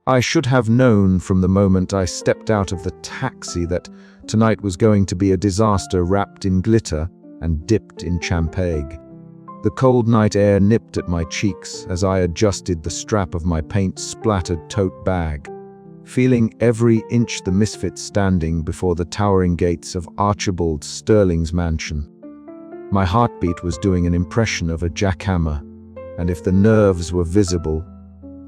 I should have known from the moment I stepped out of the taxi that tonight was going to be a disaster wrapped in glitter and dipped in champagne. The cold night air nipped at my cheeks as I adjusted the strap of my paint-splattered tote bag, feeling every inch the misfit standing before the towering gates of Archibald Sterling's mansion. My heartbeat was doing an impression of a jackhammer, and if the nerves were visible,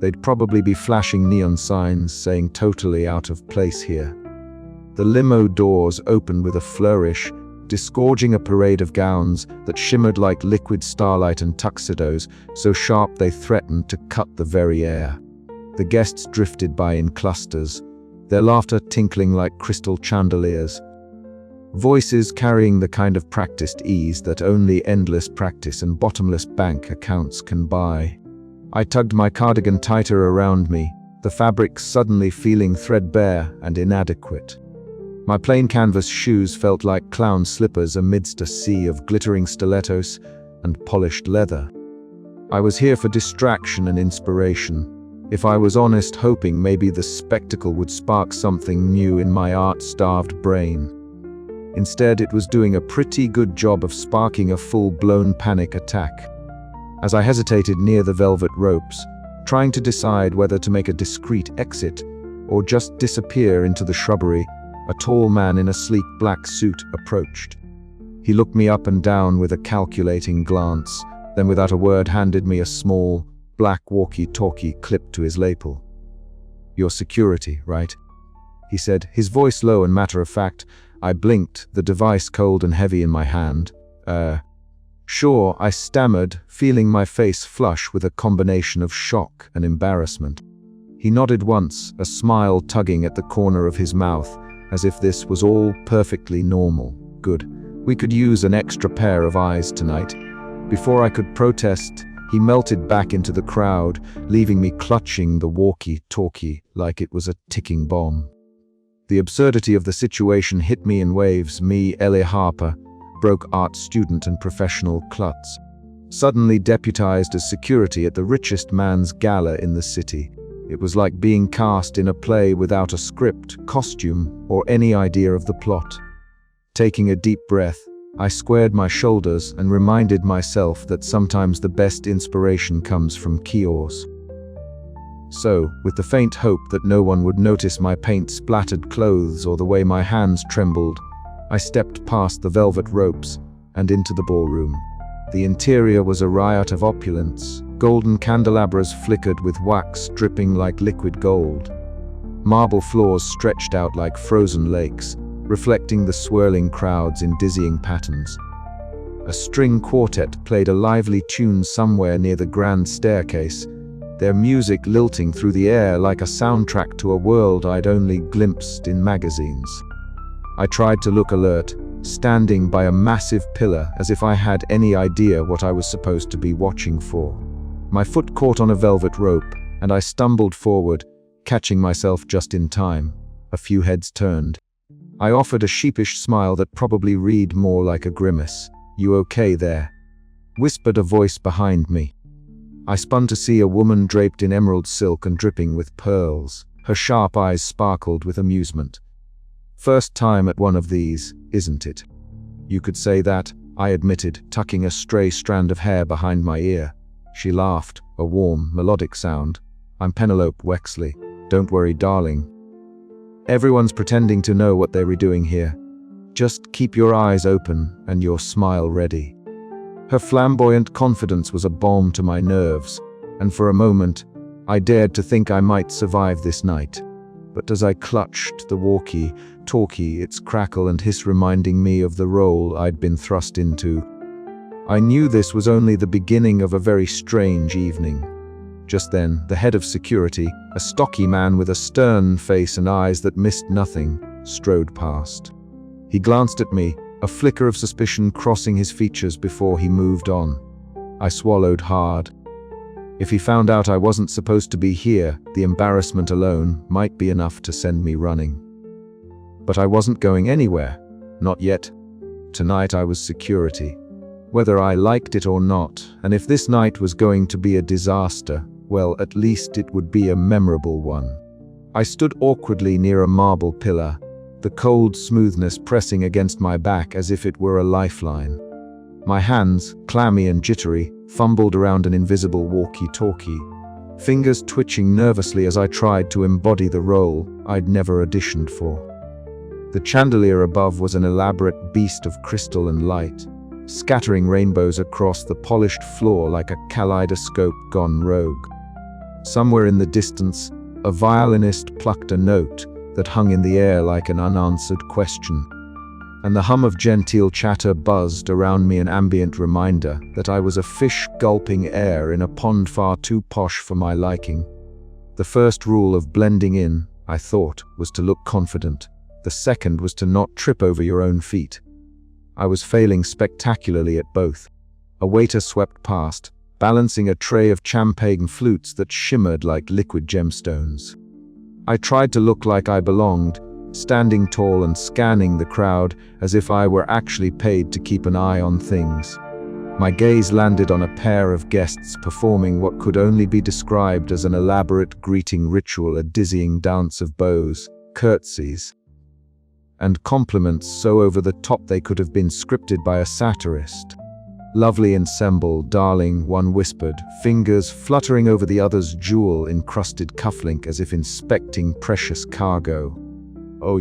they'd probably be flashing neon signs saying totally out of place here. The limo doors opened with a flourish, disgorging a parade of gowns that shimmered like liquid starlight and tuxedos, so sharp they threatened to cut the very air. The guests drifted by in clusters, their laughter tinkling like crystal chandeliers. Voices carrying the kind of practiced ease that only endless practice and bottomless bank accounts can buy. I tugged my cardigan tighter around me, the fabric suddenly feeling threadbare and inadequate. My plain canvas shoes felt like clown slippers amidst a sea of glittering stilettos and polished leather. I was here for distraction and inspiration, if I was honest, hoping maybe the spectacle would spark something new in my art-starved brain. Instead, it was doing a pretty good job of sparking a full-blown panic attack. As I hesitated near the velvet ropes, trying to decide whether to make a discreet exit or just disappear into the shrubbery, a tall man in a sleek black suit approached. He looked me up and down with a calculating glance, then without a word handed me a small, black walkie-talkie clipped to his lapel. "Your security, right?" he said, his voice low and matter-of-fact. I blinked, the device cold and heavy in my hand. Sure, I stammered, feeling my face flush with a combination of shock and embarrassment. He nodded once, a smile tugging at the corner of his mouth, as if this was all perfectly normal. Good. We could use an extra pair of eyes tonight. Before I could protest, he melted back into the crowd, leaving me clutching the walkie-talkie like it was a ticking bomb. The absurdity of the situation hit me in waves, me, Ellie Harper, broke art student and professional klutz, suddenly deputized as security at the richest man's gala in the city. It was like being cast in a play without a script, costume, or any idea of the plot. Taking a deep breath, I squared my shoulders and reminded myself that sometimes the best inspiration comes from chaos. So, with the faint hope that no one would notice my paint-splattered clothes or the way my hands trembled, I stepped past the velvet ropes and into the ballroom. The interior was a riot of opulence. Golden candelabras flickered with wax dripping like liquid gold. Marble floors stretched out like frozen lakes, reflecting the swirling crowds in dizzying patterns. A string quartet played a lively tune somewhere near the grand staircase, their music lilting through the air like a soundtrack to a world I'd only glimpsed in magazines. I tried to look alert, standing by a massive pillar as if I had any idea what I was supposed to be watching for. My foot caught on a velvet rope, and I stumbled forward, catching myself just in time. A few heads turned. I offered a sheepish smile that probably read more like a grimace. "You okay there?" whispered a voice behind me. I spun to see a woman draped in emerald silk and dripping with pearls. Her sharp eyes sparkled with amusement. "First time at one of these, isn't it?" "You could say that," I admitted, tucking a stray strand of hair behind my ear. She laughed, a warm, melodic sound. "I'm Penelope Wexley. Don't worry, darling. Everyone's pretending to know what they're doing here. Just keep your eyes open and your smile ready." Her flamboyant confidence was a balm to my nerves, and for a moment, I dared to think I might survive this night. But as I clutched the walkie-talkie, its crackle and hiss reminding me of the role I'd been thrust into, I knew this was only the beginning of a very strange evening. Just then, the head of security, a stocky man with a stern face and eyes that missed nothing, strode past. He glanced at me, a flicker of suspicion crossing his features before he moved on. I swallowed hard. If he found out I wasn't supposed to be here, the embarrassment alone might be enough to send me running. But I wasn't going anywhere. Not yet. Tonight I was security. Whether I liked it or not, and if this night was going to be a disaster, well, at least it would be a memorable one. I stood awkwardly near a marble pillar, the cold smoothness pressing against my back as if it were a lifeline. My hands, clammy and jittery, fumbled around an invisible walkie-talkie, fingers twitching nervously as I tried to embody the role I'd never auditioned for. The chandelier above was an elaborate beast of crystal and light, scattering rainbows across the polished floor like a kaleidoscope gone rogue. Somewhere in the distance, a violinist plucked a note that hung in the air like an unanswered question, and the hum of genteel chatter buzzed around me, an ambient reminder that I was a fish gulping air in a pond far too posh for my liking. The first rule of blending in, I thought, was to look confident. The second was to not trip over your own feet. I was failing spectacularly at both. A waiter swept past, balancing a tray of champagne flutes that shimmered like liquid gemstones. I tried to look like I belonged, standing tall and scanning the crowd as if I were actually paid to keep an eye on things. My gaze landed on a pair of guests performing what could only be described as an elaborate greeting ritual, a dizzying dance of bows, curtsies, and compliments so over the top they could have been scripted by a satirist. "Lovely ensemble, darling," one whispered, fingers fluttering over the other's jewel-encrusted cufflink as if inspecting precious cargo. "Oh,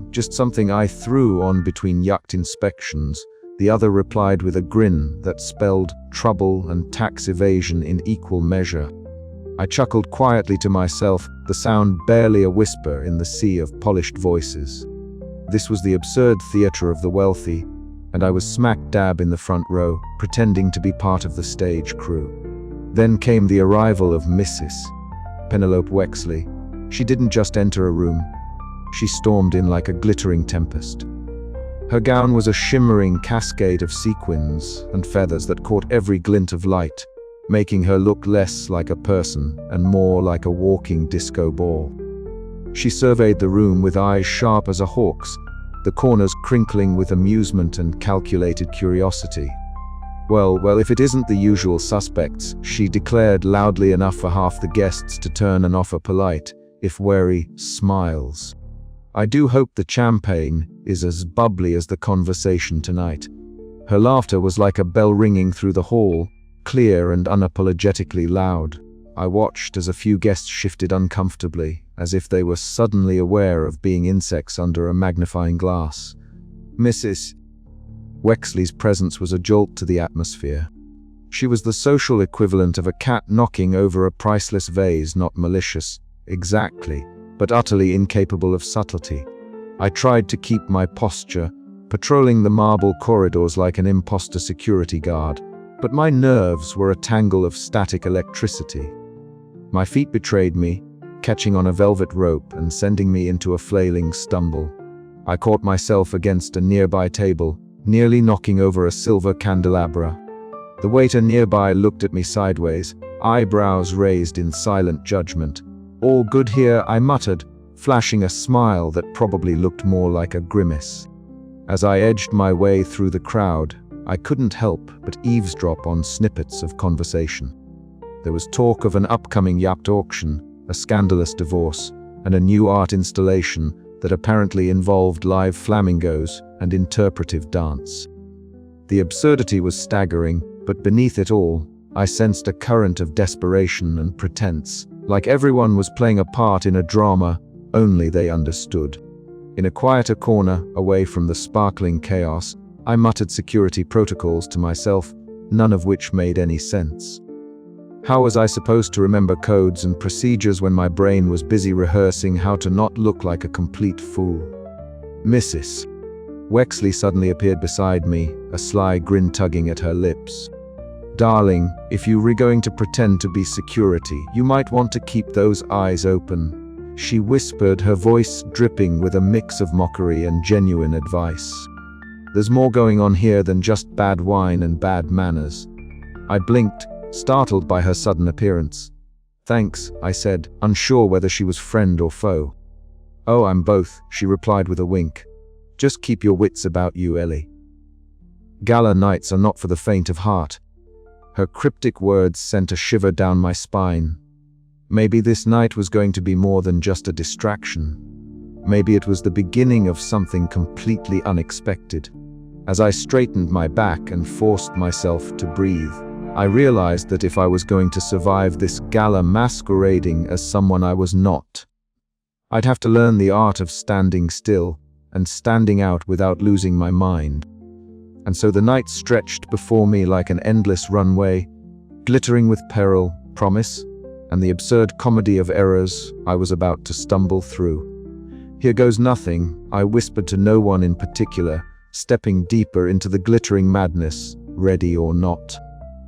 just something I threw on between yacht inspections," the other replied with a grin that spelled trouble and tax evasion in equal measure. I chuckled quietly to myself, the sound barely a whisper in the sea of polished voices. This was the absurd theater of the wealthy, and I was smack dab in the front row, pretending to be part of the stage crew. Then came the arrival of Mrs. Penelope Wexley. She didn't just enter a room. She stormed in like a glittering tempest. Her gown was a shimmering cascade of sequins and feathers that caught every glint of light, making her look less like a person and more like a walking disco ball. She surveyed the room with eyes sharp as a hawk's, the corners crinkling with amusement and calculated curiosity. Well, if it isn't the usual suspects," she declared loudly enough for half the guests to turn and offer polite, if wary, smiles. "I do hope the champagne is as bubbly as the conversation tonight." Her laughter was like a bell ringing through the hall, clear and unapologetically loud. I watched as a few guests shifted uncomfortably, as if they were suddenly aware of being insects under a magnifying glass. Mrs. Wexley's presence was a jolt to the atmosphere. She was the social equivalent of a cat knocking over a priceless vase, not malicious, exactly, but utterly incapable of subtlety. I tried to keep my posture, patrolling the marble corridors like an imposter security guard, but my nerves were a tangle of static electricity. My feet betrayed me, catching on a velvet rope and sending me into a flailing stumble. I caught myself against a nearby table, nearly knocking over a silver candelabra. The waiter nearby looked at me sideways, eyebrows raised in silent judgment. "All good here," I muttered, flashing a smile that probably looked more like a grimace. As I edged my way through the crowd, I couldn't help but eavesdrop on snippets of conversation. There was talk of an upcoming yacht auction, a scandalous divorce, and a new art installation that apparently involved live flamingos and interpretive dance. The absurdity was staggering, but beneath it all, I sensed a current of desperation and pretense, like everyone was playing a part in a drama only they understood. In a quieter corner, away from the sparkling chaos, I muttered security protocols to myself, none of which made any sense. How was I supposed to remember codes and procedures when my brain was busy rehearsing how to not look like a complete fool? Mrs. Wexley suddenly appeared beside me, a sly grin tugging at her lips. "Darling, if you were going to pretend to be security, you might want to keep those eyes open," she whispered, her voice dripping with a mix of mockery and genuine advice. "There's more going on here than just bad wine and bad manners." I blinked, startled by her sudden appearance. "Thanks," I said, unsure whether she was friend or foe. "Oh, I'm both," she replied with a wink. "Just keep your wits about you, Ellie. Gala nights are not for the faint of heart." Her cryptic words sent a shiver down my spine. Maybe this night was going to be more than just a distraction. Maybe it was the beginning of something completely unexpected. As I straightened my back and forced myself to breathe, I realized that if I was going to survive this gala masquerading as someone I was not, I'd have to learn the art of standing still and standing out without losing my mind. And so the night stretched before me like an endless runway, glittering with peril, promise, and the absurd comedy of errors I was about to stumble through. "Here goes nothing," I whispered to no one in particular, stepping deeper into the glittering madness, ready or not.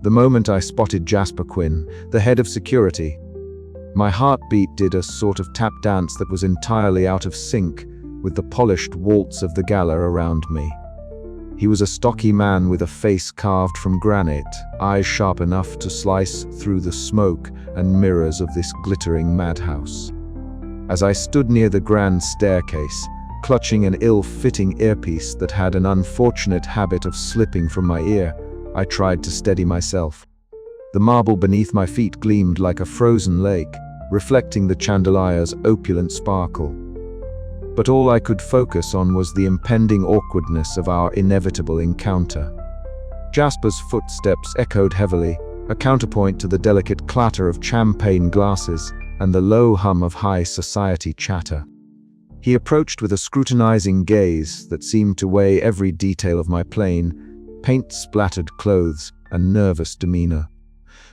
The moment I spotted Jasper Quinn, the head of security, my heartbeat did a sort of tap dance that was entirely out of sync with the polished waltz of the gala around me. He was a stocky man with a face carved from granite, eyes sharp enough to slice through the smoke and mirrors of this glittering madhouse. As I stood near the grand staircase, clutching an ill-fitting earpiece that had an unfortunate habit of slipping from my ear, I tried to steady myself. The marble beneath my feet gleamed like a frozen lake, reflecting the chandelier's opulent sparkle. But all I could focus on was the impending awkwardness of our inevitable encounter. Jasper's footsteps echoed heavily, a counterpoint to the delicate clatter of champagne glasses and the low hum of high society chatter. He approached with a scrutinizing gaze that seemed to weigh every detail of my plain, paint-splattered clothes and nervous demeanor.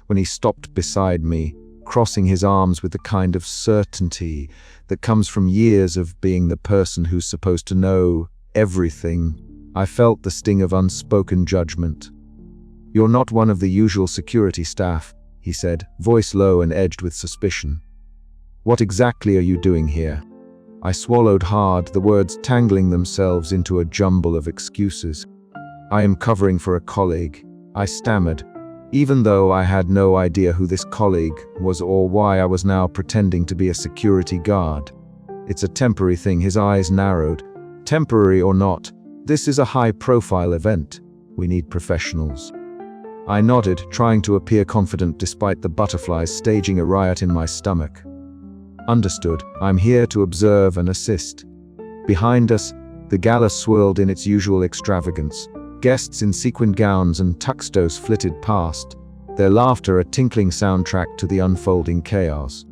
When he stopped beside me, crossing his arms with the kind of certainty that comes from years of being the person who's supposed to know everything, I felt the sting of unspoken judgment. "You're not one of the usual security staff," he said, voice low and edged with suspicion. "What exactly are you doing here?" I swallowed hard, the words tangling themselves into a jumble of excuses. "I am covering for a colleague," I stammered, even though I had no idea who this colleague was or why I was now pretending to be a security guard. "It's a temporary thing," his eyes narrowed. "Temporary or not, this is a high-profile event. We need professionals." I nodded, trying to appear confident despite the butterflies staging a riot in my stomach. "Understood. I'm here to observe and assist." Behind us, the gala swirled in its usual extravagance. Guests in sequined gowns and tuxedos flitted past, their laughter a tinkling soundtrack to the unfolding chaos.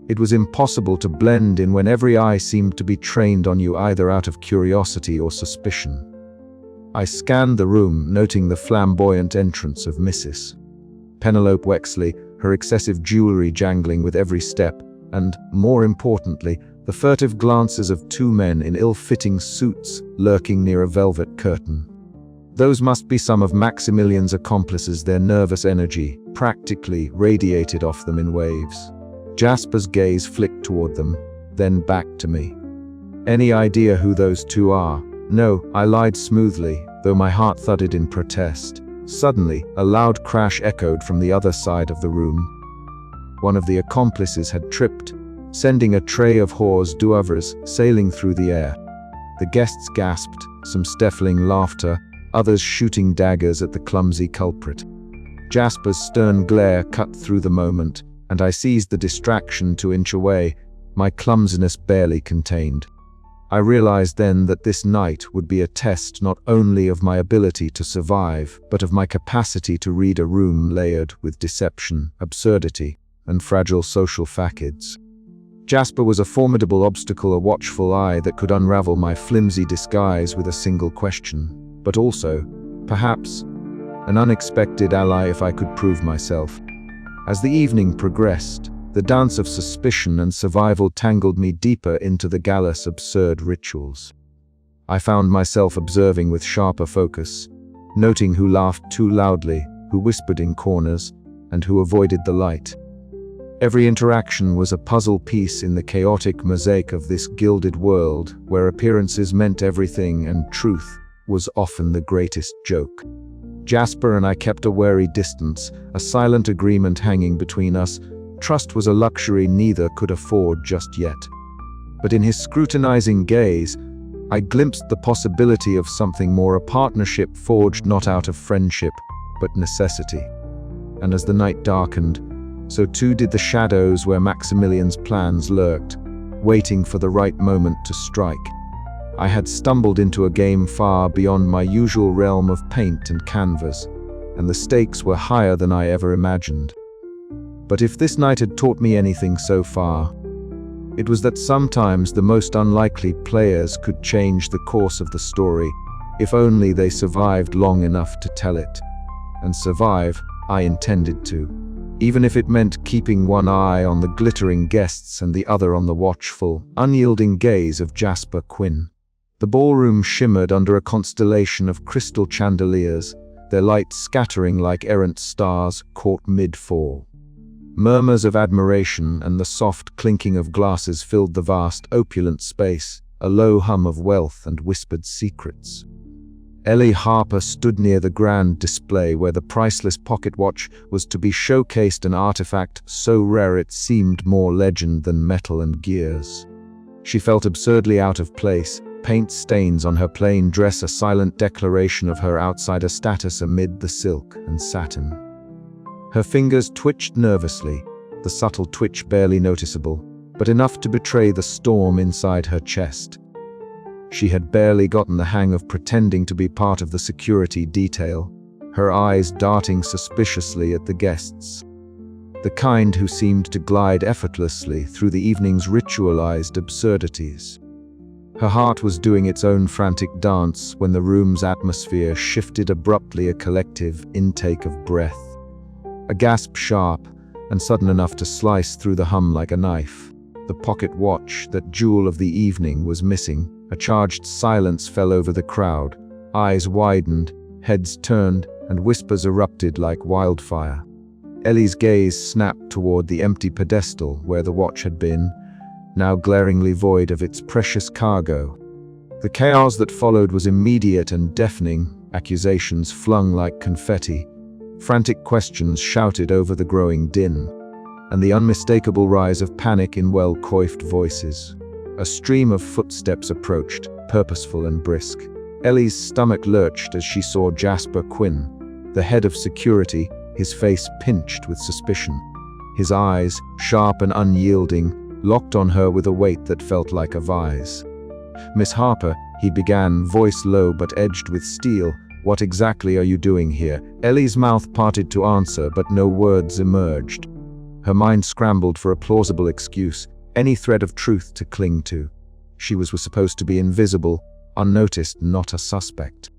It was impossible to blend in when every eye seemed to be trained on you either out of curiosity or suspicion. I scanned the room, noting the flamboyant entrance of Mrs. Penelope Wexley, her excessive jewelry jangling with every step, and, more importantly, the furtive glances of two men in ill-fitting suits lurking near a velvet curtain. Those must be some of Maximilian's accomplices, their nervous energy practically radiated off them in waves. Jasper's gaze flicked toward them, then back to me. "Any idea who those two are?" "No," I lied smoothly, though my heart thudded in protest. Suddenly, a loud crash echoed from the other side of the room. One of the accomplices had tripped, sending a tray of hors d'oeuvres sailing through the air. The guests gasped, some stifling laughter, others shooting daggers at the clumsy culprit. Jasper's stern glare cut through the moment, and I seized the distraction to inch away, my clumsiness barely contained. I realized then that this night would be a test not only of my ability to survive, but of my capacity to read a room layered with deception, absurdity, and fragile social facades. Jasper was a formidable obstacle, a watchful eye that could unravel my flimsy disguise with a single question. But also, perhaps, an unexpected ally if I could prove myself. As the evening progressed, the dance of suspicion and survival tangled me deeper into the gala's absurd rituals. I found myself observing with sharper focus, noting who laughed too loudly, who whispered in corners, and who avoided the light. Every interaction was a puzzle piece in the chaotic mosaic of this gilded world, where appearances meant everything and truth was often the greatest joke. Jasper and I kept a wary distance, a silent agreement hanging between us. Trust was a luxury neither could afford just yet. But in his scrutinizing gaze, I glimpsed the possibility of something more, a partnership forged not out of friendship, but necessity. And as the night darkened, so too did the shadows where Maximilian's plans lurked, waiting for the right moment to strike. I had stumbled into a game far beyond my usual realm of paint and canvas, and the stakes were higher than I ever imagined. But if this night had taught me anything so far, it was that sometimes the most unlikely players could change the course of the story, if only they survived long enough to tell it. And survive, I intended to, even if it meant keeping one eye on the glittering guests and the other on the watchful, unyielding gaze of Jasper Quinn. The ballroom shimmered under a constellation of crystal chandeliers, their light scattering like errant stars caught mid-fall. Murmurs of admiration and the soft clinking of glasses filled the vast, opulent space, a low hum of wealth and whispered secrets. Ellie Harper stood near the grand display where the priceless pocket watch was to be showcased, an artifact so rare it seemed more legend than metal and gears. She felt absurdly out of place, paint stains on her plain dress a silent declaration of her outsider status amid the silk and satin. Her fingers twitched nervously, the subtle twitch barely noticeable, but enough to betray the storm inside her chest. She had barely gotten the hang of pretending to be part of the security detail, her eyes darting suspiciously at the guests, the kind who seemed to glide effortlessly through the evening's ritualized absurdities. Her heart was doing its own frantic dance when the room's atmosphere shifted abruptly, a collective intake of breath. A gasp sharp and sudden enough to slice through the hum like a knife. The pocket watch, that jewel of the evening, was missing. A charged silence fell over the crowd. Eyes widened, heads turned, and whispers erupted like wildfire. Ellie's gaze snapped toward the empty pedestal where the watch had been, now glaringly void of its precious cargo. The chaos that followed was immediate and deafening, accusations flung like confetti, frantic questions shouted over the growing din, and the unmistakable rise of panic in well-coiffed voices. A stream of footsteps approached, purposeful and brisk. Ellie's stomach lurched as she saw Jasper Quinn, the head of security, his face pinched with suspicion. His eyes, sharp and unyielding, locked on her with a weight that felt like a vise. "Miss Harper," he began, voice low but edged with steel, "what exactly are you doing here?" Ellie's mouth parted to answer, but no words emerged. Her mind scrambled for a plausible excuse, any thread of truth to cling to. She was supposed to be invisible, unnoticed, not a suspect.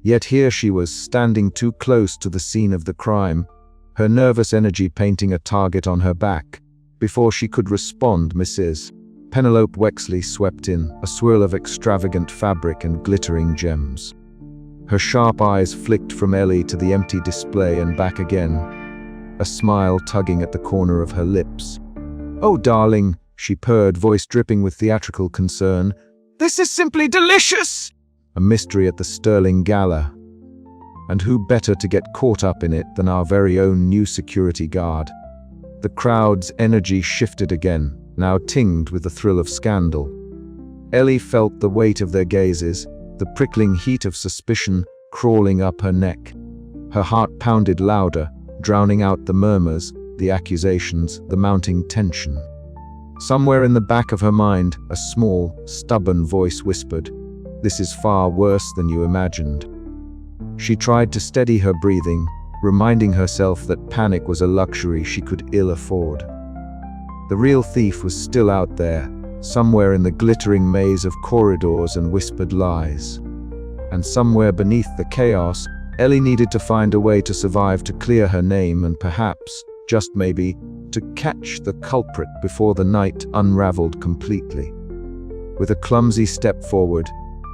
Yet here she was, standing too close to the scene of the crime, her nervous energy painting a target on her back. Before she could respond, Mrs. Penelope Wexley swept in, a swirl of extravagant fabric and glittering gems. Her sharp eyes flicked from Ellie to the empty display and back again, a smile tugging at the corner of her lips. "Oh, darling," she purred, voice dripping with theatrical concern. "This is simply delicious!" A mystery at the Sterling Gala. And who better to get caught up in it than our very own new security guard? The crowd's energy shifted again, now tinged with the thrill of scandal. Ellie felt the weight of their gazes, the prickling heat of suspicion crawling up her neck. Her heart pounded louder, drowning out the murmurs, the accusations, the mounting tension. Somewhere in the back of her mind, a small, stubborn voice whispered, "This is far worse than you imagined." She tried to steady her breathing, reminding herself that panic was a luxury she could ill afford. The real thief was still out there, somewhere in the glittering maze of corridors and whispered lies. And somewhere beneath the chaos, Ellie needed to find a way to survive, to clear her name, and perhaps, just maybe, to catch the culprit before the night unraveled completely. With a clumsy step forward,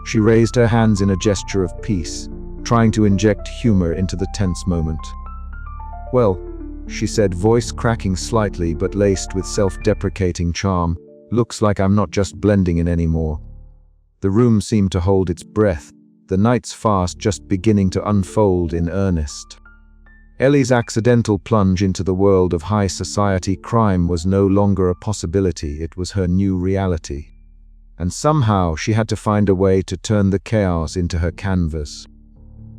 she raised her hands in a gesture of peace, trying to inject humor into the tense moment. "Well," she said, voice cracking slightly but laced with self-deprecating charm, "looks like I'm not just blending in anymore." The room seemed to hold its breath, the night's farce just beginning to unfold in earnest. Ellie's accidental plunge into the world of high society crime was no longer a possibility, it was her new reality. And somehow she had to find a way to turn the chaos into her canvas.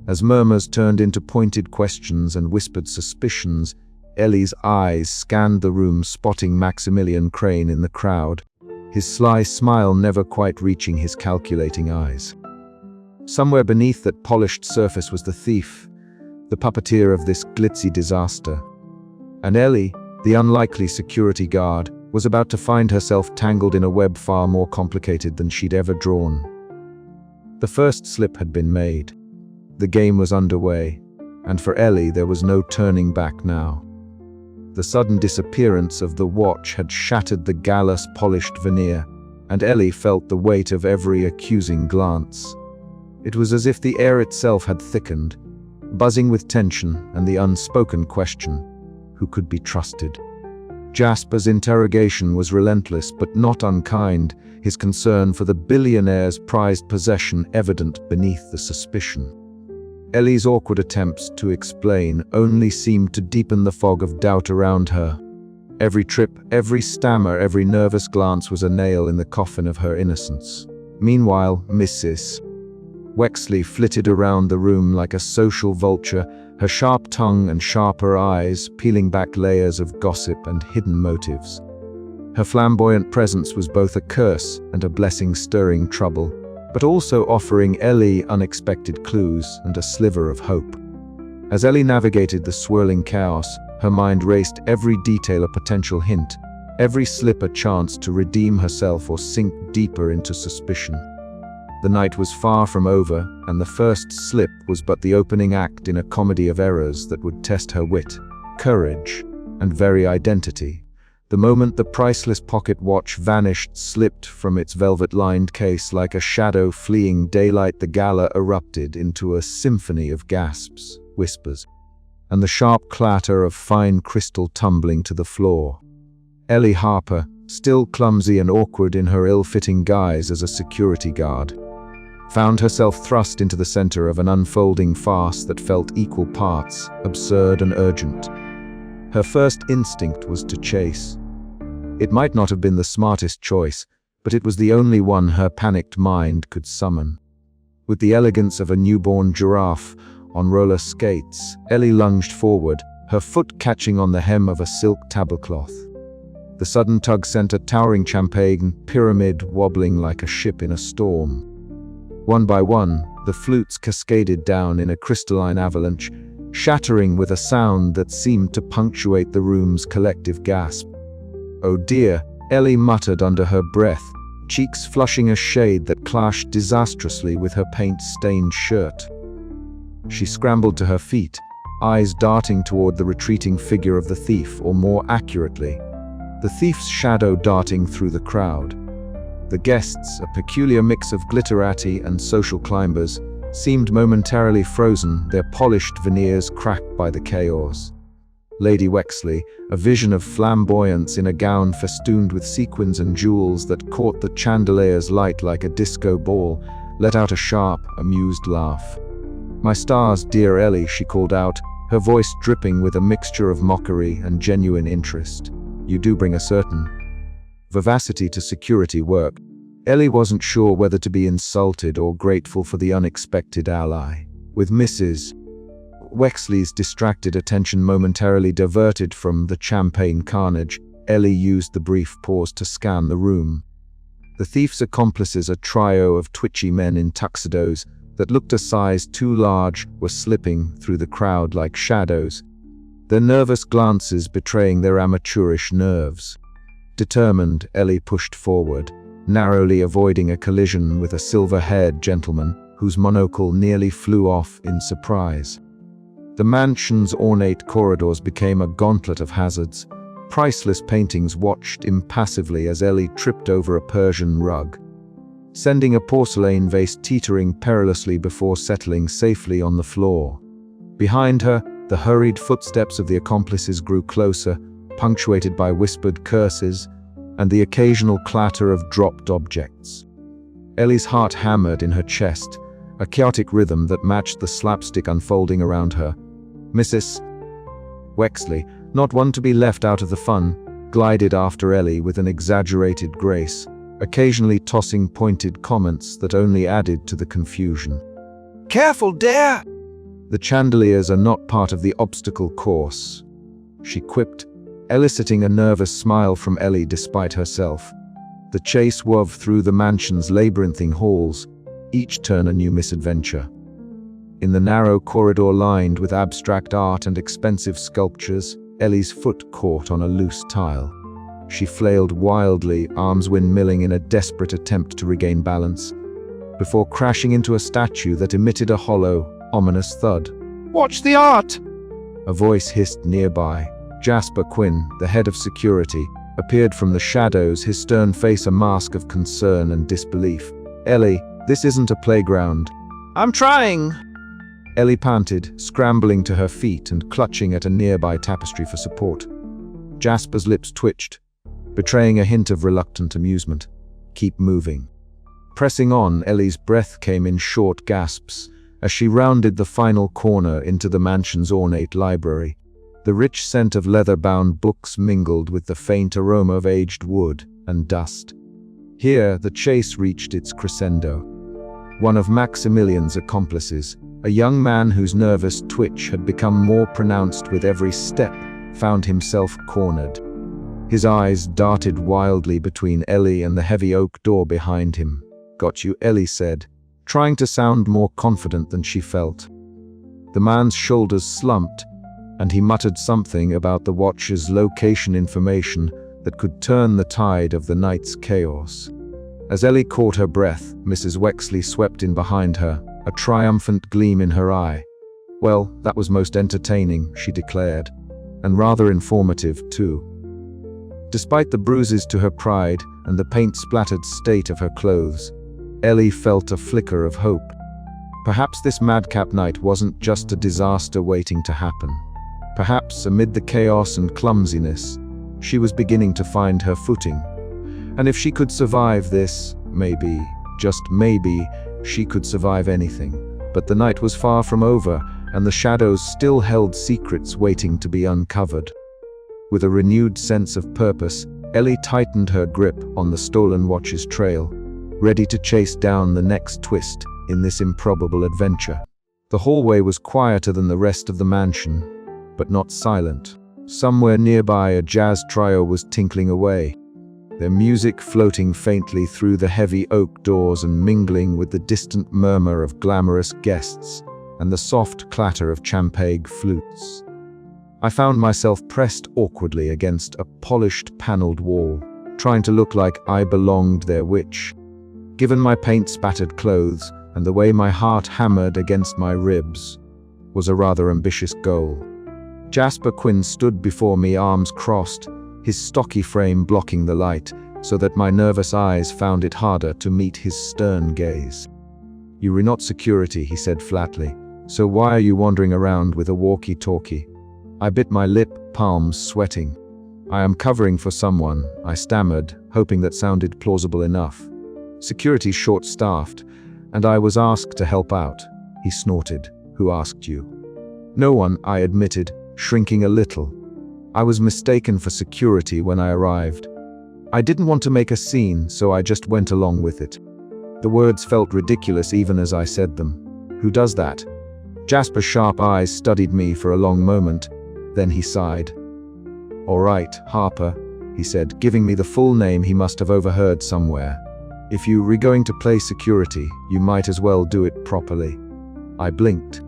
As murmurs turned into pointed questions and whispered suspicions, Ellie's eyes scanned the room, spotting Maximilian Crane in the crowd, his sly smile never quite reaching his calculating eyes. Somewhere beneath that polished surface was the thief, the puppeteer of this glitzy disaster. And Ellie, the unlikely security guard, was about to find herself tangled in a web far more complicated than she'd ever drawn. The first slip had been made. The game was underway, and for Ellie there was no turning back now. The sudden disappearance of the watch had shattered the gallus polished veneer, and Ellie felt the weight of every accusing glance. It was as if the air itself had thickened, buzzing with tension and the unspoken question, who could be trusted? Jasper's interrogation was relentless but not unkind, his concern for the billionaire's prized possession evident beneath the suspicion. Ellie's awkward attempts to explain only seemed to deepen the fog of doubt around her. Every trip, every stammer, every nervous glance was a nail in the coffin of her innocence. Meanwhile, Mrs. Wexley flitted around the room like a social vulture, her sharp tongue and sharper eyes peeling back layers of gossip and hidden motives. Her flamboyant presence was both a curse and a blessing, stirring trouble, but also offering Ellie unexpected clues and a sliver of hope. As Ellie navigated the swirling chaos, her mind raced every detail a potential hint, every slip a chance to redeem herself or sink deeper into suspicion. The night was far from over, and the first slip was but the opening act in a comedy of errors that would test her wit, courage, and very identity. The moment the priceless pocket watch vanished, slipped from its velvet-lined case like a shadow fleeing daylight, the gala erupted into a symphony of gasps, whispers, and the sharp clatter of fine crystal tumbling to the floor. Ellie Harper, still clumsy and awkward in her ill-fitting guise as a security guard, found herself thrust into the center of an unfolding farce that felt equal parts absurd and urgent. Her first instinct was to chase. It might not have been the smartest choice, but it was the only one her panicked mind could summon. With the elegance of a newborn giraffe on roller skates, Ellie lunged forward, her foot catching on the hem of a silk tablecloth. The sudden tug sent a towering champagne pyramid wobbling like a ship in a storm. One by one, the flutes cascaded down in a crystalline avalanche, shattering with a sound that seemed to punctuate the room's collective gasp. "Oh dear," Ellie muttered under her breath, cheeks flushing a shade that clashed disastrously with her paint-stained shirt. She scrambled to her feet, eyes darting toward the retreating figure of the thief, or more accurately, the thief's shadow darting through the crowd. The guests, a peculiar mix of glitterati and social climbers, seemed momentarily frozen, their polished veneers cracked by the chaos. Lady Wexley, a vision of flamboyance in a gown festooned with sequins and jewels that caught the chandelier's light like a disco ball, let out a sharp, amused laugh. "My stars, dear Ellie," she called out, her voice dripping with a mixture of mockery and genuine interest. "You do bring a certain vivacity to security work." Ellie wasn't sure whether to be insulted or grateful for the unexpected ally. With Mrs. Wexley's distracted attention momentarily diverted from the champagne carnage, Ellie used the brief pause to scan the room. The thief's accomplices, a trio of twitchy men in tuxedos that looked a size too large, were slipping through the crowd like shadows, their nervous glances betraying their amateurish nerves. Determined, Ellie pushed forward, narrowly avoiding a collision with a silver-haired gentleman whose monocle nearly flew off in surprise. The mansion's ornate corridors became a gauntlet of hazards. Priceless paintings watched impassively as Ellie tripped over a Persian rug, sending a porcelain vase teetering perilously before settling safely on the floor. Behind her, the hurried footsteps of the accomplices grew closer, punctuated by whispered curses and the occasional clatter of dropped objects. Ellie's heart hammered in her chest, a chaotic rhythm that matched the slapstick unfolding around her. Mrs. Wexley, not one to be left out of the fun, glided after Ellie with an exaggerated grace, occasionally tossing pointed comments that only added to the confusion. "Careful, dear!" "The chandeliers are not part of the obstacle course," she quipped, eliciting a nervous smile from Ellie despite herself. The chase wove through the mansion's labyrinthine halls, each turn a new misadventure. In the narrow corridor lined with abstract art and expensive sculptures, Ellie's foot caught on a loose tile. She flailed wildly, arms windmilling in a desperate attempt to regain balance, before crashing into a statue that emitted a hollow, ominous thud. "Watch the art!" A voice hissed nearby. Jasper Quinn, the head of security, appeared from the shadows, his stern face a mask of concern and disbelief. "Ellie, this isn't a playground." "I'm trying!" Ellie panted, scrambling to her feet and clutching at a nearby tapestry for support. Jasper's lips twitched, betraying a hint of reluctant amusement. "Keep moving." Pressing on, Ellie's breath came in short gasps as she rounded the final corner into the mansion's ornate library. The rich scent of leather-bound books mingled with the faint aroma of aged wood and dust. Here, the chase reached its crescendo. One of Maximilian's accomplices, a young man whose nervous twitch had become more pronounced with every step, found himself cornered. His eyes darted wildly between Ellie and the heavy oak door behind him. "Got you," Ellie said, trying to sound more confident than she felt. The man's shoulders slumped, and he muttered something about the watch's location information that could turn the tide of the night's chaos. As Ellie caught her breath, Mrs. Wexley swept in behind her, a triumphant gleam in her eye. "Well, that was most entertaining," she declared, "and rather informative, too." Despite the bruises to her pride and the paint-splattered state of her clothes, Ellie felt a flicker of hope. Perhaps this madcap night wasn't just a disaster waiting to happen. Perhaps, amid the chaos and clumsiness, she was beginning to find her footing. And if she could survive this, maybe, just maybe, she could survive anything. But the night was far from over, and the shadows still held secrets waiting to be uncovered. With a renewed sense of purpose, Ellie tightened her grip on the stolen watch's trail, ready to chase down the next twist in this improbable adventure. The hallway was quieter than the rest of the mansion, but not silent. Somewhere nearby, a jazz trio was tinkling away, their music floating faintly through the heavy oak doors and mingling with the distant murmur of glamorous guests and the soft clatter of champagne flutes. I found myself pressed awkwardly against a polished paneled wall, trying to look like I belonged there, which, given my paint-spattered clothes and the way my heart hammered against my ribs, was a rather ambitious goal. Jasper Quinn stood before me, arms crossed, his stocky frame blocking the light, so that my nervous eyes found it harder to meet his stern gaze. "You're not security," he said flatly, "so why are you wandering around with a walkie-talkie?" I bit my lip, palms sweating. "I am covering for someone," I stammered, hoping that sounded plausible enough. "Security's short-staffed, and I was asked to help out," he snorted. "Who asked you?" "No one," I admitted, shrinking a little. I was mistaken for security when I arrived. I didn't want to make a scene, so I just went along with it. The words felt ridiculous even as I said them. "Who does that?" Jasper's sharp eyes studied me for a long moment, then he sighed. "All right, Harper," he said, giving me the full name he must have overheard somewhere. "If you were going to play security, you might as well do it properly." I blinked.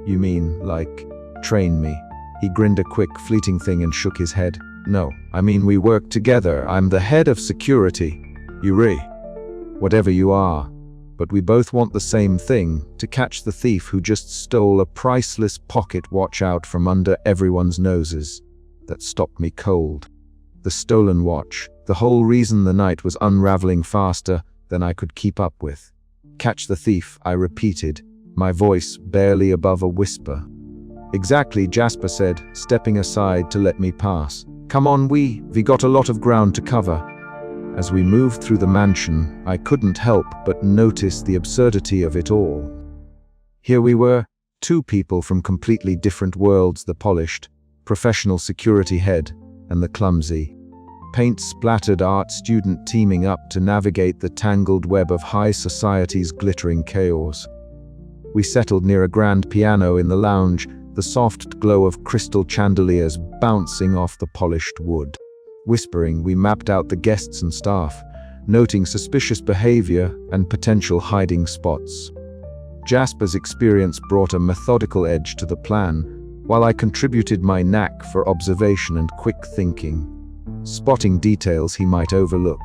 "You mean, like, train me?" He grinned a quick, fleeting thing and shook his head. "No, I mean we work together. I'm the head of security. Whatever you are. But we both want the same thing, to catch the thief who just stole a priceless pocket watch out from under everyone's noses." That stopped me cold. The stolen watch, the whole reason the night was unraveling faster than I could keep up with. "Catch the thief," I repeated, my voice barely above a whisper. "Exactly," Jasper said, stepping aside to let me pass. "Come on, we got a lot of ground to cover." As we moved through the mansion, I couldn't help but notice the absurdity of it all. Here we were, two people from completely different worlds, the polished, professional security head and the clumsy, paint-splattered art student teaming up to navigate the tangled web of high society's glittering chaos. We settled near a grand piano in the lounge, the soft glow of crystal chandeliers bouncing off the polished wood. Whispering, we mapped out the guests and staff, noting suspicious behavior and potential hiding spots. Jasper's experience brought a methodical edge to the plan, while I contributed my knack for observation and quick thinking, spotting details he might overlook.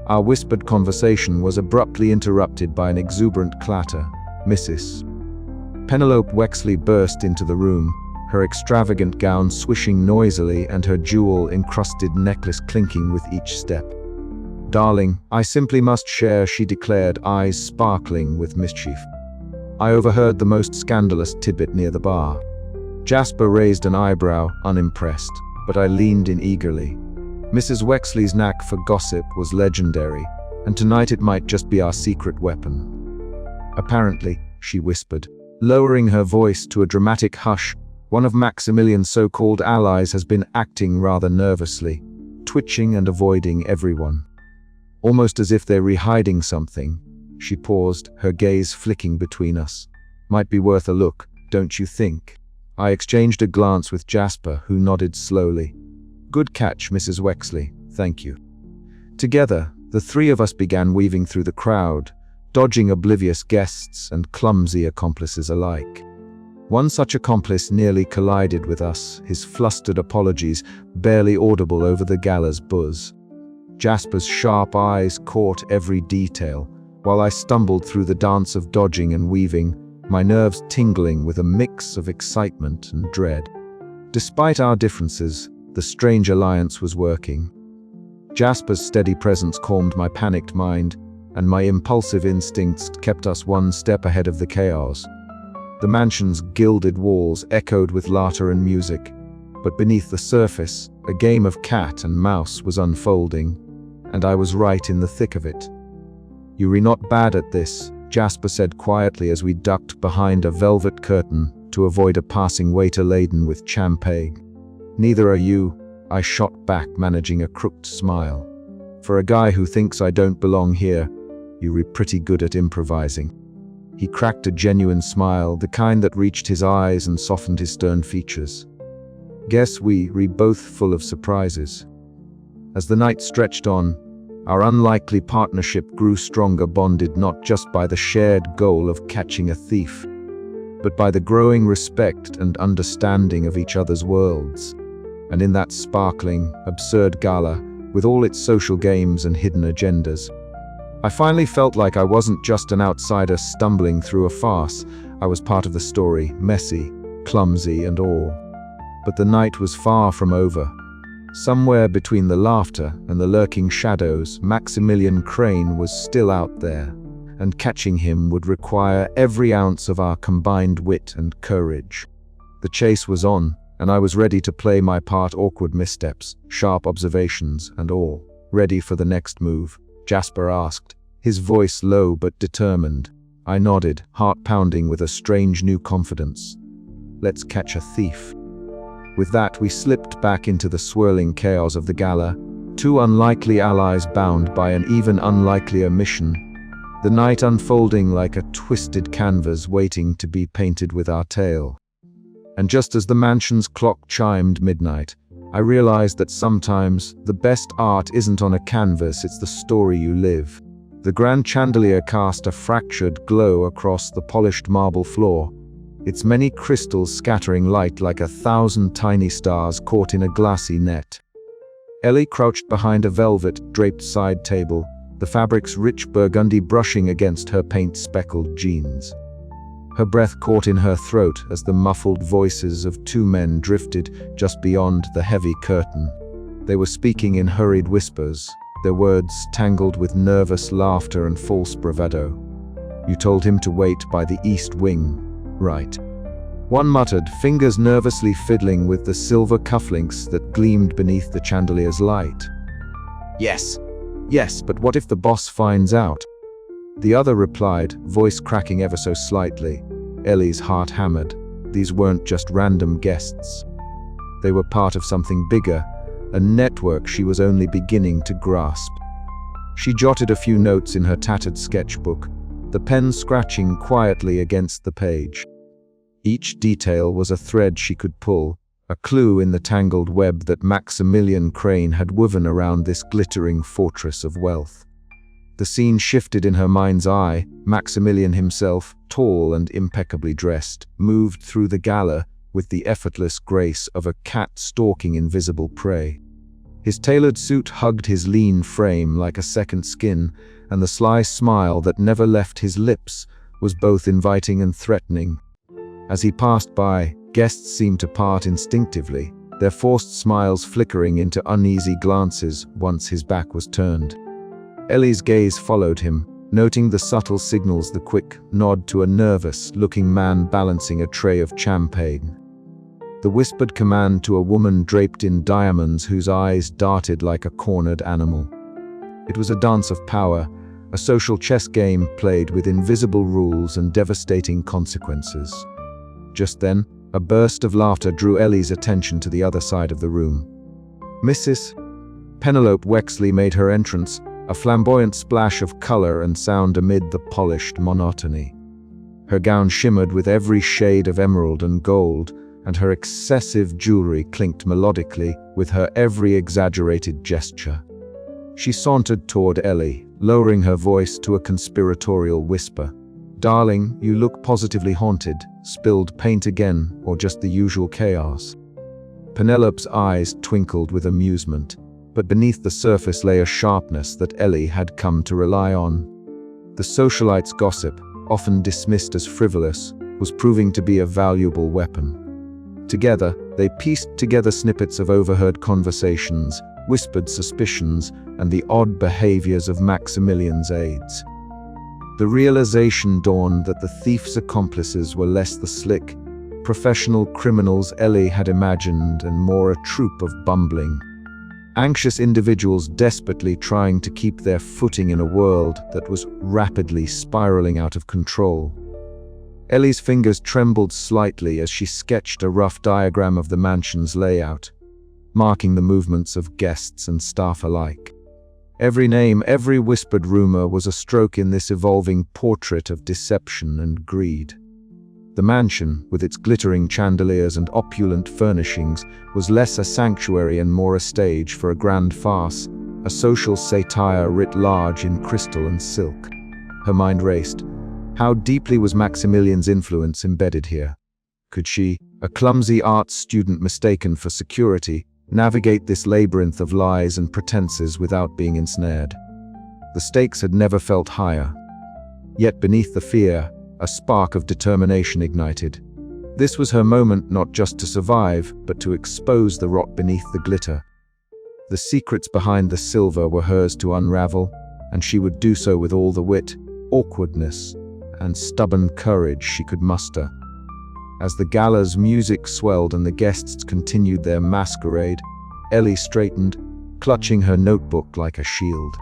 Our whispered conversation was abruptly interrupted by an exuberant clatter. Mrs. Penelope Wexley burst into the room, her extravagant gown swishing noisily and her jewel-encrusted necklace clinking with each step. "Darling, I simply must share," she declared, eyes sparkling with mischief. I overheard the most scandalous tidbit near the bar. Jasper raised an eyebrow, unimpressed, but I leaned in eagerly. Mrs. Wexley's knack for gossip was legendary, and tonight it might just be our secret weapon. "Apparently," she whispered, lowering her voice to a dramatic hush, "one of Maximilian's so-called allies has been acting rather nervously, twitching and avoiding everyone. Almost as if they're re-hiding something." She paused, her gaze flicking between us. "Might be worth a look, don't you think?" I exchanged a glance with Jasper, who nodded slowly. "Good catch, Mrs. Wexley, thank you." Together, the three of us began weaving through the crowd, dodging oblivious guests and clumsy accomplices alike. One such accomplice nearly collided with us, his flustered apologies barely audible over the gala's buzz. Jasper's sharp eyes caught every detail, while I stumbled through the dance of dodging and weaving, my nerves tingling with a mix of excitement and dread. Despite our differences, the strange alliance was working. Jasper's steady presence calmed my panicked mind, and my impulsive instincts kept us one step ahead of the chaos. The mansion's gilded walls echoed with laughter and music, but beneath the surface, a game of cat and mouse was unfolding, and I was right in the thick of it. "You're not bad at this," Jasper said quietly as we ducked behind a velvet curtain to avoid a passing waiter laden with champagne. "Neither are you," I shot back, managing a crooked smile. "For a guy who thinks I don't belong here, you're pretty good at improvising." He cracked a genuine smile, the kind that reached his eyes and softened his stern features. "Guess we're both full of surprises." As the night stretched on, our unlikely partnership grew stronger, bonded not just by the shared goal of catching a thief, but by the growing respect and understanding of each other's worlds. And in that sparkling, absurd gala, with all its social games and hidden agendas, I finally felt like I wasn't just an outsider stumbling through a farce. I was part of the story, messy, clumsy, and all. But the night was far from over. Somewhere between the laughter and the lurking shadows, Maximilian Crane was still out there, and catching him would require every ounce of our combined wit and courage. The chase was on, and I was ready to play my part, awkward missteps, sharp observations, and all. "Ready for the next move?" Jasper asked, his voice low but determined. I nodded, heart pounding with a strange new confidence. "Let's catch a thief." With that, we slipped back into the swirling chaos of the gala, two unlikely allies bound by an even unlikelier mission, the night unfolding like a twisted canvas waiting to be painted with our tale. And just as the mansion's clock chimed midnight, I realized that sometimes the best art isn't on a canvas, it's the story you live. The grand chandelier cast a fractured glow across the polished marble floor, its many crystals scattering light like 1,000 tiny stars caught in a glassy net. Ellie crouched behind a velvet-draped side table, the fabric's rich burgundy brushing against her paint-speckled jeans. Her breath caught in her throat as the muffled voices of two men drifted just beyond the heavy curtain. They were speaking in hurried whispers, their words tangled with nervous laughter and false bravado. "You told him to wait by the east wing, right?" one muttered, fingers nervously fiddling with the silver cufflinks that gleamed beneath the chandelier's light. Yes, but what if the boss finds out?" the other replied, voice cracking ever so slightly. Ellie's heart hammered. These weren't just random guests. They were part of something bigger, a network she was only beginning to grasp. She jotted a few notes in her tattered sketchbook, the pen scratching quietly against the page. Each detail was a thread she could pull, a clue in the tangled web that Maximilian Crane had woven around this glittering fortress of wealth. The scene shifted in her mind's eye. Maximilian himself, tall and impeccably dressed, moved through the gala with the effortless grace of a cat stalking invisible prey. His tailored suit hugged his lean frame like a second skin, and the sly smile that never left his lips was both inviting and threatening. As he passed by, guests seemed to part instinctively, their forced smiles flickering into uneasy glances once his back was turned. Ellie's gaze followed him, noting the subtle signals, the quick nod to a nervous-looking man balancing a tray of champagne. The whispered command to a woman draped in diamonds whose eyes darted like a cornered animal. It was a dance of power, a social chess game played with invisible rules and devastating consequences. Just then, a burst of laughter drew Ellie's attention to the other side of the room. Mrs. Penelope Wexley made her entrance, a flamboyant splash of color and sound amid the polished monotony. Her gown shimmered with every shade of emerald and gold, and her excessive jewelry clinked melodically with her every exaggerated gesture. She sauntered toward Ellie, lowering her voice to a conspiratorial whisper. "Darling, you look positively haunted. Spilled paint again, or just the usual chaos?" Penelope's eyes twinkled with amusement, but beneath the surface lay a sharpness that Ellie had come to rely on. The socialite's gossip, often dismissed as frivolous, was proving to be a valuable weapon. Together, they pieced together snippets of overheard conversations, whispered suspicions, and the odd behaviors of Maximilian's aides. The realization dawned that the thief's accomplices were less the slick, professional criminals Ellie had imagined and more a troupe of bumbling, anxious individuals desperately trying to keep their footing in a world that was rapidly spiraling out of control. Ellie's fingers trembled slightly as she sketched a rough diagram of the mansion's layout, marking the movements of guests and staff alike. Every name, every whispered rumor was a stroke in this evolving portrait of deception and greed. The mansion, with its glittering chandeliers and opulent furnishings, was less a sanctuary and more a stage for a grand farce, a social satire writ large in crystal and silk. Her mind raced. How deeply was Maximilian's influence embedded here? Could she, a clumsy arts student mistaken for security, navigate this labyrinth of lies and pretenses without being ensnared? The stakes had never felt higher. Yet beneath the fear, a spark of determination ignited. This was her moment, not just to survive, but to expose the rot beneath the glitter. The secrets behind the silver were hers to unravel, and she would do so with all the wit, awkwardness, and stubborn courage she could muster. As the gala's music swelled and the guests continued their masquerade, Ellie straightened, clutching her notebook like a shield.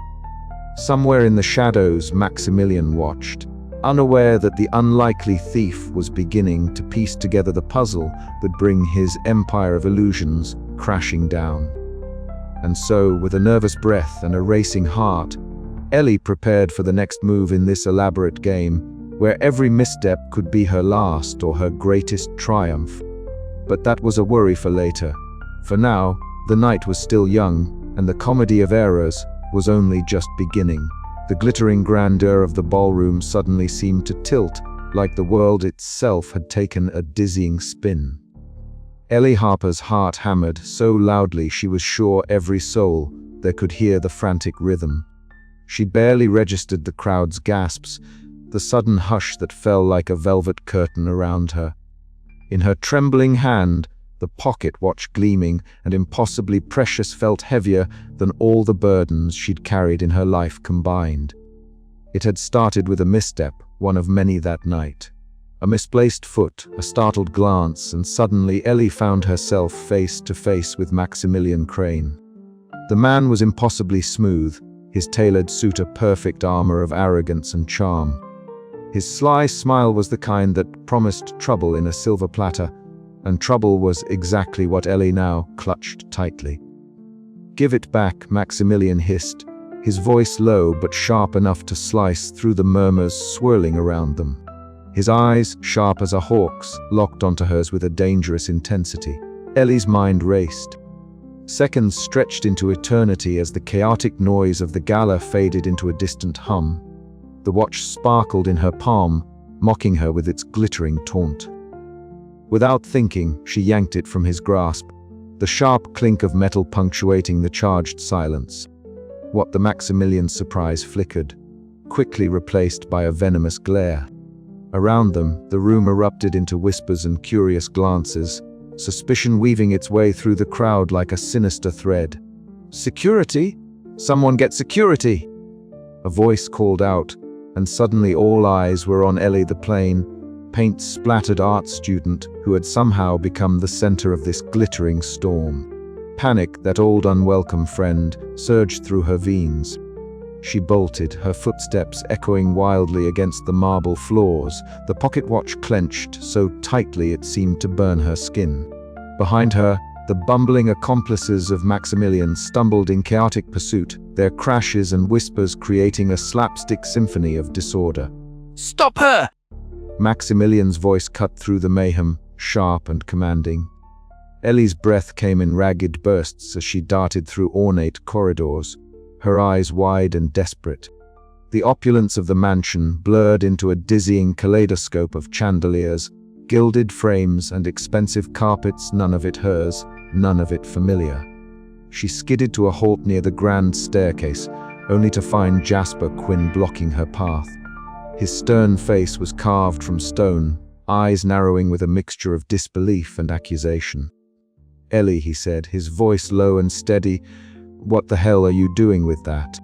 Somewhere in the shadows, Maximilian watched, unaware that the unlikely thief was beginning to piece together the puzzle that bring his empire of illusions crashing down. And so, with a nervous breath and a racing heart, Ellie prepared for the next move in this elaborate game, where every misstep could be her last or her greatest triumph. But that was a worry for later. For now, the night was still young, and the comedy of errors was only just beginning. The glittering grandeur of the ballroom suddenly seemed to tilt, like the world itself had taken a dizzying spin. Ellie Harper's heart hammered so loudly she was sure every soul there could hear the frantic rhythm. She barely registered the crowd's gasps, the sudden hush that fell like a velvet curtain around her. In her trembling hand, the pocket watch gleaming and impossibly precious felt heavier than all the burdens she'd carried in her life combined. It had started with a misstep, one of many that night. A misplaced foot, a startled glance, and suddenly Ellie found herself face to face with Maximilian Crane. The man was impossibly smooth, his tailored suit a perfect armor of arrogance and charm. His sly smile was the kind that promised trouble in a silver platter, and trouble was exactly what Ellie now clutched tightly. "Give it back," Maximilian hissed, his voice low but sharp enough to slice through the murmurs swirling around them. his eyes, sharp as a hawk's, locked onto hers with a dangerous intensity. Ellie's mind raced. Seconds stretched into eternity as the chaotic noise of the gala faded into a distant hum. The watch sparkled in her palm, mocking her with its glittering taunt. Without thinking, she yanked it from his grasp, the sharp clink of metal punctuating the charged silence. What the Maximilian's surprise flickered, quickly replaced by a venomous glare. Around them, the room erupted into whispers and curious glances, suspicion weaving its way through the crowd like a sinister thread. "Security? Someone get security!" A voice called out, and suddenly all eyes were on Ellie the plain, paint-splattered art student who had somehow become the center of this glittering storm. Panic, that old unwelcome friend, surged through her veins. She bolted, her footsteps echoing wildly against the marble floors, the pocket watch clenched so tightly it seemed to burn her skin. Behind her, the bumbling accomplices of Maximilian stumbled in chaotic pursuit, their crashes and whispers creating a slapstick symphony of disorder. "Stop her!" Maximilian's voice cut through the mayhem, sharp and commanding. Ellie's breath came in ragged bursts as she darted through ornate corridors, her eyes wide and desperate. The opulence of the mansion blurred into a dizzying kaleidoscope of chandeliers, gilded frames and expensive carpets, none of it hers, none of it familiar. She skidded to a halt near the grand staircase, only to find Jasper Quinn blocking her path. His stern face was carved from stone, eyes narrowing with a mixture of disbelief and accusation. "Ellie," he said, his voice low and steady, "what the hell are you doing with that?"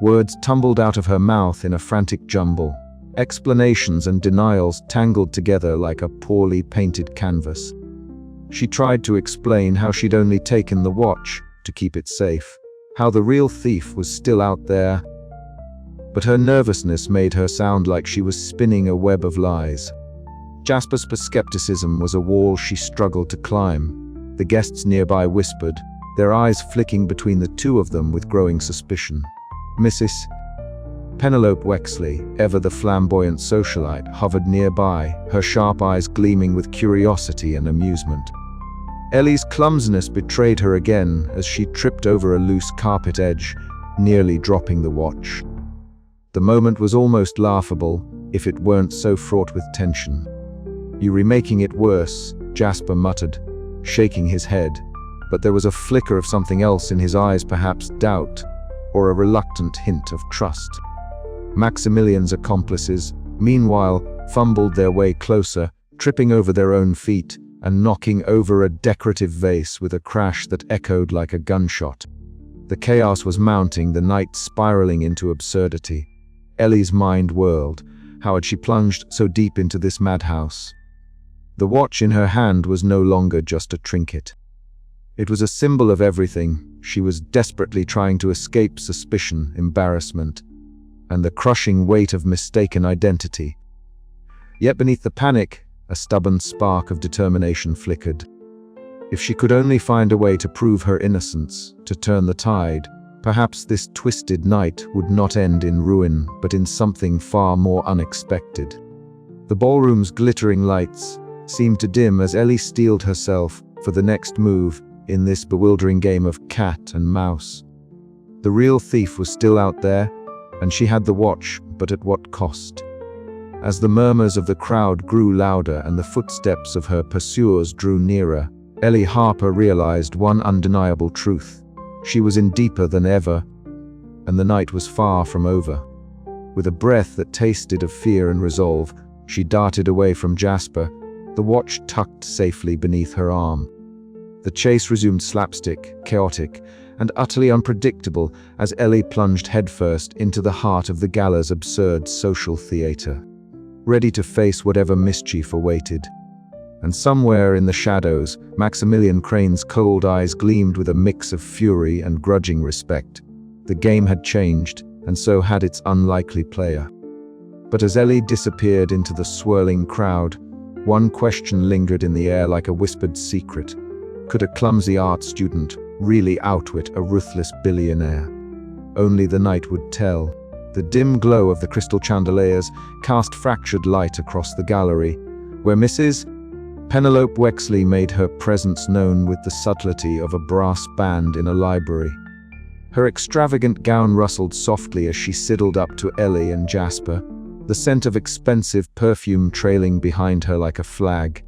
Words tumbled out of her mouth in a frantic jumble. Explanations and denials tangled together like a poorly painted canvas. She tried to explain how she'd only taken the watch to keep it safe, how the real thief was still out there. But her nervousness made her sound like she was spinning a web of lies. Jasper's skepticism was a wall she struggled to climb. The guests nearby whispered, their eyes flicking between the two of them with growing suspicion. Mrs. Penelope Wexley, ever the flamboyant socialite, hovered nearby, her sharp eyes gleaming with curiosity and amusement. Ellie's clumsiness betrayed her again as she tripped over a loose carpet edge, nearly dropping the watch. The moment was almost laughable, if it weren't so fraught with tension. "You're remaking it worse," Jasper muttered, shaking his head, but there was a flicker of something else in his eyes, perhaps doubt, or a reluctant hint of trust. Maximilian's accomplices, meanwhile, fumbled their way closer, tripping over their own feet and knocking over a decorative vase with a crash that echoed like a gunshot. The chaos was mounting, the night spiraling into absurdity. Ellie's mind whirled. How had she plunged so deep into this madhouse? The watch in her hand was no longer just a trinket. It was a symbol of everything. She was desperately trying to escape suspicion, embarrassment, and the crushing weight of mistaken identity. Yet beneath the panic, a stubborn spark of determination flickered. If she could only find a way to prove her innocence, to turn the tide, perhaps this twisted night would not end in ruin, but in something far more unexpected. The ballroom's glittering lights seemed to dim as Ellie steeled herself for the next move in this bewildering game of cat and mouse. The real thief was still out there, and she had the watch, but at what cost? As the murmurs of the crowd grew louder and the footsteps of her pursuers drew nearer, Ellie Harper realized one undeniable truth. She was in deeper than ever, and the night was far from over. With a breath that tasted of fear and resolve, she darted away from Jasper, the watch tucked safely beneath her arm. The chase resumed slapstick, chaotic, and utterly unpredictable as Ellie plunged headfirst into the heart of the gala's absurd social theater, ready to face whatever mischief awaited. And somewhere in the shadows, Maximilian Crane's cold eyes gleamed with a mix of fury and grudging respect. The game had changed, and so had its unlikely player. But as Ellie disappeared into the swirling crowd, one question lingered in the air like a whispered secret. Could a clumsy art student really outwit a ruthless billionaire? Only the night would tell. The dim glow of the crystal chandeliers cast fractured light across the gallery, where Mrs. Penelope Wexley made her presence known with the subtlety of a brass band in a library. Her extravagant gown rustled softly as she sidled up to Ellie and Jasper, the scent of expensive perfume trailing behind her like a flag.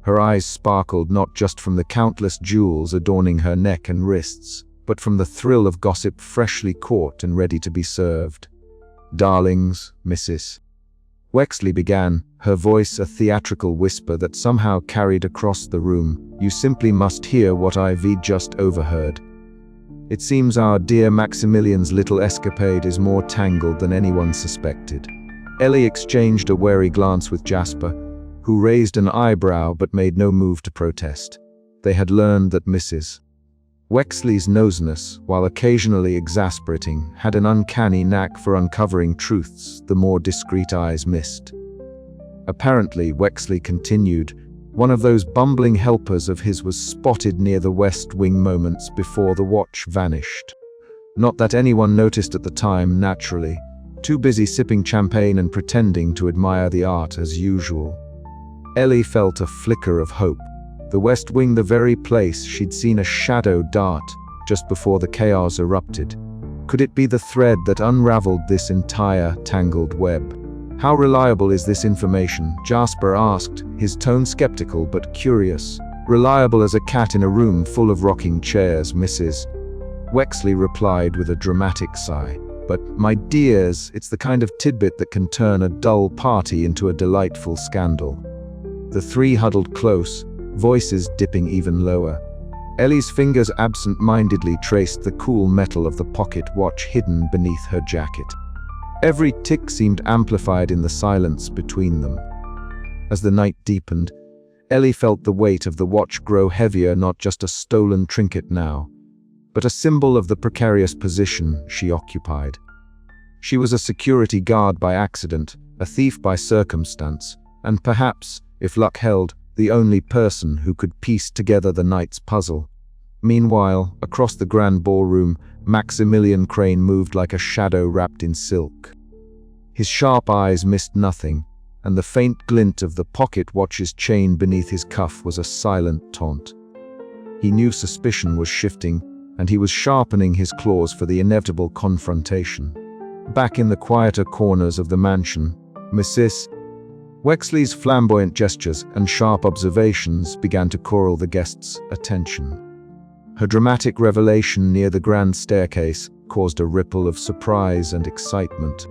Her eyes sparkled not just from the countless jewels adorning her neck and wrists, but from the thrill of gossip freshly caught and ready to be served. "Darlings, Mrs. Wexley began, her voice a theatrical whisper that somehow carried across the room. "You simply must hear what I've just overheard. It seems our dear Maximilian's little escapade is more tangled than anyone suspected." Ellie exchanged a wary glance with Jasper, who raised an eyebrow but made no move to protest. They had learned that Mrs. Wexley's nosiness, while occasionally exasperating, had an uncanny knack for uncovering truths the more discreet eyes missed. Apparently, Wexley continued, one of those bumbling helpers of his was spotted near the West Wing moments before the watch vanished. Not that anyone noticed at the time, naturally, too busy sipping champagne and pretending to admire the art as usual. Ellie felt a flicker of hope. The West Wing, the very place she'd seen a shadow dart just before the chaos erupted. Could it be the thread that unraveled this entire tangled web? "How reliable is this information?" Jasper asked, his tone skeptical but curious. "Reliable as a cat in a room full of rocking chairs, Mrs. Wexley replied with a dramatic sigh. "But, my dears, it's the kind of tidbit that can turn a dull party into a delightful scandal." The three huddled close, voices dipping even lower. Ellie's fingers absent-mindedly traced the cool metal of the pocket watch hidden beneath her jacket. Every tick seemed amplified in the silence between them. As the night deepened, Ellie felt the weight of the watch grow heavier, not just a stolen trinket now, but a symbol of the precarious position she occupied. She was a security guard by accident, a thief by circumstance, and perhaps, if luck held, the only person who could piece together the night's puzzle. Meanwhile, across the grand ballroom, Maximilian Crane moved like a shadow wrapped in silk. His sharp eyes missed nothing, and the faint glint of the pocket watch's chain beneath his cuff was a silent taunt. He knew suspicion was shifting, and he was sharpening his claws for the inevitable confrontation. Back in the quieter corners of the mansion, Mrs. Wexley's flamboyant gestures and sharp observations began to corral the guests' attention. Her dramatic revelation near the grand staircase caused a ripple of surprise and excitement.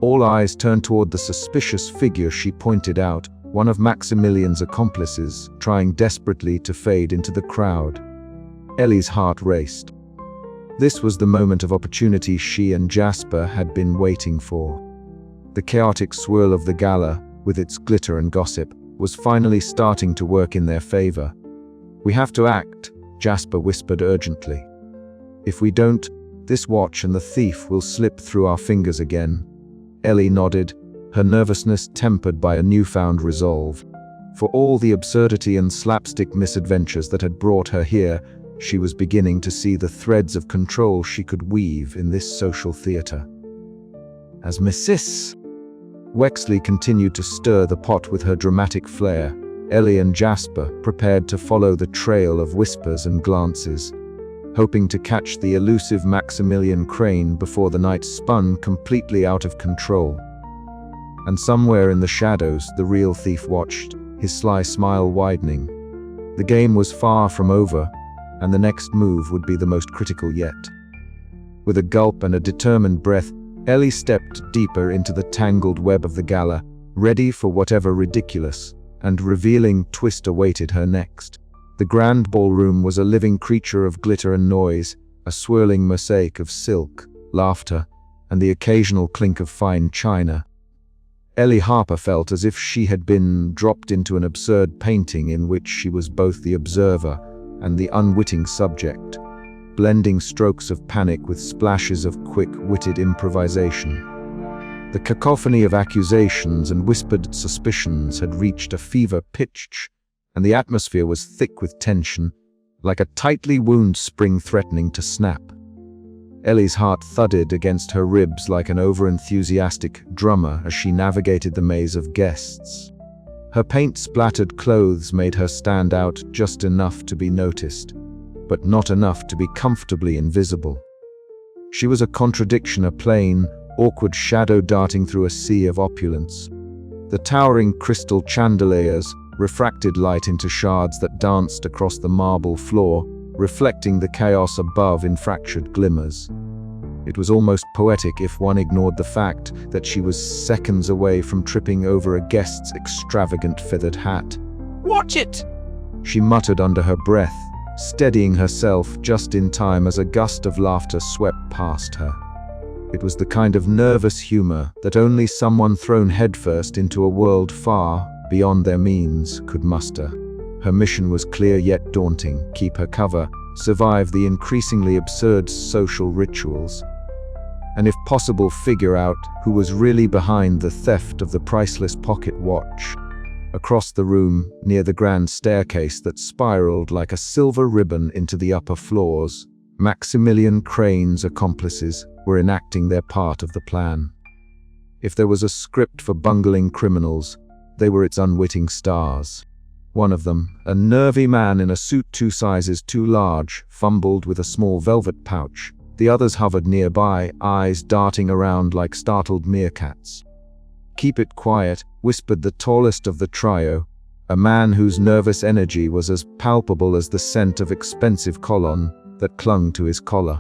All eyes turned toward the suspicious figure she pointed out, one of Maximilian's accomplices, trying desperately to fade into the crowd. Ellie's heart raced. This was the moment of opportunity she and Jasper had been waiting for. The chaotic swirl of the gala, with its glitter and gossip, was finally starting to work in their favor. "We have to act," Jasper whispered urgently. "If we don't, this watch and the thief will slip through our fingers again." Ellie nodded, her nervousness tempered by a newfound resolve. For all the absurdity and slapstick misadventures that had brought her here, she was beginning to see the threads of control she could weave in this social theater. As Mrs. Wexley continued to stir the pot with her dramatic flair, Ellie and Jasper prepared to follow the trail of whispers and glances, hoping to catch the elusive Maximilian Crane before the night spun completely out of control. And somewhere in the shadows, the real thief watched, his sly smile widening. The game was far from over, and the next move would be the most critical yet. With a gulp and a determined breath, Ellie stepped deeper into the tangled web of the gala, ready for whatever ridiculous and revealing twist awaited her next. The grand ballroom was a living creature of glitter and noise, a swirling mosaic of silk, laughter, and the occasional clink of fine china. Ellie Harper felt as if she had been dropped into an absurd painting in which she was both the observer and the unwitting subject, blending strokes of panic with splashes of quick-witted improvisation. The cacophony of accusations and whispered suspicions had reached a fever pitch, and the atmosphere was thick with tension, like a tightly wound spring threatening to snap. Ellie's heart thudded against her ribs like an over-enthusiastic drummer as she navigated the maze of guests. Her paint-splattered clothes made her stand out just enough to be noticed, but not enough to be comfortably invisible. She was a contradiction, a plain, awkward shadow darting through a sea of opulence. The towering crystal chandeliers refracted light into shards that danced across the marble floor, reflecting the chaos above in fractured glimmers. It was almost poetic if one ignored the fact that she was seconds away from tripping over a guest's extravagant feathered hat. "Watch it!" she muttered under her breath, steadying herself just in time as a gust of laughter swept past her. It was the kind of nervous humor that only someone thrown headfirst into a world far beyond their means could muster. Her mission was clear yet daunting: keep her cover, survive the increasingly absurd social rituals, and if possible figure out who was really behind the theft of the priceless pocket watch. Across the room, near the grand staircase that spiraled like a silver ribbon into the upper floors, Maximilian Crane's accomplices were enacting their part of the plan. If there was a script for bungling criminals, they were its unwitting stars. One of them, a nervy man in a suit 2 sizes too large, fumbled with a small velvet pouch. The others hovered nearby, eyes darting around like startled meerkats. "Keep it quiet," whispered the tallest of the trio, a man whose nervous energy was as palpable as the scent of expensive cologne that clung to his collar.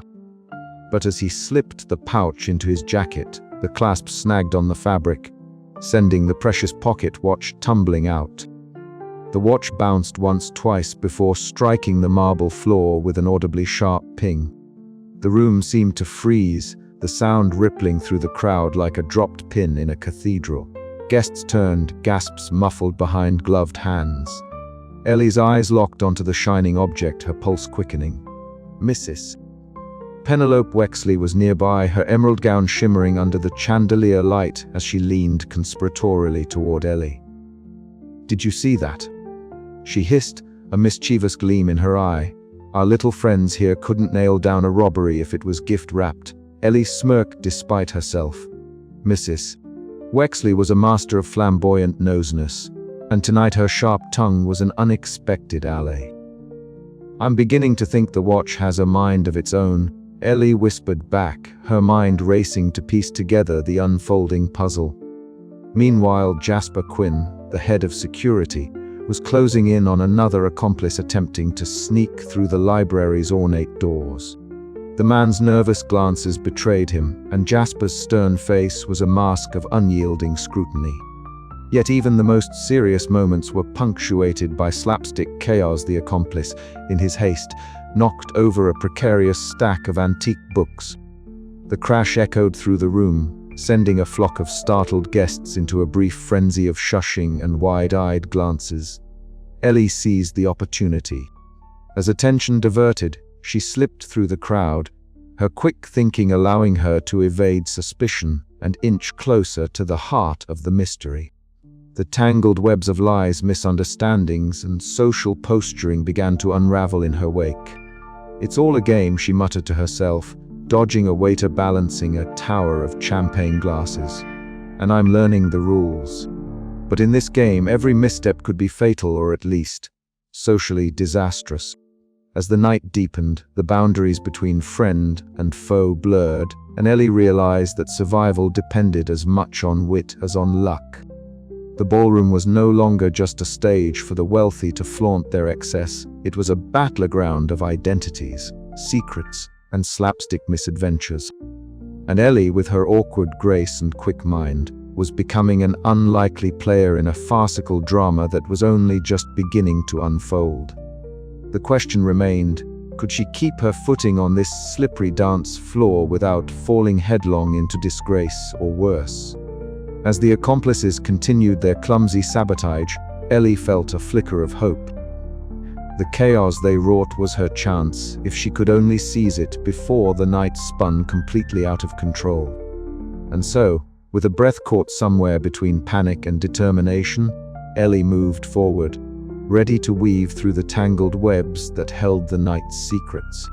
But as he slipped the pouch into his jacket, the clasp snagged on the fabric, sending the precious pocket watch tumbling out. The watch bounced once, twice before striking the marble floor with an audibly sharp ping. The room seemed to freeze, the sound rippling through the crowd like a dropped pin in a cathedral. Guests turned, gasps muffled behind gloved hands. Ellie's eyes locked onto the shining object, her pulse quickening. Mrs. Penelope Wexley was nearby, her emerald gown shimmering under the chandelier light as she leaned conspiratorially toward Ellie. "Did you see that?" she hissed, a mischievous gleam in her eye. "Our little friends here couldn't nail down a robbery if it was gift-wrapped." Ellie smirked despite herself. Mrs. Wexley was a master of flamboyant noseness, and tonight her sharp tongue was an unexpected ally. "I'm beginning to think the watch has a mind of its own," Ellie whispered back, her mind racing to piece together the unfolding puzzle. Meanwhile, Jasper Quinn, the head of security, was closing in on another accomplice attempting to sneak through the library's ornate doors. The man's nervous glances betrayed him, and Jasper's stern face was a mask of unyielding scrutiny. Yet even the most serious moments were punctuated by slapstick chaos. The accomplice, in his haste, knocked over a precarious stack of antique books. The crash echoed through the room, sending a flock of startled guests into a brief frenzy of shushing and wide-eyed glances. Ellie seized the opportunity. As attention diverted, she slipped through the crowd, her quick thinking allowing her to evade suspicion and inch closer to the heart of the mystery. The tangled webs of lies, misunderstandings, and social posturing began to unravel in her wake. "It's all a game," she muttered to herself, dodging a waiter balancing a tower of champagne glasses. "And I'm learning the rules. But in this game, every misstep could be fatal, or at least socially disastrous." As the night deepened, the boundaries between friend and foe blurred, and Ellie realized that survival depended as much on wit as on luck. The ballroom was no longer just a stage for the wealthy to flaunt their excess. It was a battleground of identities, secrets, and slapstick misadventures. And Ellie, with her awkward grace and quick mind, was becoming an unlikely player in a farcical drama that was only just beginning to unfold. The question remained, could she keep her footing on this slippery dance floor without falling headlong into disgrace or worse? As the accomplices continued their clumsy sabotage, Ellie felt a flicker of hope. The chaos they wrought was her chance, if she could only seize it before the night spun completely out of control. And so, with a breath caught somewhere between panic and determination, Ellie moved forward, ready to weave through the tangled webs that held the night's secrets.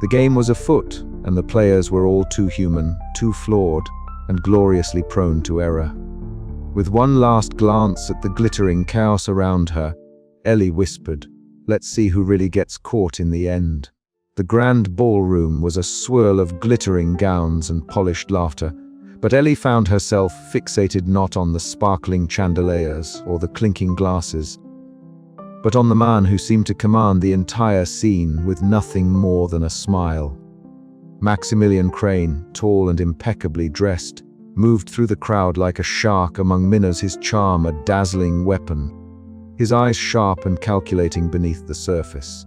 The game was afoot, and the players were all too human, too flawed, and gloriously prone to error. With one last glance at the glittering chaos around her, Ellie whispered, "Let's see who really gets caught in the end." The grand ballroom was a swirl of glittering gowns and polished laughter, but Ellie found herself fixated not on the sparkling chandeliers or the clinking glasses, but on the man who seemed to command the entire scene with nothing more than a smile. Maximilian Crane, tall and impeccably dressed, moved through the crowd like a shark among minnows, his charm a dazzling weapon, his eyes sharp and calculating beneath the surface.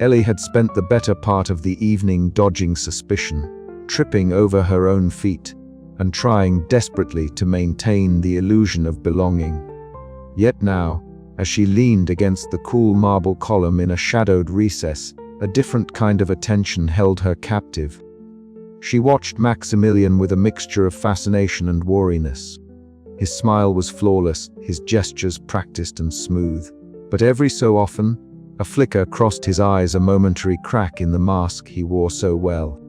Ellie had spent the better part of the evening dodging suspicion, tripping over her own feet, and trying desperately to maintain the illusion of belonging. Yet now, as she leaned against the cool marble column in a shadowed recess, a different kind of attention held her captive. She watched Maximilian with a mixture of fascination and wariness. His smile was flawless, his gestures practiced and smooth, but every so often, a flicker crossed his eyes, a momentary crack in the mask he wore so well.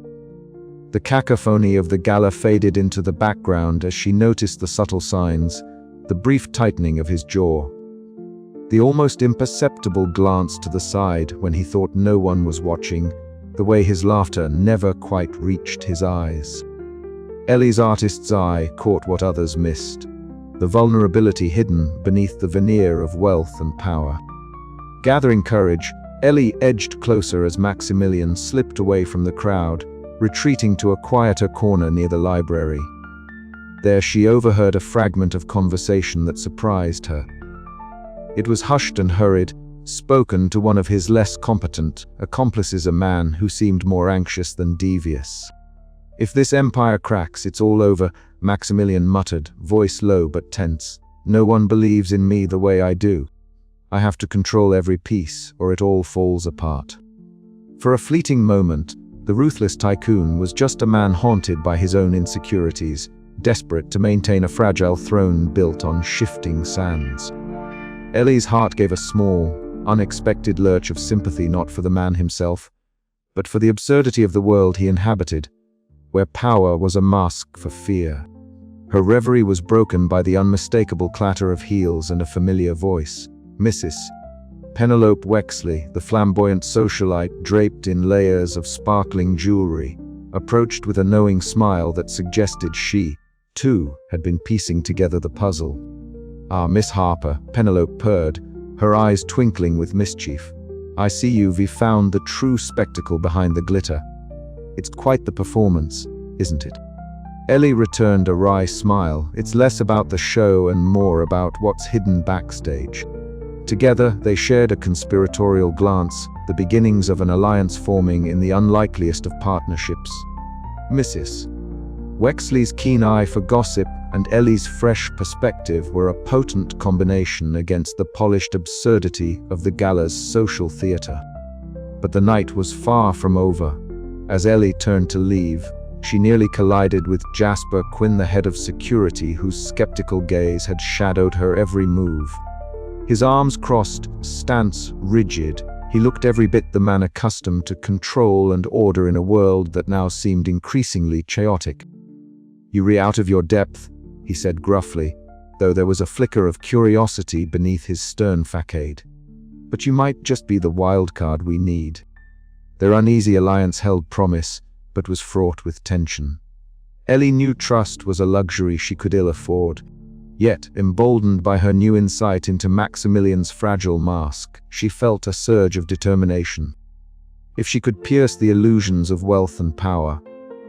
The cacophony of the gala faded into the background as she noticed the subtle signs, the brief tightening of his jaw, the almost imperceptible glance to the side when he thought no one was watching, the way his laughter never quite reached his eyes. Ellie's artist's eye caught what others missed, the vulnerability hidden beneath the veneer of wealth and power. Gathering courage, Ellie edged closer as Maximilian slipped away from the crowd, retreating to a quieter corner near the library. There she overheard a fragment of conversation that surprised her. It was hushed and hurried, spoken to one of his less competent accomplices, a man who seemed more anxious than devious. "If this empire cracks, it's all over," Maximilian muttered, voice low but tense. "No one believes in me the way I do. I have to control every piece, or it all falls apart." For a fleeting moment, the ruthless tycoon was just a man haunted by his own insecurities, desperate to maintain a fragile throne built on shifting sands. Ellie's heart gave a small, unexpected lurch of sympathy, not for the man himself, but for the absurdity of the world he inhabited, where power was a mask for fear. Her reverie was broken by the unmistakable clatter of heels and a familiar voice. Mrs. Penelope Wexley, the flamboyant socialite draped in layers of sparkling jewelry, approached with a knowing smile that suggested she, too, had been piecing together the puzzle. "Ah, Miss Harper," Penelope purred, her eyes twinkling with mischief. "I see you've found the true spectacle behind the glitter. It's quite the performance, isn't it?" Ellie returned a wry smile. "It's less about the show and more about what's hidden backstage." Together, they shared a conspiratorial glance, the beginnings of an alliance forming in the unlikeliest of partnerships. Mrs. Wexley's keen eye for gossip and Ellie's fresh perspective were a potent combination against the polished absurdity of the gala's social theater. But the night was far from over. As Ellie turned to leave, she nearly collided with Jasper Quinn, the head of security, whose skeptical gaze had shadowed her every move. His arms crossed, stance rigid, he looked every bit the man accustomed to control and order in a world that now seemed increasingly chaotic. "You're out of your depth," he said gruffly, though there was a flicker of curiosity beneath his stern facade. "But you might just be the wild card we need." Their uneasy alliance held promise, but was fraught with tension. Ellie knew trust was a luxury she could ill afford. Yet, emboldened by her new insight into Maximilian's fragile mask, she felt a surge of determination. If she could pierce the illusions of wealth and power,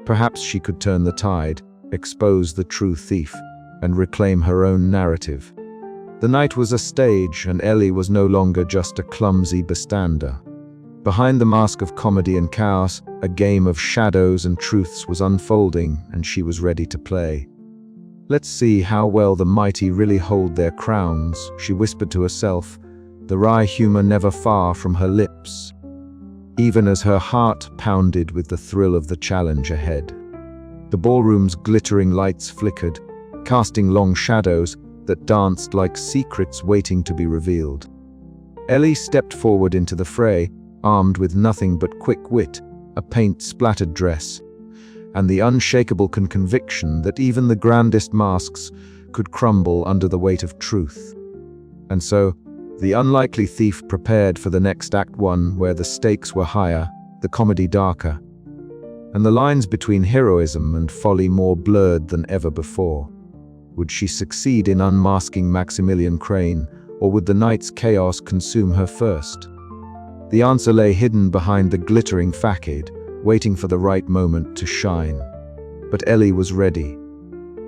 perhaps she could turn the tide, expose the true thief, and reclaim her own narrative. The night was a stage, and Ellie was no longer just a clumsy bystander. Behind the mask of comedy and chaos, a game of shadows and truths was unfolding, and she was ready to play. "Let's see how well the mighty really hold their crowns," she whispered to herself, the wry humor never far from her lips, even as her heart pounded with the thrill of the challenge ahead. The ballroom's glittering lights flickered, casting long shadows that danced like secrets waiting to be revealed. Ellie stepped forward into the fray, armed with nothing but quick wit, a paint-splattered dress, and the unshakable conviction that even the grandest masks could crumble under the weight of truth. And so, the unlikely thief prepared for the next Act 1, where the stakes were higher, the comedy darker, and the lines between heroism and folly more blurred than ever before. Would she succeed in unmasking Maximilian Crane, or would the night's chaos consume her first? The answer lay hidden behind the glittering facade, waiting for the right moment to shine. But Ellie was ready.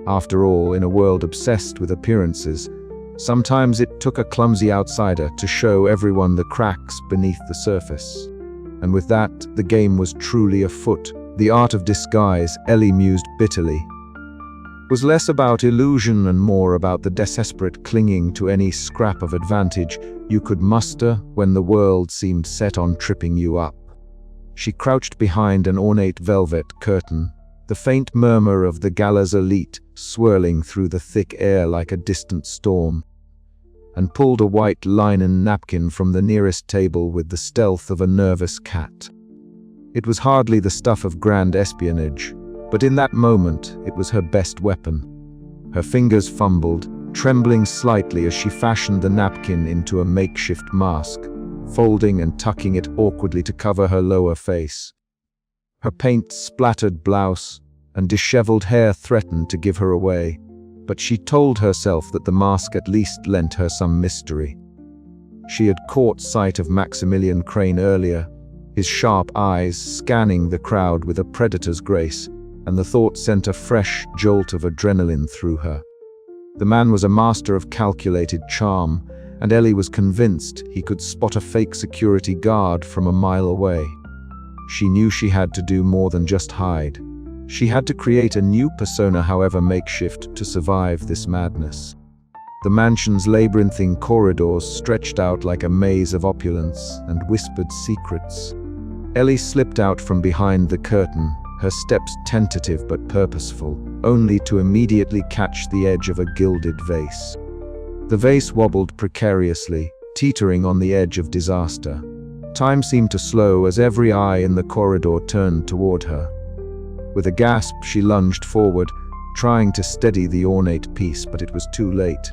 After all, in a world obsessed with appearances, sometimes it took a clumsy outsider to show everyone the cracks beneath the surface. And with that, the game was truly afoot. The art of disguise, Ellie mused bitterly, was less about illusion and more about the desperate clinging to any scrap of advantage you could muster when the world seemed set on tripping you up. She crouched behind an ornate velvet curtain, the faint murmur of the gala's elite swirling through the thick air like a distant storm, and pulled a white linen napkin from the nearest table with the stealth of a nervous cat. It was hardly the stuff of grand espionage, but in that moment it was her best weapon. Her fingers fumbled, trembling slightly as she fashioned the napkin into a makeshift mask, folding and tucking it awkwardly to cover her lower face. Her paint-splattered blouse and disheveled hair threatened to give her away, but she told herself that the mask at least lent her some mystery. She had caught sight of Maximilian Crane earlier, his sharp eyes scanning the crowd with a predator's grace, and the thought sent a fresh jolt of adrenaline through her. The man was a master of calculated charm, and Ellie was convinced he could spot a fake security guard from a mile away. She knew she had to do more than just hide. She had to create a new persona, however makeshift, to survive this madness. The mansion's labyrinthine corridors stretched out like a maze of opulence and whispered secrets. Ellie slipped out from behind the curtain, her steps tentative but purposeful, only to immediately catch the edge of a gilded vase. The vase wobbled precariously, teetering on the edge of disaster. Time seemed to slow as every eye in the corridor turned toward her. With a gasp, she lunged forward, trying to steady the ornate piece, but it was too late.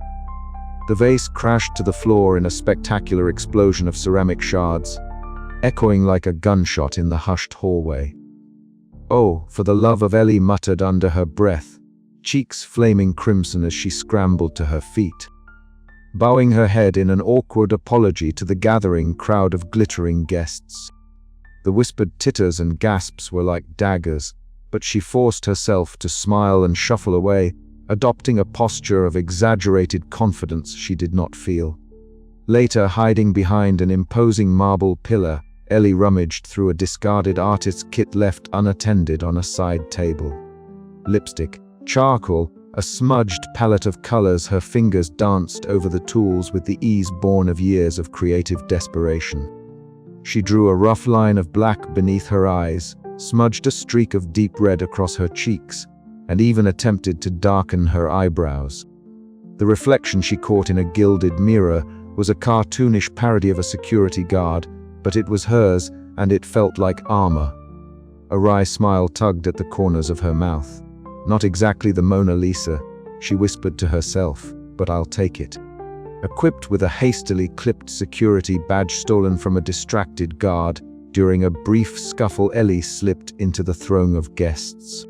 The vase crashed to the floor in a spectacular explosion of ceramic shards, echoing like a gunshot in the hushed hallway. "Oh, for the love of," Ellie muttered under her breath, cheeks flaming crimson as she scrambled to her feet, bowing her head in an awkward apology to the gathering crowd of glittering guests. The whispered titters and gasps were like daggers, but she forced herself to smile and shuffle away, adopting a posture of exaggerated confidence she did not feel. Later, hiding behind an imposing marble pillar, Ellie rummaged through a discarded artist's kit left unattended on a side table. Lipstick, charcoal, a smudged palette of colors, her fingers danced over the tools with the ease born of years of creative desperation. She drew a rough line of black beneath her eyes, smudged a streak of deep red across her cheeks, and even attempted to darken her eyebrows. The reflection she caught in a gilded mirror was a cartoonish parody of a security guard, but it was hers, and it felt like armor. A wry smile tugged at the corners of her mouth. "Not exactly the Mona Lisa," she whispered to herself, "but I'll take it." Equipped with a hastily clipped security badge stolen from a distracted guard, during a brief scuffle, Ellie slipped into the throng of guests.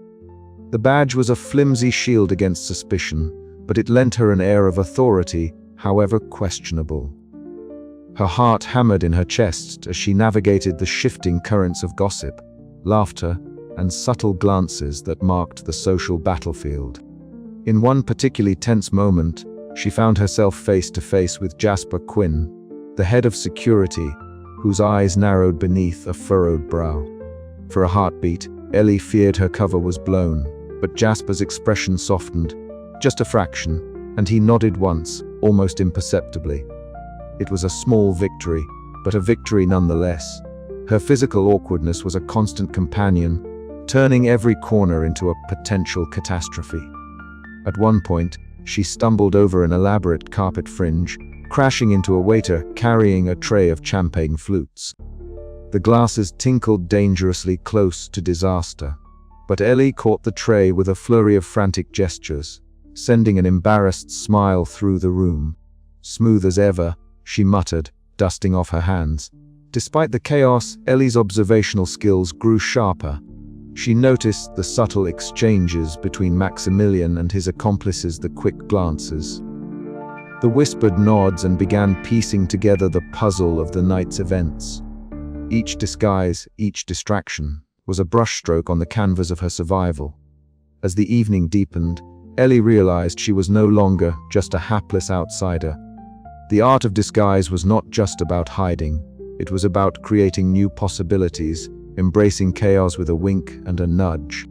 The badge was a flimsy shield against suspicion, but it lent her an air of authority, however questionable. Her heart hammered in her chest as she navigated the shifting currents of gossip, laughter, and subtle glances that marked the social battlefield. In one particularly tense moment, she found herself face to face with Jasper Quinn, the head of security, whose eyes narrowed beneath a furrowed brow. For a heartbeat, Ellie feared her cover was blown, but Jasper's expression softened, just a fraction, and he nodded once, almost imperceptibly. It was a small victory, but a victory nonetheless. Her physical awkwardness was a constant companion, turning every corner into a potential catastrophe. At one point, she stumbled over an elaborate carpet fringe, crashing into a waiter carrying a tray of champagne flutes. The glasses tinkled dangerously close to disaster. But Ellie caught the tray with a flurry of frantic gestures, sending an embarrassed smile through the room. "Smooth as ever," she muttered, dusting off her hands. Despite the chaos, Ellie's observational skills grew sharper. She noticed the subtle exchanges between Maximilian and his accomplices, the quick glances, the whispered nods, and began piecing together the puzzle of the night's events. Each disguise, each distraction, was a brushstroke on the canvas of her survival. As the evening deepened, Ellie realized she was no longer just a hapless outsider. The art of disguise was not just about hiding. It was about creating new possibilities, embracing chaos with a wink and a nudge.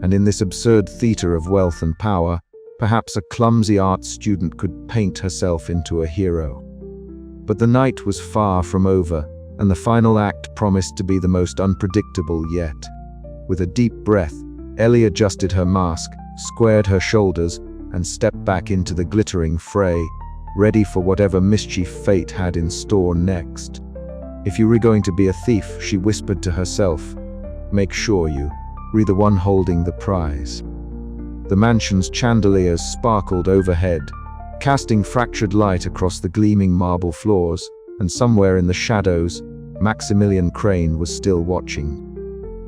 And in this absurd theater of wealth and power, perhaps a clumsy art student could paint herself into a hero. But the night was far from over, and the final act promised to be the most unpredictable yet. With a deep breath, Ellie adjusted her mask, squared her shoulders, and stepped back into the glittering fray, ready for whatever mischief fate had in store next. "If you were going to be a thief," she whispered to herself, "make sure you're the one holding the prize." The mansion's chandeliers sparkled overhead, casting fractured light across the gleaming marble floors, and somewhere in the shadows, Maximilian Crane was still watching.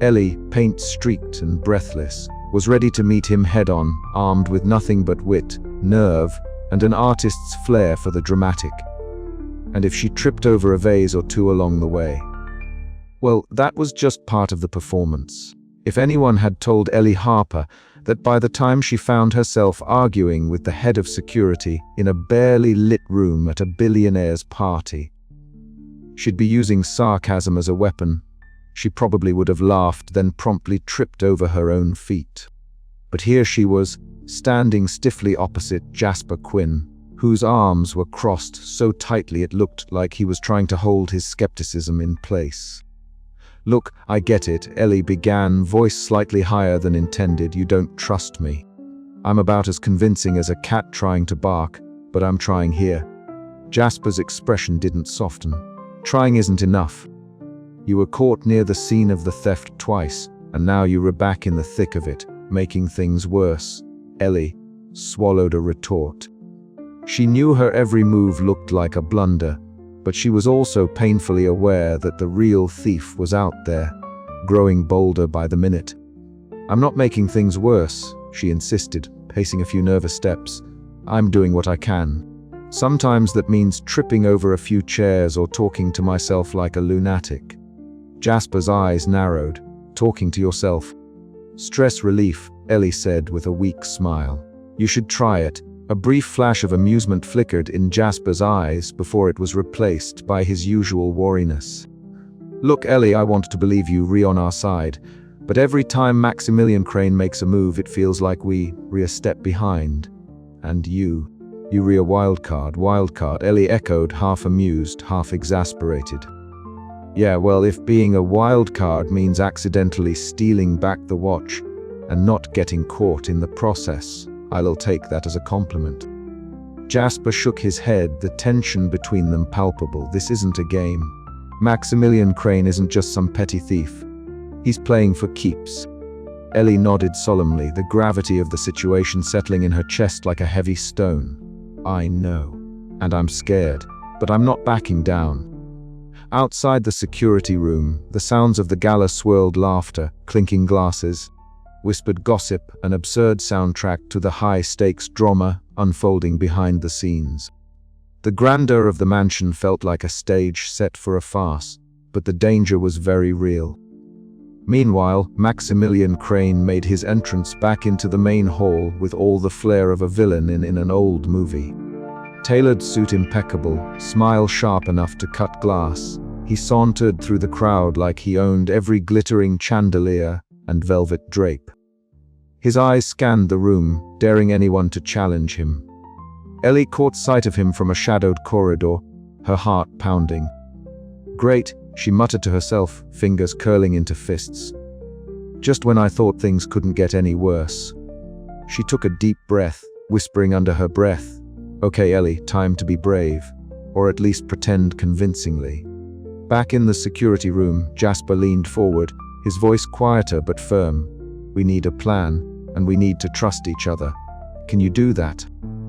Ellie, paint-streaked and breathless, was ready to meet him head-on, armed with nothing but wit, nerve, and an artist's flair for the dramatic. And if she tripped over a vase or two along the way, well, that was just part of the performance. If anyone had told Ellie Harper that by the time she found herself arguing with the head of security in a barely lit room at a billionaire's party, she'd be using sarcasm as a weapon, she probably would have laughed, then promptly tripped over her own feet. But here she was, standing stiffly opposite Jasper Quinn, whose arms were crossed so tightly it looked like he was trying to hold his skepticism in place. "Look, I get it," Ellie began, voice slightly higher than intended. "You don't trust me. I'm about as convincing as a cat trying to bark, but I'm trying here." Jasper's expression didn't soften. "Trying isn't enough. You were caught near the scene of the theft twice, and now you were back in the thick of it, making things worse." Ellie swallowed a retort. She knew her every move looked like a blunder, but she was also painfully aware that the real thief was out there, growing bolder by the minute. "I'm not making things worse," she insisted, pacing a few nervous steps. "I'm doing what I can. Sometimes that means tripping over a few chairs or talking to myself like a lunatic." Jasper's eyes narrowed. "Talking to yourself?" "Stress relief," Ellie said with a weak smile. "You should try it." A brief flash of amusement flickered in Jasper's eyes before it was replaced by his usual wariness. "Look, Ellie, I want to believe you're on our side, but every time Maximilian Crane makes a move, it feels like we're a step behind. And you're a wildcard," Ellie echoed, half amused, half exasperated. "Yeah, well, if being a wildcard means accidentally stealing back the watch and not getting caught in the process, I'll take that as a compliment." Jasper shook his head, the tension between them palpable. "This isn't a game. Maximilian Crane isn't just some petty thief. He's playing for keeps." Ellie nodded solemnly, the gravity of the situation settling in her chest like a heavy stone. "I know. And I'm scared. But I'm not backing down." Outside the security room, the sounds of the gala swirled: laughter, clinking glasses, whispered gossip, an absurd soundtrack to the high-stakes drama unfolding behind the scenes. The grandeur of the mansion felt like a stage set for a farce, but the danger was very real. Meanwhile, Maximilian Crane made his entrance back into the main hall with all the flair of a villain in an old movie. Tailored suit impeccable, smile sharp enough to cut glass, he sauntered through the crowd like he owned every glittering chandelier and velvet drape. His eyes scanned the room, daring anyone to challenge him. Ellie caught sight of him from a shadowed corridor, her heart pounding. "Great," she muttered to herself, fingers curling into fists. "Just when I thought things couldn't get any worse." She took a deep breath, whispering under her breath, "Okay, Ellie, time to be brave, or at least pretend convincingly." Back in the security room, Jasper leaned forward, his voice quieter but firm. "We need a plan, and we need to trust each other. Can you do that?"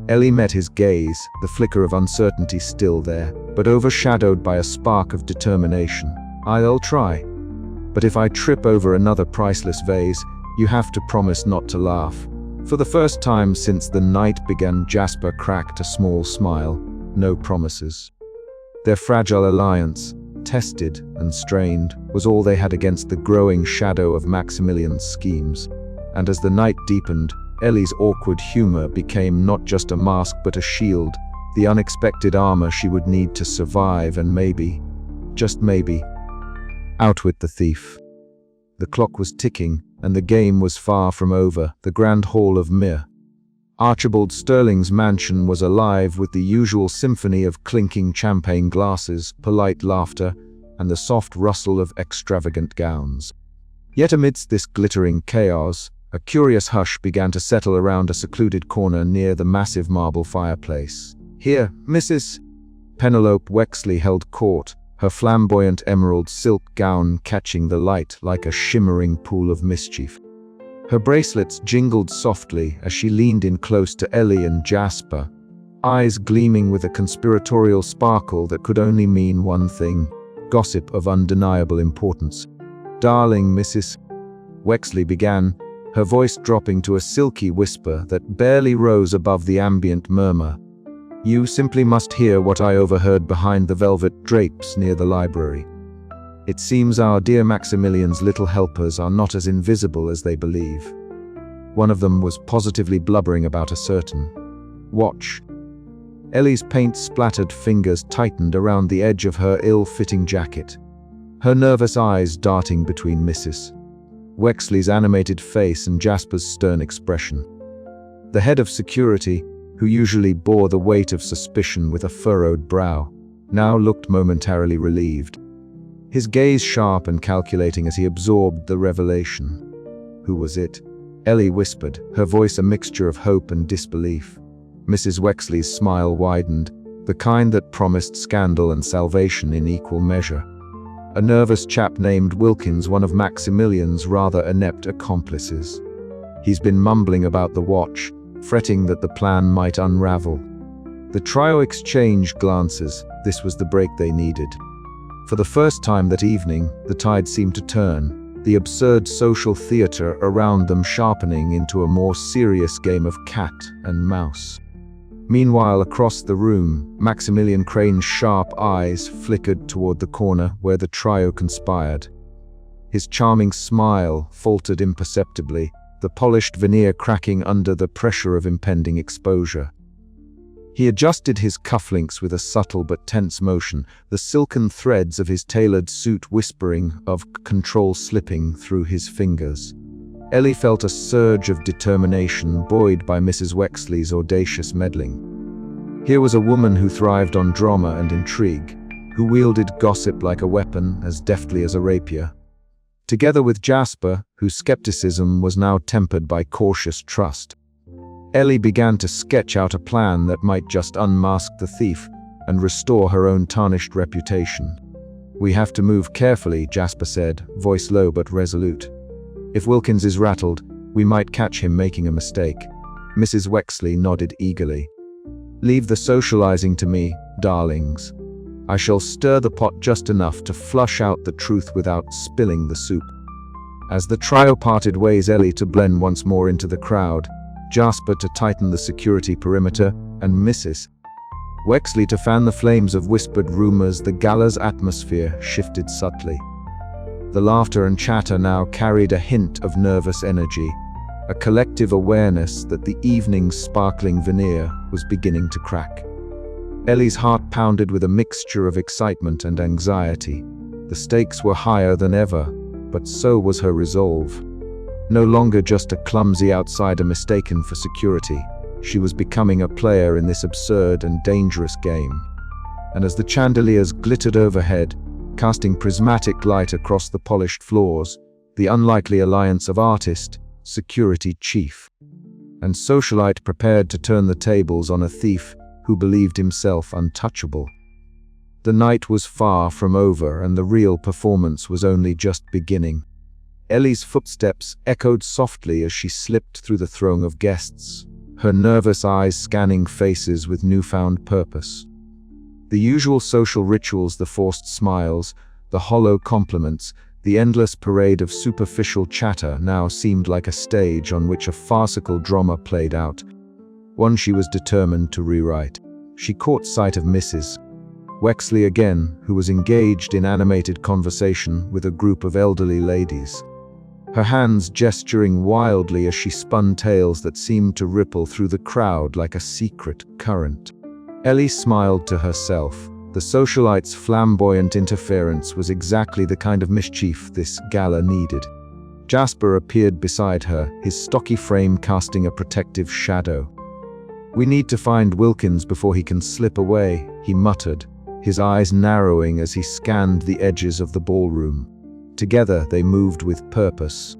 Ellie met his gaze, the flicker of uncertainty still there, but overshadowed by a spark of determination. "I'll try. But if I trip over another priceless vase, you have to promise not to laugh." For the first time since the night began, Jasper cracked a small smile. No promises. Their fragile alliance, tested and strained, was all they had against the growing shadow of Maximilian's schemes. And as the night deepened, Ellie's awkward humor became not just a mask but a shield, the unexpected armor she would need to survive and maybe, just maybe, out with the thief. The clock was ticking, and the game was far from over. The grand hall of Mir, Archibald Sterling's mansion, was alive with the usual symphony of clinking champagne glasses, polite laughter, and the soft rustle of extravagant gowns. Yet amidst this glittering chaos, a curious hush began to settle around a secluded corner near the massive marble fireplace. "Here, Mrs." Penelope Wexley held court, her flamboyant emerald silk gown catching the light like a shimmering pool of mischief. Her bracelets jingled softly as she leaned in close to Ellie and Jasper, eyes gleaming with a conspiratorial sparkle that could only mean one thing: gossip of undeniable importance. "Darling Mrs." Wexley began, her voice dropping to a silky whisper that barely rose above the ambient murmur. "You simply must hear what I overheard behind the velvet drapes near the library. It seems our dear Maximilian's little helpers are not as invisible as they believe. One of them was positively blubbering about a certain watch." Ellie's paint-splattered fingers tightened around the edge of her ill-fitting jacket, her nervous eyes darting between Mrs. Wexley's animated face and Jasper's stern expression. The head of security, who usually bore the weight of suspicion with a furrowed brow, now looked momentarily relieved, his gaze sharp and calculating as he absorbed the revelation. "Who was it?" Ellie whispered, her voice a mixture of hope and disbelief. Mrs. Wexley's smile widened, the kind that promised scandal and salvation in equal measure. "A nervous chap named Wilkins, one of Maximilian's rather inept accomplices. He's been mumbling about the watch, fretting that the plan might unravel." The trio exchanged glances. This was the break they needed. For the first time that evening, the tide seemed to turn, the absurd social theater around them sharpening into a more serious game of cat and mouse. Meanwhile, across the room, Maximilian Crane's sharp eyes flickered toward the corner where the trio conspired. His charming smile faltered imperceptibly, the polished veneer cracking under the pressure of impending exposure. He adjusted his cufflinks with a subtle but tense motion, the silken threads of his tailored suit whispering of control slipping through his fingers. Ellie felt a surge of determination buoyed by Mrs. Wexley's audacious meddling. Here was a woman who thrived on drama and intrigue, who wielded gossip like a weapon as deftly as a rapier. Together with Jasper, whose skepticism was now tempered by cautious trust, Ellie began to sketch out a plan that might just unmask the thief and restore her own tarnished reputation. "We have to move carefully," Jasper said, voice low but resolute. "If Wilkins is rattled, we might catch him making a mistake." Mrs. Wexley nodded eagerly. "Leave the socializing to me, darlings. I shall stir the pot just enough to flush out the truth without spilling the soup." As the trio parted ways, Ellie to blend once more into the crowd, Jasper to tighten the security perimeter, and Mrs. Wexley to fan the flames of whispered rumors, the gala's atmosphere shifted subtly. The laughter and chatter now carried a hint of nervous energy, a collective awareness that the evening's sparkling veneer was beginning to crack. Ellie's heart pounded with a mixture of excitement and anxiety. The stakes were higher than ever, but so was her resolve. No longer just a clumsy outsider mistaken for security, she was becoming a player in this absurd and dangerous game. And as the chandeliers glittered overhead, casting prismatic light across the polished floors, the unlikely alliance of artist, security chief, and socialite prepared to turn the tables on a thief who believed himself untouchable. The night was far from over, and the real performance was only just beginning. Ellie's footsteps echoed softly as she slipped through the throng of guests, her nervous eyes scanning faces with newfound purpose. The usual social rituals, the forced smiles, the hollow compliments, the endless parade of superficial chatter now seemed like a stage on which a farcical drama played out, one she was determined to rewrite. She caught sight of Mrs. Wexley again, who was engaged in animated conversation with a group of elderly ladies, her hands gesturing wildly as she spun tales that seemed to ripple through the crowd like a secret current. Ellie smiled to herself. The socialite's flamboyant interference was exactly the kind of mischief this gala needed. Jasper appeared beside her, his stocky frame casting a protective shadow. "We need to find Wilkins before he can slip away," he muttered, his eyes narrowing as he scanned the edges of the ballroom. Together they moved with purpose,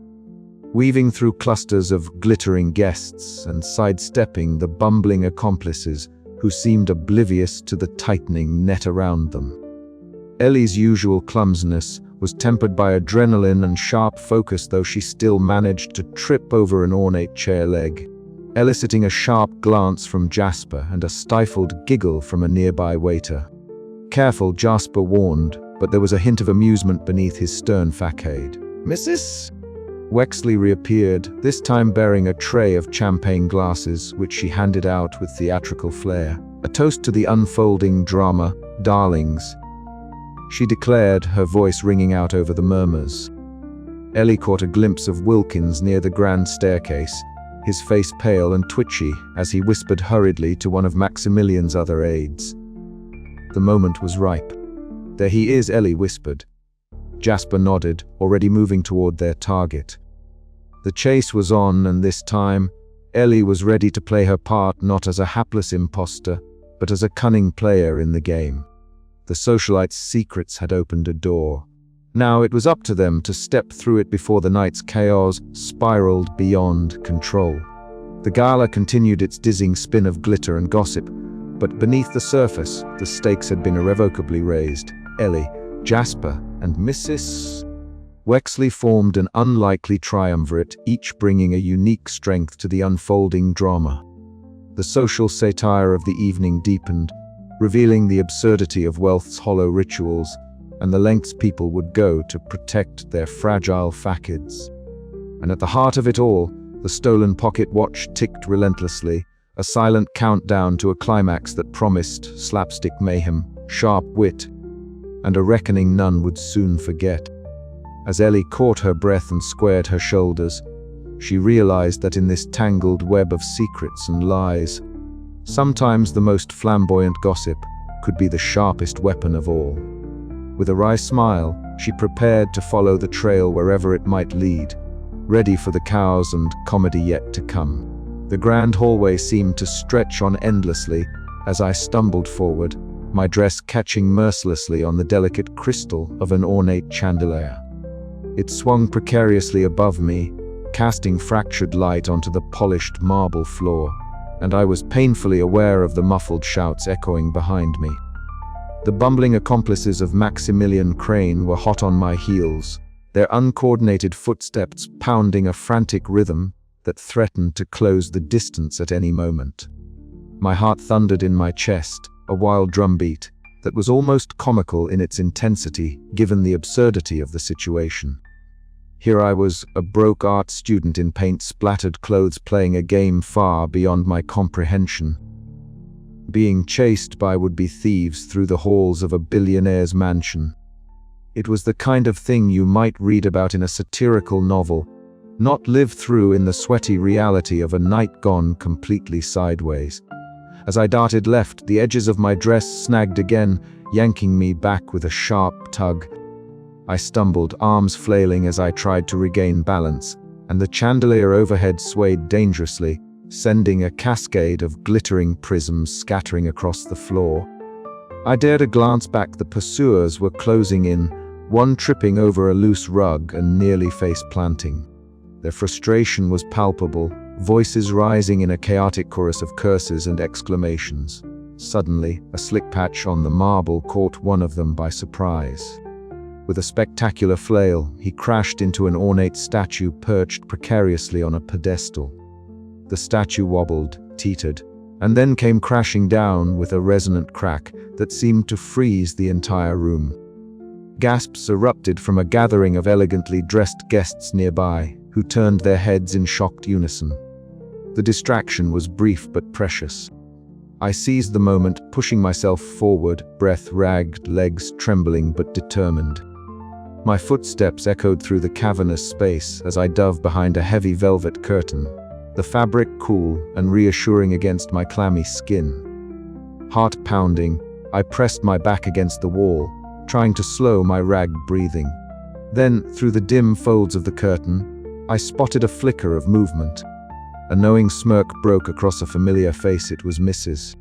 weaving through clusters of glittering guests and sidestepping the bumbling accomplices who seemed oblivious to the tightening net around them. Ellie's usual clumsiness was tempered by adrenaline and sharp focus, though she still managed to trip over an ornate chair leg, eliciting a sharp glance from Jasper and a stifled giggle from a nearby waiter. "Careful," Jasper warned, but there was a hint of amusement beneath his stern facade. "Mrs. Wexley reappeared, this time bearing a tray of champagne glasses, which she handed out with theatrical flair. "A toast to the unfolding drama, darlings," she declared, her voice ringing out over the murmurs. Ellie caught a glimpse of Wilkins near the grand staircase, his face pale and twitchy as he whispered hurriedly to one of Maximilian's other aides. The moment was ripe. "There he is," Ellie whispered. Jasper nodded, already moving toward their target. The chase was on, and this time, Ellie was ready to play her part not as a hapless imposter, but as a cunning player in the game. The socialite's secrets had opened a door. Now it was up to them to step through it before the night's chaos spiraled beyond control. The gala continued its dizzying spin of glitter and gossip, but beneath the surface, the stakes had been irrevocably raised. Ellie, Jasper, and Mrs. Wexley formed an unlikely triumvirate, each bringing a unique strength to the unfolding drama. The social satire of the evening deepened, revealing the absurdity of wealth's hollow rituals and the lengths people would go to protect their fragile facades. And at the heart of it all, the stolen pocket watch ticked relentlessly, a silent countdown to a climax that promised slapstick mayhem, sharp wit, and a reckoning none would soon forget. As Ellie caught her breath and squared her shoulders, she realized that in this tangled web of secrets and lies, sometimes the most flamboyant gossip could be the sharpest weapon of all. With a wry smile, she prepared to follow the trail wherever it might lead, ready for the chaos and comedy yet to come. The grand hallway seemed to stretch on endlessly as I stumbled forward, my dress catching mercilessly on the delicate crystal of an ornate chandelier. It swung precariously above me, casting fractured light onto the polished marble floor, and I was painfully aware of the muffled shouts echoing behind me. The bumbling accomplices of Maximilian Crane were hot on my heels, their uncoordinated footsteps pounding a frantic rhythm that threatened to close the distance at any moment. My heart thundered in my chest, a wild drumbeat that was almost comical in its intensity given the absurdity of the situation. Here I was, a broke art student in paint-splattered clothes playing a game far beyond my comprehension, being chased by would-be thieves through the halls of a billionaire's mansion. It was the kind of thing you might read about in a satirical novel, not live through in the sweaty reality of a night gone completely sideways. As I darted left, the edges of my dress snagged again, yanking me back with a sharp tug. I stumbled, arms flailing as I tried to regain balance, and the chandelier overhead swayed dangerously, sending a cascade of glittering prisms scattering across the floor. I dared a glance back. The pursuers were closing in, one tripping over a loose rug and nearly face-planting. Their frustration was palpable, voices rising in a chaotic chorus of curses and exclamations. Suddenly, a slick patch on the marble caught one of them by surprise. With a spectacular flail, he crashed into an ornate statue perched precariously on a pedestal. The statue wobbled, teetered, and then came crashing down with a resonant crack that seemed to freeze the entire room. Gasps erupted from a gathering of elegantly dressed guests nearby, who turned their heads in shocked unison. The distraction was brief but precious. I seized the moment, pushing myself forward, breath ragged, legs trembling but determined. My footsteps echoed through the cavernous space as I dove behind a heavy velvet curtain, the fabric cool and reassuring against my clammy skin. Heart pounding, I pressed my back against the wall, trying to slow my ragged breathing. Then, through the dim folds of the curtain, I spotted a flicker of movement. A knowing smirk broke across a familiar face. It was Mrs.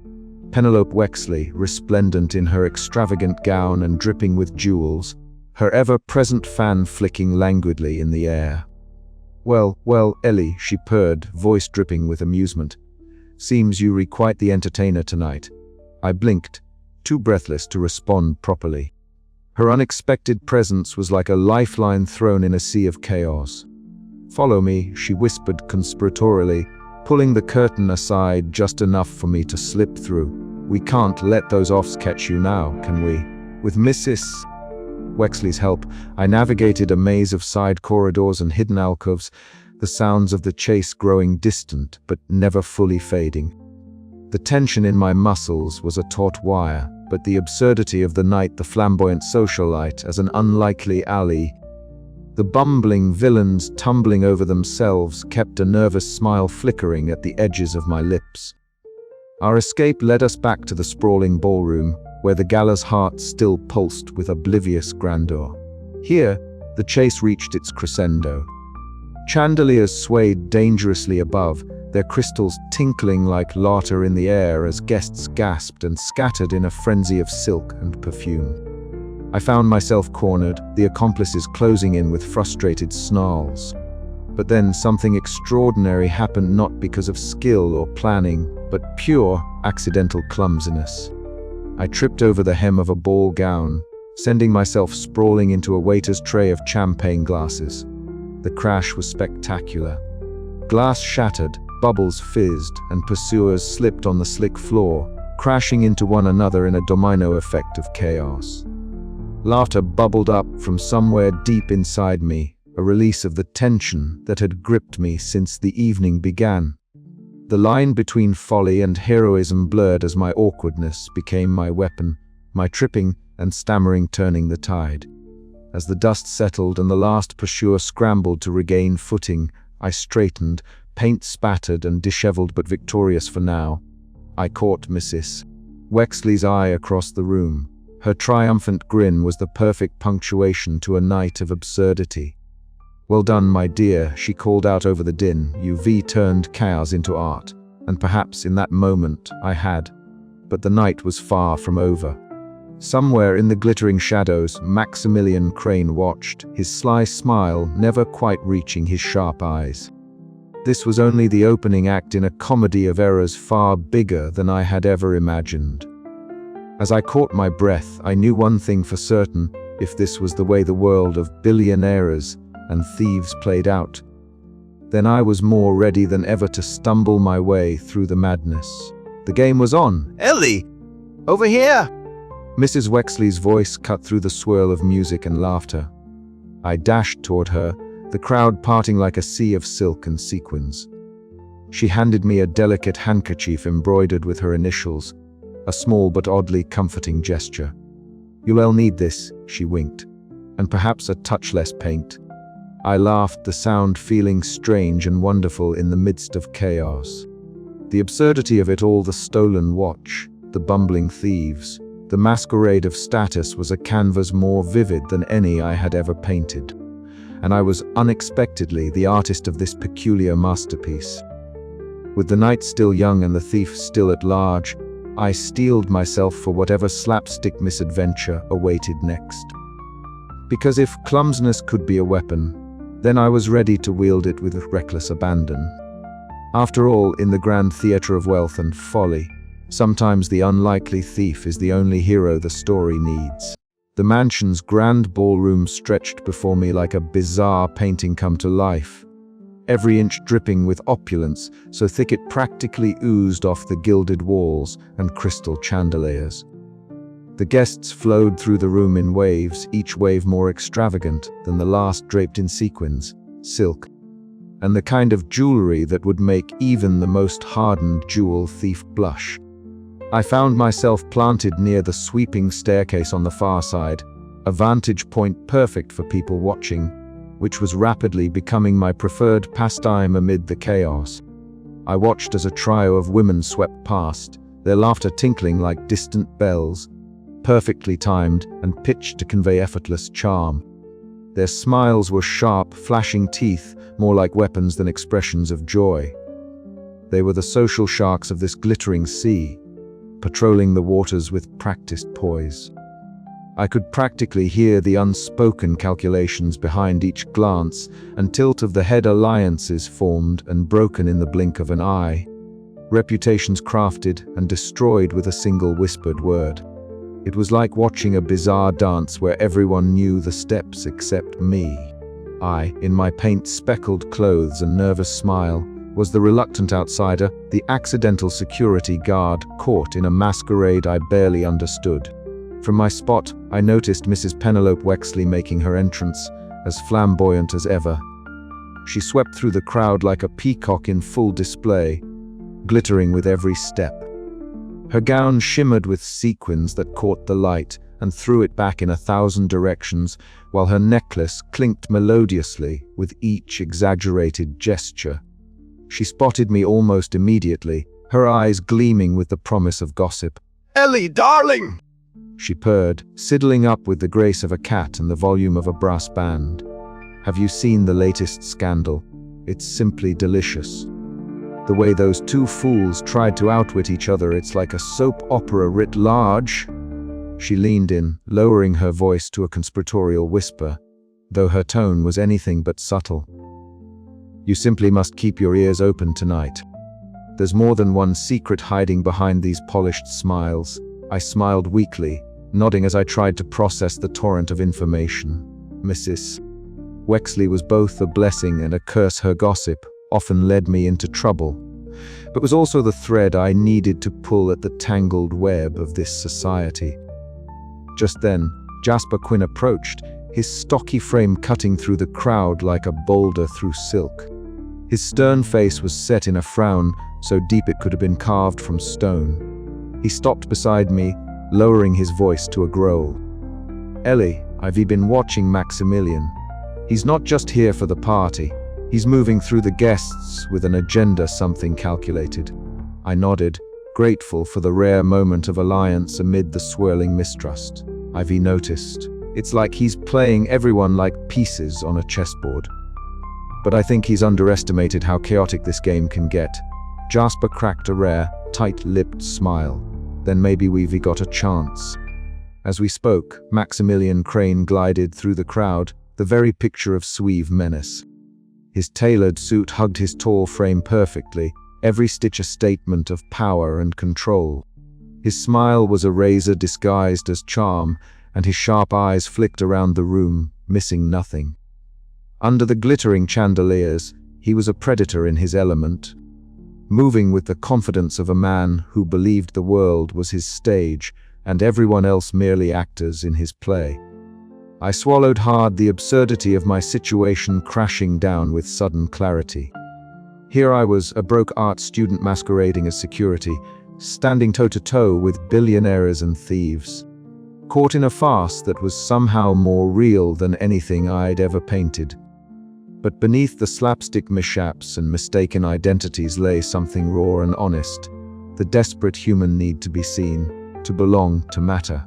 Penelope Wexley, resplendent in her extravagant gown and dripping with jewels, her ever-present fan flicking languidly in the air. Well, Ellie," she purred, voice dripping with amusement. "Seems you requite the entertainer tonight." I blinked, too breathless to respond properly. Her unexpected presence was like a lifeline thrown in a sea of chaos. "Follow me," she whispered conspiratorially, pulling the curtain aside just enough for me to slip through. "We can't let those offs catch you now, can we?" With Mrs. Wexley's help, I navigated a maze of side corridors and hidden alcoves, the sounds of the chase growing distant but never fully fading. The tension in my muscles was a taut wire, but the absurdity of the night, the flamboyant socialite as an unlikely ally, the bumbling villains tumbling over themselves, kept a nervous smile flickering at the edges of my lips. Our escape led us back to the sprawling ballroom, where the gala's heart still pulsed with oblivious grandeur. Here, the chase reached its crescendo. Chandeliers swayed dangerously above, their crystals tinkling like laughter in the air as guests gasped and scattered in a frenzy of silk and perfume. I found myself cornered, the accomplices closing in with frustrated snarls. But then something extraordinary happened, not because of skill or planning, but pure, accidental clumsiness. I tripped over the hem of a ball gown, sending myself sprawling into a waiter's tray of champagne glasses. The crash was spectacular. Glass shattered, bubbles fizzed, and pursuers slipped on the slick floor, crashing into one another in a domino effect of chaos. Laughter bubbled up from somewhere deep inside me, a release of the tension that had gripped me since the evening began. The line between folly and heroism blurred as my awkwardness became my weapon, my tripping and stammering turning the tide. As the dust settled and the last pursuer scrambled to regain footing, I straightened, paint spattered and disheveled but victorious for now. I caught Mrs. Wexley's eye across the room. Her triumphant grin was the perfect punctuation to a night of absurdity. "Well done, my dear," she called out over the din. "You've turned chaos into art." And perhaps in that moment I had. But the night was far from over. Somewhere in the glittering shadows, Maximilian Crane watched, his sly smile never quite reaching his sharp eyes. This was only the opening act in a comedy of errors far bigger than I had ever imagined. As I caught my breath, I knew one thing for certain: if this was the way the world of billionaires and thieves played out, then I was more ready than ever to stumble my way through the madness. The game was on. "Ellie! Over here!" Mrs. Wexley's voice cut through the swirl of music and laughter. I dashed toward her, the crowd parting like a sea of silk and sequins. She handed me a delicate handkerchief embroidered with her initials, a small but oddly comforting gesture. "You'll need this," she winked, "and perhaps a touch less paint." I laughed, the sound feeling strange and wonderful in the midst of chaos. The absurdity of it all, the stolen watch, the bumbling thieves, the masquerade of status was a canvas more vivid than any I had ever painted. And I was unexpectedly the artist of this peculiar masterpiece. With the night still young and the thief still at large, I steeled myself for whatever slapstick misadventure awaited next. Because if clumsiness could be a weapon, then I was ready to wield it with reckless abandon. After all, in the grand theatre of wealth and folly, Sometimes the unlikely thief is the only hero the story needs. The mansion's grand ballroom stretched before me like a bizarre painting come to life, every inch dripping with opulence, so thick it practically oozed off the gilded walls and crystal chandeliers. The guests flowed through the room in waves, each wave more extravagant than the last, draped in sequins, silk, and the kind of jewelry that would make even the most hardened jewel thief blush. I found myself planted near the sweeping staircase on the far side, a vantage point perfect for people watching, which was rapidly becoming my preferred pastime amid the chaos. I watched as a trio of women swept past, their laughter tinkling like distant bells, perfectly timed and pitched to convey effortless charm. Their smiles were sharp, flashing teeth, more like weapons than expressions of joy. They were the social sharks of this glittering sea, patrolling the waters with practiced poise. I could practically hear the unspoken calculations behind each glance and tilt of the head, alliances formed and broken in the blink of an eye, reputations crafted and destroyed with a single whispered word. It was like watching a bizarre dance where everyone knew the steps except me. I, in my paint-speckled clothes and nervous smile, was the reluctant outsider, the accidental security guard caught in a masquerade I barely understood. From my spot, I noticed Mrs. Penelope Wexley making her entrance, as flamboyant as ever. She swept through the crowd like a peacock in full display, glittering with every step. Her gown shimmered with sequins that caught the light and threw it back in 1,000 directions, while her necklace clinked melodiously with each exaggerated gesture. She spotted me almost immediately, her eyes gleaming with the promise of gossip. "Ellie, darling!" she purred, sidling up with the grace of a cat and the volume of a brass band. "Have you seen the latest scandal? It's simply delicious. The way those two fools tried to outwit each other, it's like a soap opera writ large." She leaned in, lowering her voice to a conspiratorial whisper, though her tone was anything but subtle. "You simply must keep your ears open tonight. There's more than one secret hiding behind these polished smiles." I smiled weakly, nodding as I tried to process the torrent of information. Mrs. Wexley was both a blessing and a curse. Her gossip often led me into trouble, but was also the thread I needed to pull at the tangled web of this society. Just then, Jasper Quinn approached, his stocky frame cutting through the crowd like a boulder through silk. His stern face was set in a frown so deep it could have been carved from stone. He stopped beside me, lowering his voice to a growl. "Ellie, I've been watching Maximilian. He's not just here for the party. He's moving through the guests with an agenda, something calculated." I nodded, grateful for the rare moment of alliance amid the swirling mistrust. "I've noticed. It's like he's playing everyone like pieces on a chessboard. But I think he's underestimated how chaotic this game can get." Jasper cracked a rare, tight-lipped smile. "Then maybe we've got a chance." As we spoke, Maximilian Crane glided through the crowd, the very picture of suave menace. His tailored suit hugged his tall frame perfectly, every stitch a statement of power and control. His smile was a razor disguised as charm, and his sharp eyes flicked around the room, missing nothing. Under the glittering chandeliers, he was a predator in his element, moving with the confidence of a man who believed the world was his stage and everyone else merely actors in his play. I swallowed hard, the absurdity of my situation crashing down with sudden clarity. Here I was, a broke art student masquerading as security, standing toe-to-toe with billionaires and thieves, caught in a farce that was somehow more real than anything I'd ever painted. But beneath the slapstick mishaps and mistaken identities lay something raw and honest, the desperate human need to be seen, to belong, to matter.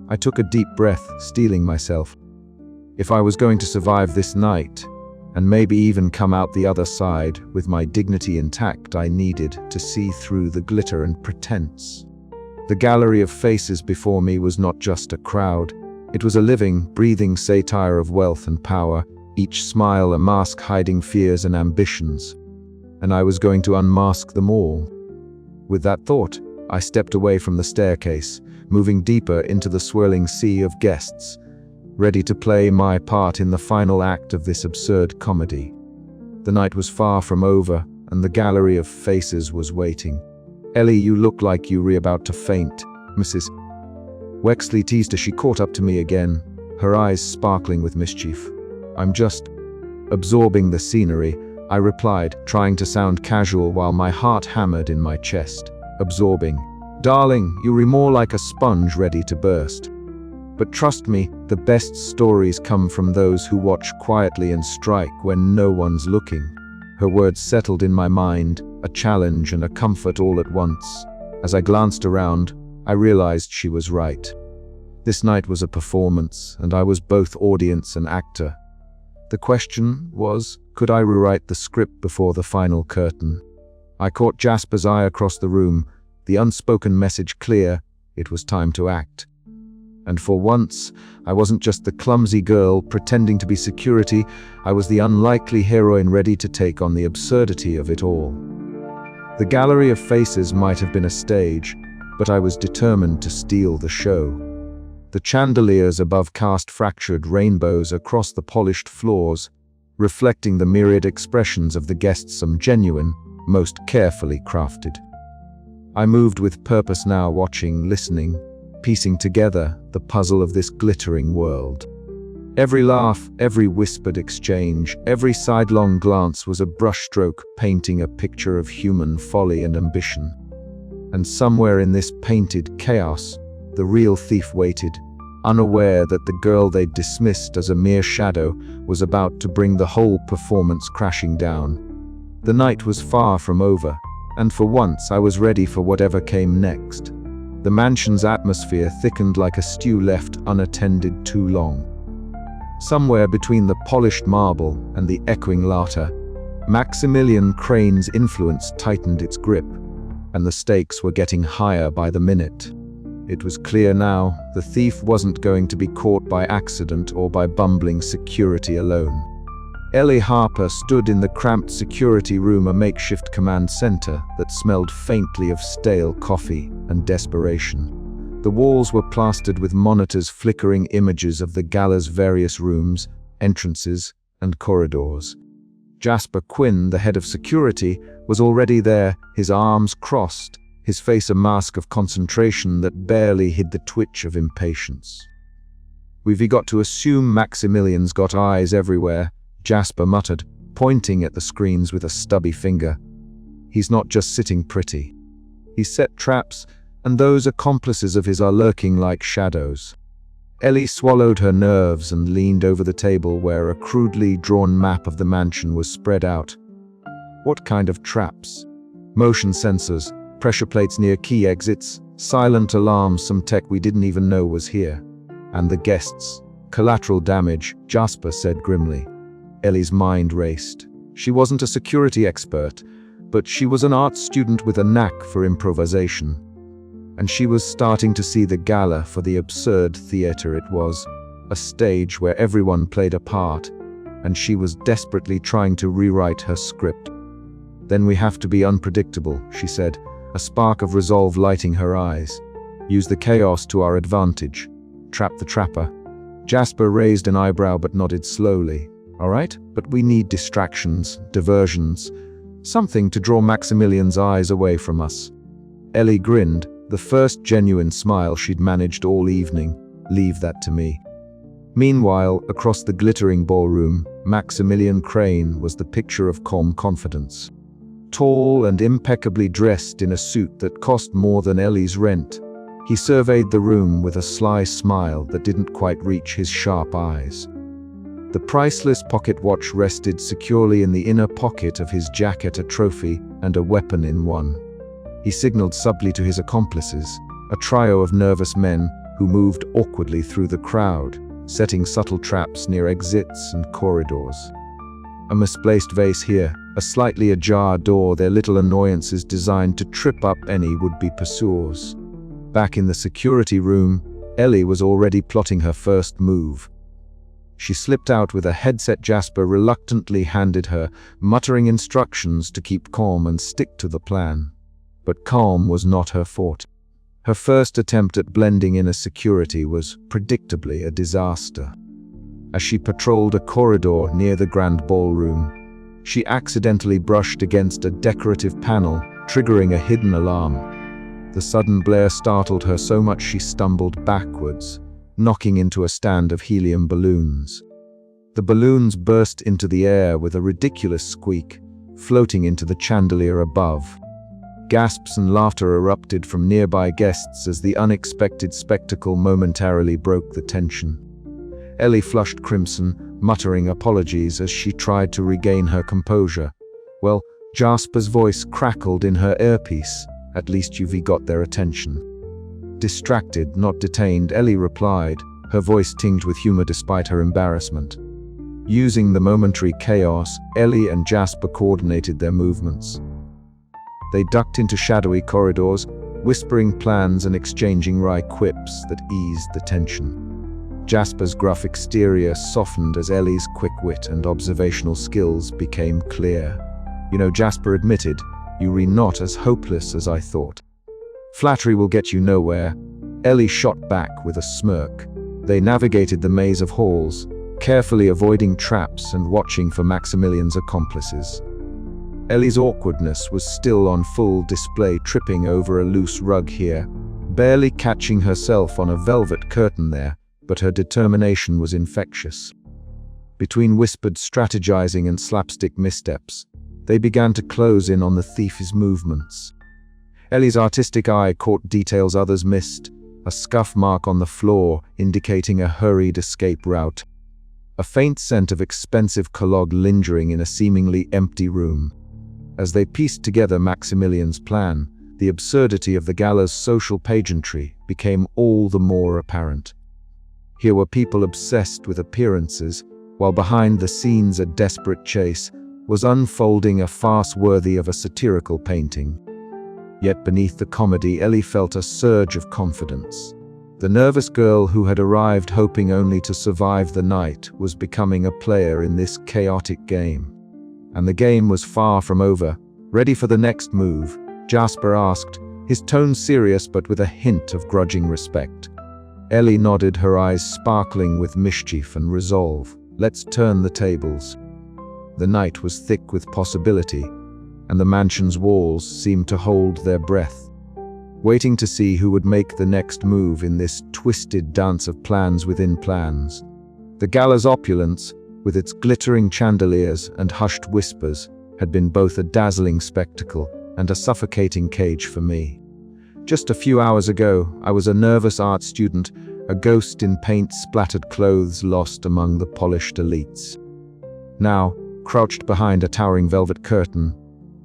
I took a deep breath, steeling myself. If I was going to survive this night, and maybe even come out the other side with my dignity intact, I needed to see through the glitter and pretense. The gallery of faces before me was not just a crowd. It was a living, breathing satire of wealth and power, each smile a mask hiding fears and ambitions. And I was going to unmask them all. With that thought, I stepped away from the staircase, moving deeper into the swirling sea of guests, ready to play my part in the final act of this absurd comedy. The night was far from over, and the gallery of faces was waiting. "Ellie, you look like you were about to faint," Mrs. Wexley teased as she caught up to me again, her eyes sparkling with mischief. "I'm just absorbing the scenery," I replied, trying to sound casual while my heart hammered in my chest. "Absorbing? Darling, you read more like a sponge ready to burst. But trust me, the best stories come from those who watch quietly and strike when no one's looking." Her words settled in my mind, a challenge and a comfort all at once. As I glanced around, I realized she was right. This night was a performance, and I was both audience and actor. The question was, could I rewrite the script before the final curtain? I caught Jasper's eye across the room, the unspoken message clear: it was time to act. And for once, I wasn't just the clumsy girl pretending to be security, I was the unlikely heroine ready to take on the absurdity of it all. The gallery of faces might have been a stage, but I was determined to steal the show. The chandeliers above cast fractured rainbows across the polished floors, reflecting the myriad expressions of the guests, some genuine, most carefully crafted. I moved with purpose now, watching, listening, piecing together the puzzle of this glittering world. Every laugh, every whispered exchange, every sidelong glance was a brushstroke painting a picture of human folly and ambition. And somewhere in this painted chaos, the real thief waited, unaware that the girl they'd dismissed as a mere shadow was about to bring the whole performance crashing down. The night was far from over, and for once I was ready for whatever came next. The mansion's atmosphere thickened like a stew left unattended too long. Somewhere between the polished marble and the echoing laughter, Maximilian Crane's influence tightened its grip, and the stakes were getting higher by the minute. It was clear now, the thief wasn't going to be caught by accident or by bumbling security alone. Ellie Harper stood in the cramped security room, a makeshift command center that smelled faintly of stale coffee and desperation. The walls were plastered with monitors flickering images of the gala's various rooms, entrances, and corridors. Jasper Quinn, the head of security, was already there, his arms crossed, his face a mask of concentration that barely hid the twitch of impatience. "We've got to assume Maximilian's got eyes everywhere," Jasper muttered, pointing at the screens with a stubby finger. "He's not just sitting pretty. He's set traps, and those accomplices of his are lurking like shadows." Ellie swallowed her nerves and leaned over the table where a crudely drawn map of the mansion was spread out. "What kind of traps?" "Motion sensors, pressure plates near key exits, silent alarms, some tech we didn't even know was here. And the guests. Collateral damage," Jasper said grimly. Ellie's mind raced. She wasn't a security expert, but she was an art student with a knack for improvisation. And she was starting to see the gala for the absurd theater it was, a stage where everyone played a part, and she was desperately trying to rewrite her script. "Then we have to be unpredictable," she said, a spark of resolve lighting her eyes. "Use the chaos to our advantage. Trap the trapper." Jasper raised an eyebrow but nodded slowly. "All right, but we need distractions, diversions, something to draw Maximilian's eyes away from us." Ellie grinned, the first genuine smile she'd managed all evening. "Leave that to me." Meanwhile, across the glittering ballroom, Maximilian Crane was the picture of calm confidence. Tall and impeccably dressed in a suit that cost more than Ellie's rent, he surveyed the room with a sly smile that didn't quite reach his sharp eyes. The priceless pocket watch rested securely in the inner pocket of his jacket, a trophy and a weapon in one. He signaled subtly to his accomplices, a trio of nervous men who moved awkwardly through the crowd, setting subtle traps near exits and corridors. A misplaced vase here, a slightly ajar door, their little annoyances designed to trip up any would-be pursuers. Back in the security room, Ellie was already plotting her first move. She slipped out with a headset Jasper reluctantly handed her, muttering instructions to keep calm and stick to the plan. But calm was not her forte. Her first attempt at blending in as security was predictably a disaster. As she patrolled a corridor near the grand ballroom, she accidentally brushed against a decorative panel, triggering a hidden alarm. The sudden blare startled her so much she stumbled backwards, knocking into a stand of helium balloons. The balloons burst into the air with a ridiculous squeak, floating into the chandelier above. Gasps and laughter erupted from nearby guests as the unexpected spectacle momentarily broke the tension. Ellie flushed crimson, muttering apologies as she tried to regain her composure. "Well, Jasper's voice crackled in her earpiece. At least you've got their attention." Distracted, not detained, Ellie replied, her voice tinged with humor despite her embarrassment. Using the momentary chaos, Ellie and Jasper coordinated their movements. They ducked into shadowy corridors, whispering plans and exchanging wry quips that eased the tension. Jasper's gruff exterior softened as Ellie's quick wit and observational skills became clear. "You know," Jasper admitted, "you re not as hopeless as I thought." "Flattery will get you nowhere," Ellie shot back with a smirk. They navigated the maze of halls, carefully avoiding traps and watching for Maximilian's accomplices. Ellie's awkwardness was still on full display, tripping over a loose rug here, barely catching herself on a velvet curtain there, but her determination was infectious. Between whispered strategizing and slapstick missteps, they began to close in on the thief's movements. Ellie's artistic eye caught details others missed, a scuff mark on the floor indicating a hurried escape route, a faint scent of expensive cologne lingering in a seemingly empty room. As they pieced together Maximilian's plan, the absurdity of the gala's social pageantry became all the more apparent. Here were people obsessed with appearances, while behind the scenes a desperate chase was unfolding a farce worthy of a satirical painting. Yet beneath the comedy, Ellie felt a surge of confidence. The nervous girl who had arrived hoping only to survive the night was becoming a player in this chaotic game. And the game was far from over. "Ready for the next move?" Jasper asked, his tone serious but with a hint of grudging respect. Ellie nodded, her eyes sparkling with mischief and resolve. "Let's turn the tables." The night was thick with possibility, and the mansion's walls seemed to hold their breath, waiting to see who would make the next move in this twisted dance of plans within plans. The gala's opulence, with its glittering chandeliers and hushed whispers, had been both a dazzling spectacle and a suffocating cage for me. Just a few hours ago, I was a nervous art student, a ghost in paint-splattered clothes lost among the polished elites. Now, crouched behind a towering velvet curtain,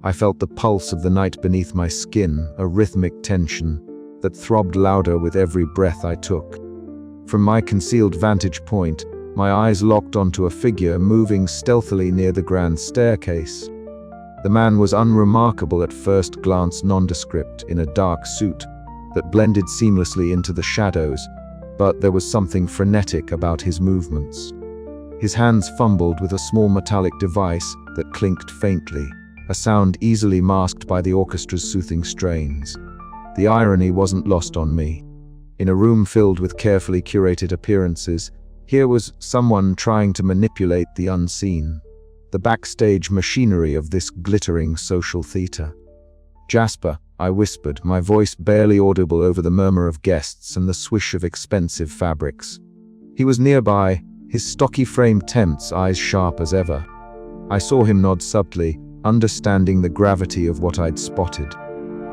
I felt the pulse of the night beneath my skin, a rhythmic tension that throbbed louder with every breath I took. From my concealed vantage point, my eyes locked onto a figure moving stealthily near the grand staircase. The man was unremarkable at first glance, nondescript in a dark suit that blended seamlessly into the shadows, but there was something frenetic about his movements. His hands fumbled with a small metallic device that clinked faintly, a sound easily masked by the orchestra's soothing strains. The irony wasn't lost on me. In a room filled with carefully curated appearances, here was someone trying to manipulate the unseen, the backstage machinery of this glittering social theater. "Jasper," I whispered, my voice barely audible over the murmur of guests and the swish of expensive fabrics. He was nearby, his stocky frame tense, eyes sharp as ever. I saw him nod subtly, understanding the gravity of what I'd spotted.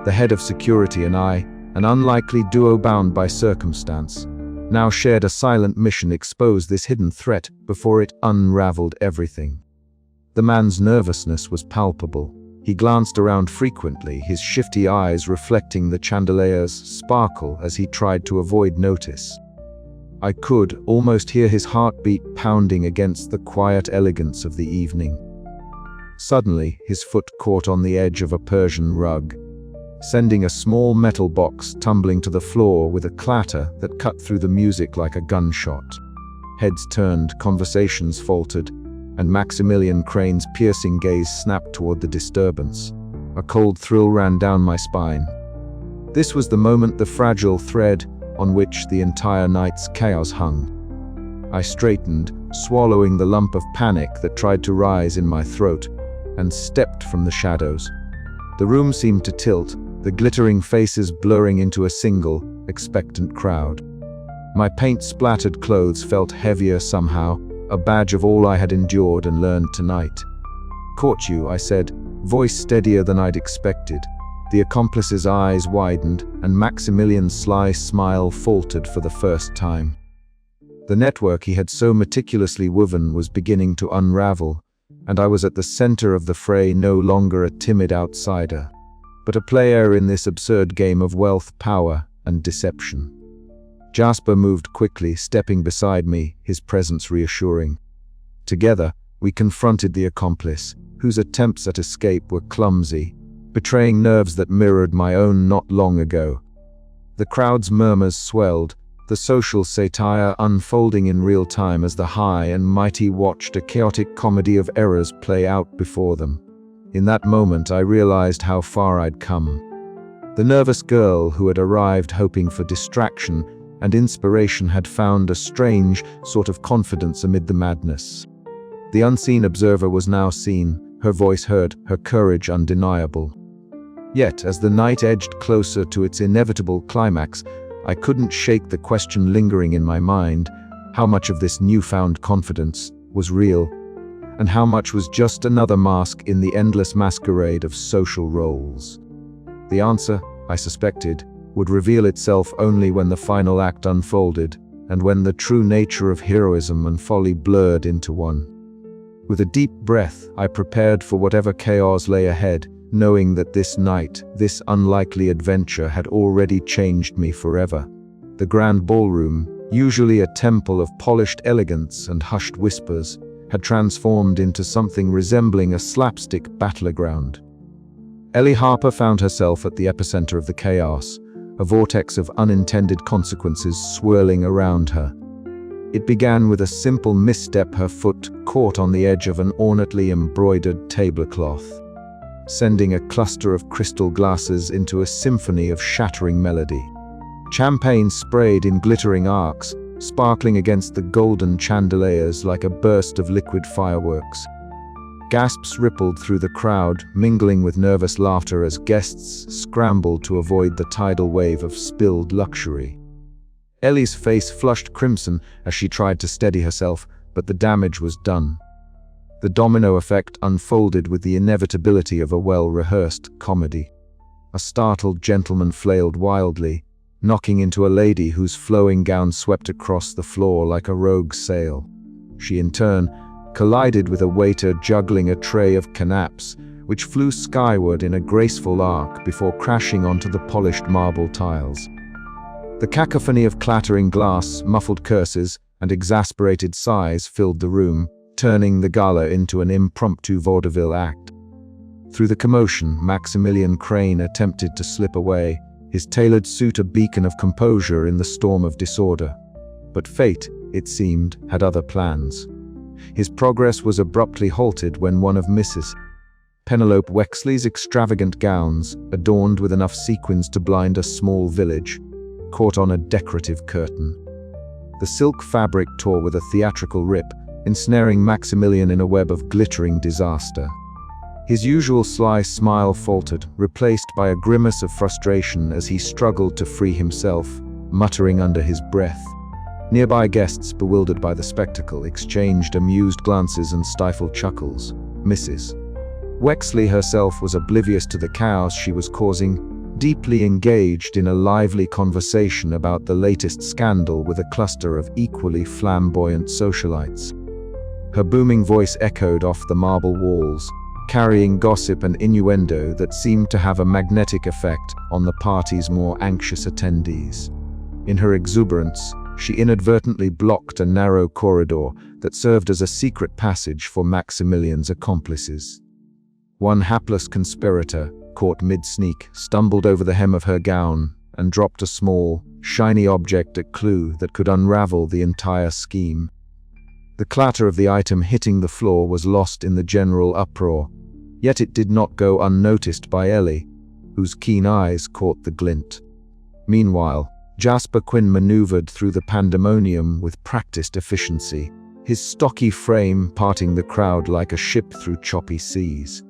The head of security and I, an unlikely duo bound by circumstance, now shared a silent mission to expose this hidden threat before it unraveled everything. The man's nervousness was palpable. He glanced around frequently, his shifty eyes reflecting the chandelier's sparkle as he tried to avoid notice. I could almost hear his heartbeat pounding against the quiet elegance of the evening. Suddenly, his foot caught on the edge of a Persian rug, sending a small metal box tumbling to the floor with a clatter that cut through the music like a gunshot. Heads turned, conversations faltered, and Maximilian Crane's piercing gaze snapped toward the disturbance. A cold thrill ran down my spine. This was the moment, the fragile thread on which the entire night's chaos hung. I straightened, swallowing the lump of panic that tried to rise in my throat, and stepped from the shadows. The room seemed to tilt, the glittering faces blurring into a single, expectant crowd. My paint-splattered clothes felt heavier somehow, a badge of all I had endured and learned tonight. "Caught you," I said, voice steadier than I'd expected. The accomplice's eyes widened, and Maximilian's sly smile faltered for the first time. The network he had so meticulously woven was beginning to unravel, and I was at the center of the fray, no longer a timid outsider, but a player in this absurd game of wealth, power, and deception. Jasper moved quickly, stepping beside me, his presence reassuring. Together, we confronted the accomplice, whose attempts at escape were clumsy, betraying nerves that mirrored my own not long ago. The crowd's murmurs swelled, the social satire unfolding in real time as the high and mighty watched a chaotic comedy of errors play out before them. In that moment, I realized how far I'd come. The nervous girl who had arrived hoping for distraction and inspiration had found a strange sort of confidence amid the madness. The unseen observer was now seen, her voice heard, her courage undeniable. Yet, as the night edged closer to its inevitable climax, I couldn't shake the question lingering in my mind: how much of this newfound confidence was real, and how much was just another mask in the endless masquerade of social roles? The answer, I suspected, would reveal itself only when the final act unfolded, and when the true nature of heroism and folly blurred into one. With a deep breath, I prepared for whatever chaos lay ahead, knowing that this night, this unlikely adventure had already changed me forever. The grand ballroom, usually a temple of polished elegance and hushed whispers, had transformed into something resembling a slapstick battleground. Ellie Harper found herself at the epicenter of the chaos, a vortex of unintended consequences swirling around her. It began with a simple misstep. Her foot caught on the edge of an ornately embroidered tablecloth, sending a cluster of crystal glasses into a symphony of shattering melody. Champagne sprayed in glittering arcs, sparkling against the golden chandeliers like a burst of liquid fireworks. Gasps rippled through the crowd, mingling with nervous laughter as guests scrambled to avoid the tidal wave of spilled luxury. Ellie's face flushed crimson as she tried to steady herself, but the damage was done. The domino effect unfolded with the inevitability of a well-rehearsed comedy. A startled gentleman flailed wildly, knocking into a lady whose flowing gown swept across the floor like a rogue sail. She, in turn, collided with a waiter juggling a tray of canapes, which flew skyward in a graceful arc before crashing onto the polished marble tiles. The cacophony of clattering glass, muffled curses, and exasperated sighs filled the room, turning the gala into an impromptu vaudeville act. Through the commotion, Maximilian Crane attempted to slip away, his tailored suit a beacon of composure in the storm of disorder. But fate, it seemed, had other plans. His progress was abruptly halted when one of Mrs. Penelope Wexley's extravagant gowns, adorned with enough sequins to blind a small village, caught on a decorative curtain. The silk fabric tore with a theatrical rip, ensnaring Maximilian in a web of glittering disaster. His usual sly smile faltered, replaced by a grimace of frustration as he struggled to free himself, muttering under his breath. Nearby guests, bewildered by the spectacle, exchanged amused glances and stifled chuckles. Mrs. Wexley herself was oblivious to the chaos she was causing, deeply engaged in a lively conversation about the latest scandal with a cluster of equally flamboyant socialites. Her booming voice echoed off the marble walls, carrying gossip and innuendo that seemed to have a magnetic effect on the party's more anxious attendees. In her exuberance, she inadvertently blocked a narrow corridor that served as a secret passage for Maximilian's accomplices. One hapless conspirator, caught mid-sneak, stumbled over the hem of her gown and dropped a small, shiny object, a clue that could unravel the entire scheme. The clatter of the item hitting the floor was lost in the general uproar, Yet it did not go unnoticed by Ellie, whose keen eyes caught the glint. Meanwhile, Jasper Quinn maneuvered through the pandemonium with practiced efficiency, his stocky frame parting the crowd like a ship through choppy seas.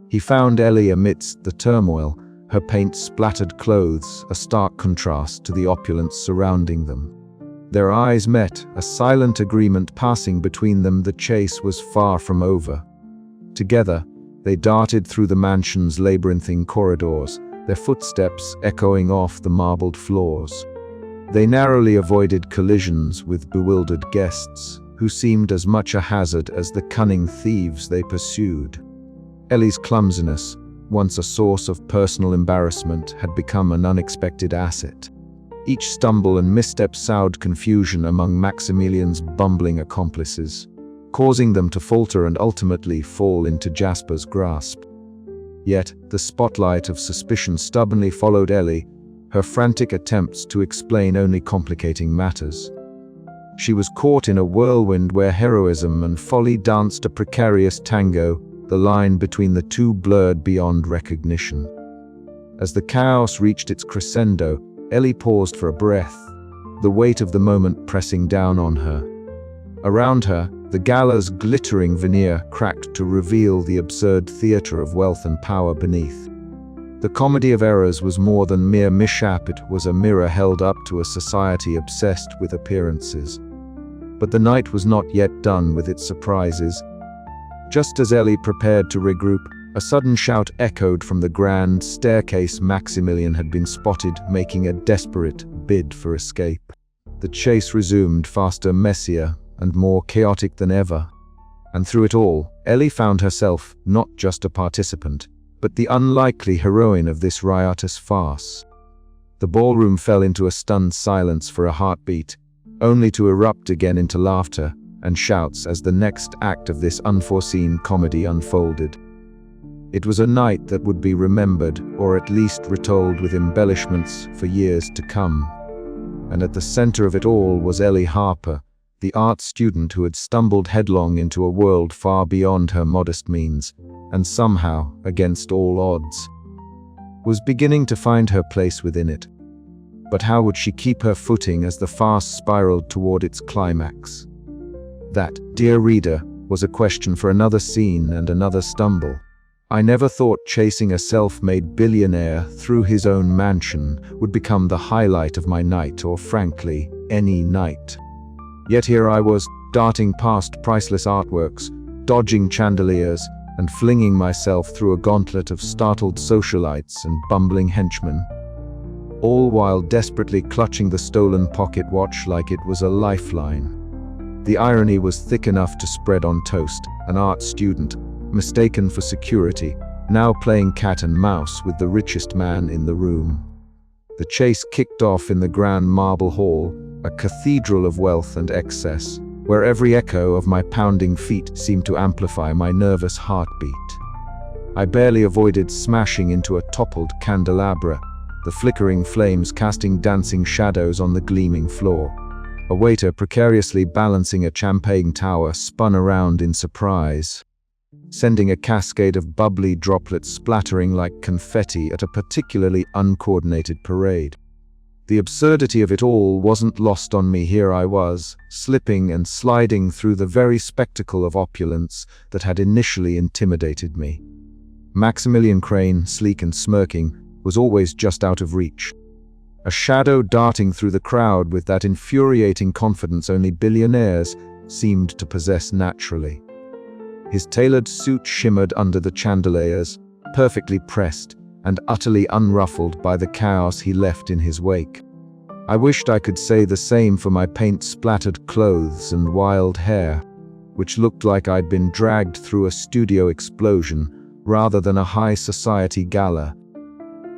He found Ellie amidst the turmoil, her paint-splattered clothes a stark contrast to the opulence surrounding them. Their eyes met, a silent agreement passing between them. The chase was far from over. Together, they darted through the mansion's labyrinthine corridors, their footsteps echoing off the marbled floors. They narrowly avoided collisions with bewildered guests, who seemed as much a hazard as the cunning thieves they pursued. Ellie's clumsiness, once a source of personal embarrassment, had become an unexpected asset. Each stumble and misstep sowed confusion among Maximilian's bumbling accomplices, causing them to falter and ultimately fall into Jasper's grasp. Yet, the spotlight of suspicion stubbornly followed Ellie, her frantic attempts to explain only complicating matters. She was caught in a whirlwind where heroism and folly danced a precarious tango, the line between the two blurred beyond recognition. As the chaos reached its crescendo, Ellie paused for a breath, the weight of the moment pressing down on her. Around her, the gala's glittering veneer cracked to reveal the absurd theater of wealth and power beneath. The comedy of errors was more than mere mishap, it was a mirror held up to a society obsessed with appearances. But the night was not yet done with its surprises. Just as Ellie prepared to regroup, a sudden shout echoed from the grand staircase. Maximilian had been spotted, making a desperate bid for escape. The chase resumed, faster, messier, and more chaotic than ever. And through it all, Ellie found herself not just a participant, but the unlikely heroine of this riotous farce. The ballroom fell into a stunned silence for a heartbeat, only to erupt again into laughter and shouts as the next act of this unforeseen comedy unfolded. It was a night that would be remembered, or at least retold with embellishments, for years to come. And at the center of it all was Ellie Harper, the art student who had stumbled headlong into a world far beyond her modest means, and somehow, against all odds, was beginning to find her place within it. But how would she keep her footing as the farce spiraled toward its climax? That, dear reader, was a question for another scene and another stumble. I never thought chasing a self-made billionaire through his own mansion would become the highlight of my night, or frankly, any night. Yet here I was, darting past priceless artworks, dodging chandeliers, and flinging myself through a gauntlet of startled socialites and bumbling henchmen, all while desperately clutching the stolen pocket watch like it was a lifeline. The irony was thick enough to spread on toast, an art student, mistaken for security, now playing cat and mouse with the richest man in the room. The chase kicked off in the grand marble hall, a cathedral of wealth and excess, where every echo of my pounding feet seemed to amplify my nervous heartbeat. I barely avoided smashing into a toppled candelabra, the flickering flames casting dancing shadows on the gleaming floor. A waiter precariously balancing a champagne tower spun around in surprise, sending a cascade of bubbly droplets splattering like confetti at a particularly uncoordinated parade. The absurdity of it all wasn't lost on me. Here I was, slipping and sliding through the very spectacle of opulence that had initially intimidated me. Maximilian Crane, sleek and smirking, was always just out of reach. A shadow darting through the crowd with that infuriating confidence only billionaires seemed to possess naturally. His tailored suit shimmered under the chandeliers, perfectly pressed and utterly unruffled by the chaos he left in his wake. I wished I could say the same for my paint-splattered clothes and wild hair, which looked like I'd been dragged through a studio explosion rather than a high society gala.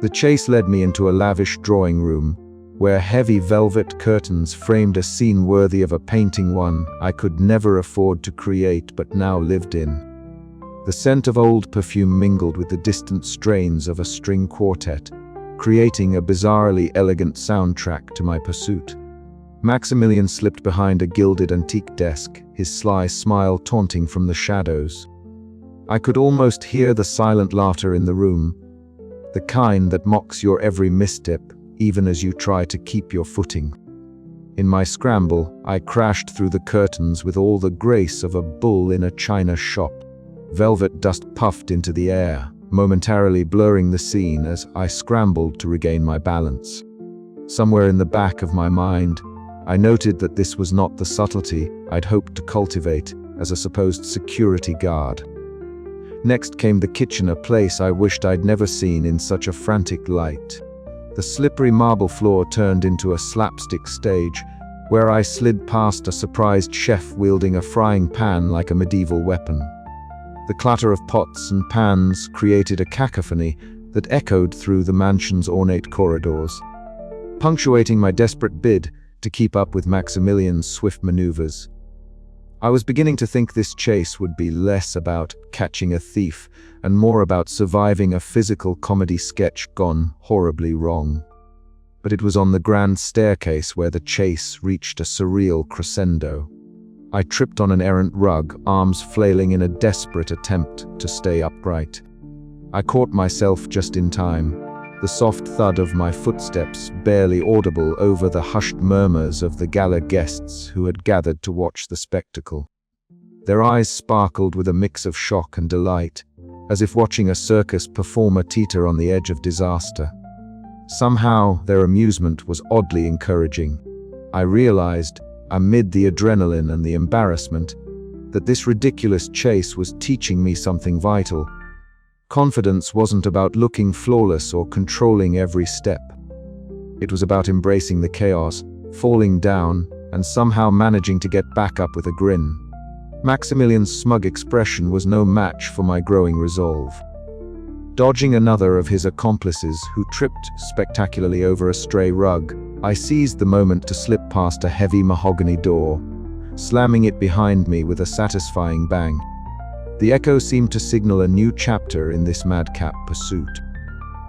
The chase led me into a lavish drawing room, where heavy velvet curtains framed a scene worthy of a painting, one I could never afford to create but now lived in. The scent of old perfume mingled with the distant strains of a string quartet, creating a bizarrely elegant soundtrack to my pursuit. Maximilian slipped behind a gilded antique desk, his sly smile taunting from the shadows. I could almost hear the silent laughter in the room, the kind that mocks your every misstep, even as you try to keep your footing. In my scramble, I crashed through the curtains with all the grace of a bull in a china shop. Velvet dust puffed into the air, momentarily blurring the scene as I scrambled to regain my balance. Somewhere in the back of my mind, I noted that this was not the subtlety I'd hoped to cultivate as a supposed security guard. Next came the kitchen, a place I wished I'd never seen in such a frantic light. The slippery marble floor turned into a slapstick stage, where I slid past a surprised chef wielding a frying pan like a medieval weapon. The clatter of pots and pans created a cacophony that echoed through the mansion's ornate corridors, punctuating my desperate bid to keep up with Maximilian's swift maneuvers. I was beginning to think this chase would be less about catching a thief and more about surviving a physical comedy sketch gone horribly wrong. But it was on the grand staircase where the chase reached a surreal crescendo. I tripped on an errant rug, arms flailing in a desperate attempt to stay upright. I caught myself just in time, the soft thud of my footsteps barely audible over the hushed murmurs of the gala guests who had gathered to watch the spectacle. Their eyes sparkled with a mix of shock and delight, as if watching a circus performer teeter on the edge of disaster. Somehow, their amusement was oddly encouraging. I realized, amid the adrenaline and the embarrassment, that this ridiculous chase was teaching me something vital. Confidence wasn't about looking flawless or controlling every step. It was about embracing the chaos, falling down, and somehow managing to get back up with a grin. Maximilian's smug expression was no match for my growing resolve. Dodging another of his accomplices who tripped spectacularly over a stray rug, I seized the moment to slip past a heavy mahogany door, slamming it behind me with a satisfying bang. The echo seemed to signal a new chapter in this madcap pursuit.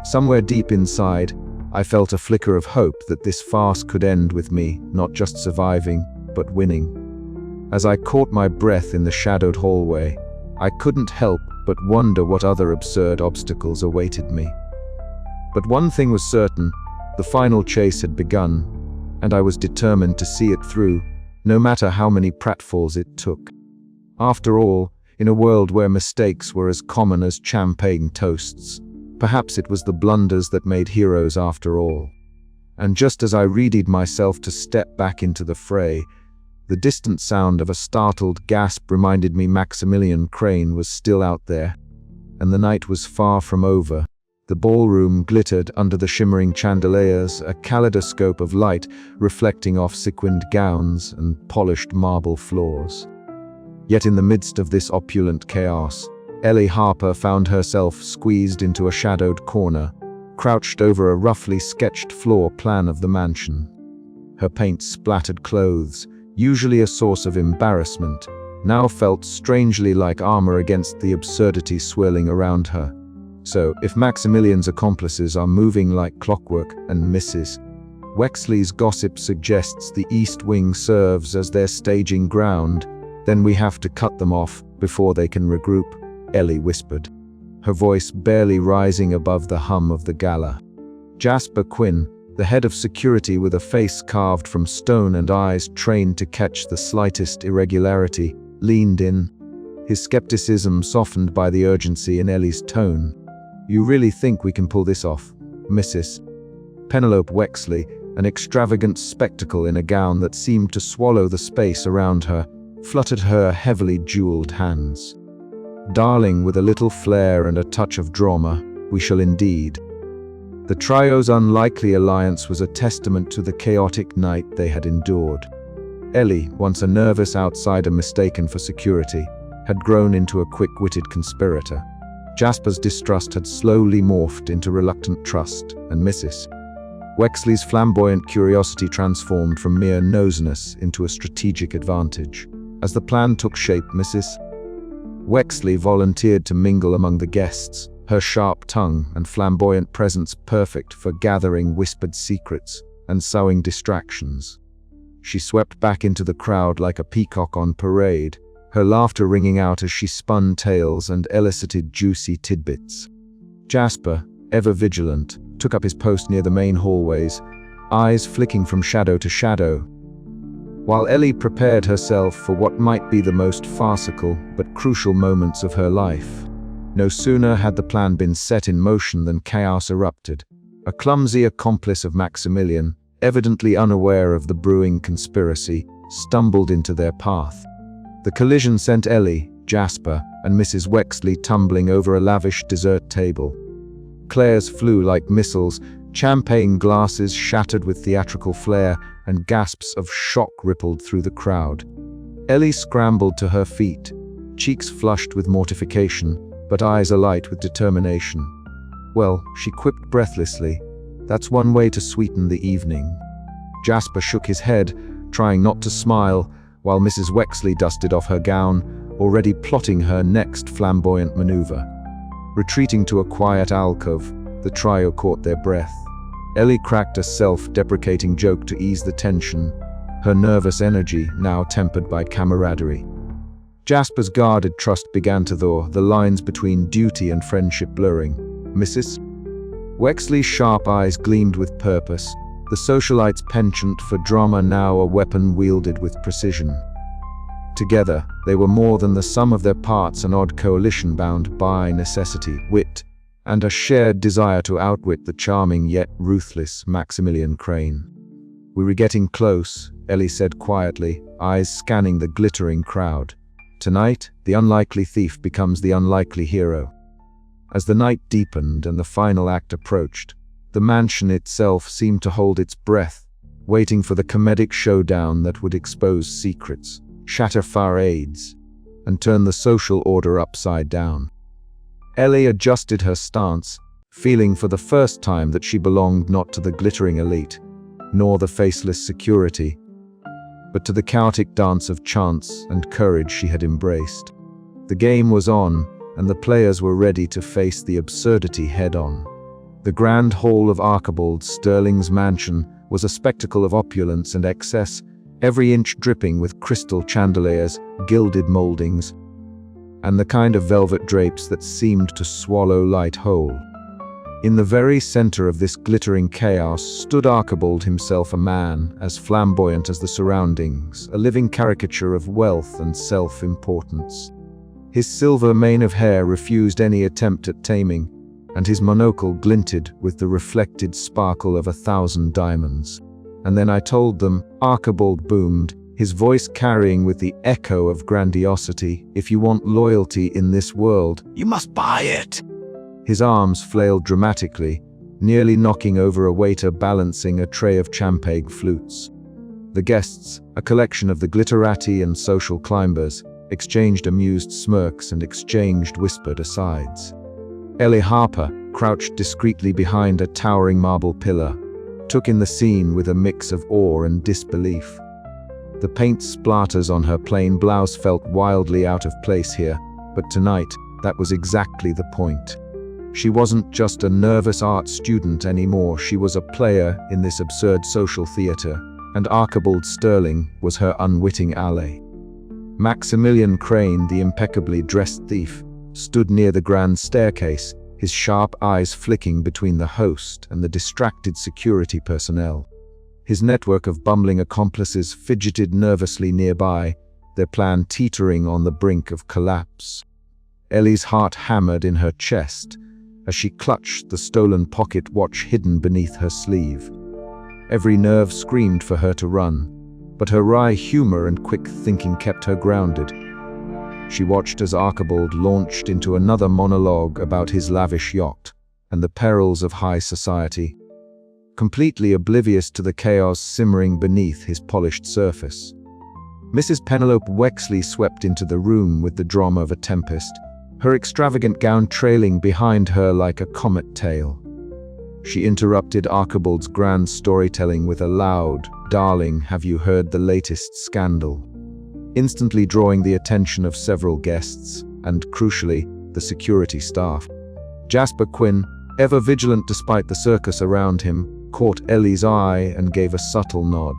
Somewhere deep inside, I felt a flicker of hope that this farce could end with me not just surviving, but winning. As I caught my breath in the shadowed hallway, I couldn't help but wonder what other absurd obstacles awaited me. But one thing was certain, the final chase had begun, and I was determined to see it through, no matter how many pratfalls it took. After all, in a world where mistakes were as common as champagne toasts, perhaps it was the blunders that made heroes after all. And just as I readied myself to step back into the fray, the distant sound of a startled gasp reminded me Maximilian Crane was still out there, and the night was far from over. The ballroom glittered under the shimmering chandeliers, a kaleidoscope of light reflecting off sequined gowns and polished marble floors. Yet in the midst of this opulent chaos, Ellie Harper found herself squeezed into a shadowed corner, crouched over a roughly sketched floor plan of the mansion. Her paint-splattered clothes, usually a source of embarrassment, now felt strangely like armor against the absurdity swirling around her. So, if Maximilian's accomplices are moving like clockwork and Mrs. Wexley's gossip suggests the East Wing serves as their staging ground, then we have to cut them off before they can regroup, Ellie whispered, her voice barely rising above the hum of the gala. Jasper Quinn, the head of security with a face carved from stone and eyes trained to catch the slightest irregularity, leaned in, his skepticism softened by the urgency in Ellie's tone. "You really think we can pull this off, Mrs. Penelope Wexley, an extravagant spectacle in a gown that seemed to swallow the space around her, fluttered her heavily jeweled hands. "Darling, with a little flair and a touch of drama, we shall indeed." The trio's unlikely alliance was a testament to the chaotic night they had endured. Ellie, once a nervous outsider mistaken for security, had grown into a quick-witted conspirator. Jasper's distrust had slowly morphed into reluctant trust, and Mrs. Wexley's flamboyant curiosity transformed from mere nosiness into a strategic advantage. As the plan took shape, Mrs. Wexley volunteered to mingle among the guests, her sharp tongue and flamboyant presence perfect for gathering whispered secrets and sowing distractions. She swept back into the crowd like a peacock on parade, her laughter ringing out as she spun tales and elicited juicy tidbits. Jasper, ever vigilant, took up his post near the main hallways, eyes flicking from shadow to shadow, while Ellie prepared herself for what might be the most farcical but crucial moments of her life. No sooner had the plan been set in motion than chaos erupted. A clumsy accomplice of Maximilian, evidently unaware of the brewing conspiracy, stumbled into their path. The collision sent Ellie, Jasper, and Mrs. Wexley tumbling over a lavish dessert table. Clairs flew like missiles, champagne glasses shattered with theatrical flair, and gasps of shock rippled through the crowd. Ellie scrambled to her feet, cheeks flushed with mortification, but eyes alight with determination. Well, she quipped breathlessly, that's one way to sweeten the evening. Jasper shook his head, trying not to smile, while Mrs. Wexley dusted off her gown, already plotting her next flamboyant maneuver. Retreating to a quiet alcove, the trio caught their breath. Ellie cracked a self-deprecating joke to ease the tension, her nervous energy now tempered by camaraderie. Jasper's guarded trust began to thaw, the lines between duty and friendship blurring. Mrs. Wexley's sharp eyes gleamed with purpose, the socialite's penchant for drama now a weapon wielded with precision. Together, they were more than the sum of their parts, an odd coalition bound by necessity, wit, and a shared desire to outwit the charming yet ruthless Maximilian Crane. "We were getting close," Ellie said quietly, eyes scanning the glittering crowd. "Tonight, the unlikely thief becomes the unlikely hero." As the night deepened and the final act approached, the mansion itself seemed to hold its breath, waiting for the comedic showdown that would expose secrets, shatter facades, and turn the social order upside down. Ellie adjusted her stance, feeling for the first time that she belonged not to the glittering elite, nor the faceless security, but to the chaotic dance of chance and courage she had embraced. The game was on, and the players were ready to face the absurdity head-on. The grand hall of Archibald Sterling's mansion was a spectacle of opulence and excess, every inch dripping with crystal chandeliers, gilded moldings, and the kind of velvet drapes that seemed to swallow light whole. In the very center of this glittering chaos stood Archibald himself, a man as flamboyant as the surroundings, a living caricature of wealth and self-importance. His silver mane of hair refused any attempt at taming, and his monocle glinted with the reflected sparkle of 1,000 diamonds. "And then I told them," Archibald boomed, his voice carrying with the echo of grandiosity, "if you want loyalty in this world, you must buy it." His arms flailed dramatically, nearly knocking over a waiter balancing a tray of champagne flutes. The guests, a collection of the glitterati and social climbers, exchanged amused smirks and exchanged whispered asides. Ellie Harper, crouched discreetly behind a towering marble pillar, took in the scene with a mix of awe and disbelief. The paint splatters on her plain blouse felt wildly out of place here, but tonight, that was exactly the point. She wasn't just a nervous art student anymore, she was a player in this absurd social theater, and Archibald Sterling was her unwitting ally. Maximilian Crane, the impeccably dressed thief, stood near the grand staircase, his sharp eyes flicking between the host and the distracted security personnel. His network of bumbling accomplices fidgeted nervously nearby, their plan teetering on the brink of collapse. Ellie's heart hammered in her chest as she clutched the stolen pocket watch hidden beneath her sleeve. Every nerve screamed for her to run, but her wry humor and quick thinking kept her grounded. She watched as Archibald launched into another monologue about his lavish yacht and the perils of high society, completely oblivious to the chaos simmering beneath his polished surface. Mrs. Penelope Wexley swept into the room with the drama of a tempest, her extravagant gown trailing behind her like a comet tail. She interrupted Archibald's grand storytelling with a loud, "Darling, have you heard the latest scandal?" instantly drawing the attention of several guests, and crucially, the security staff. Jasper Quinn, ever vigilant despite the circus around him, caught Ellie's eye and gave a subtle nod.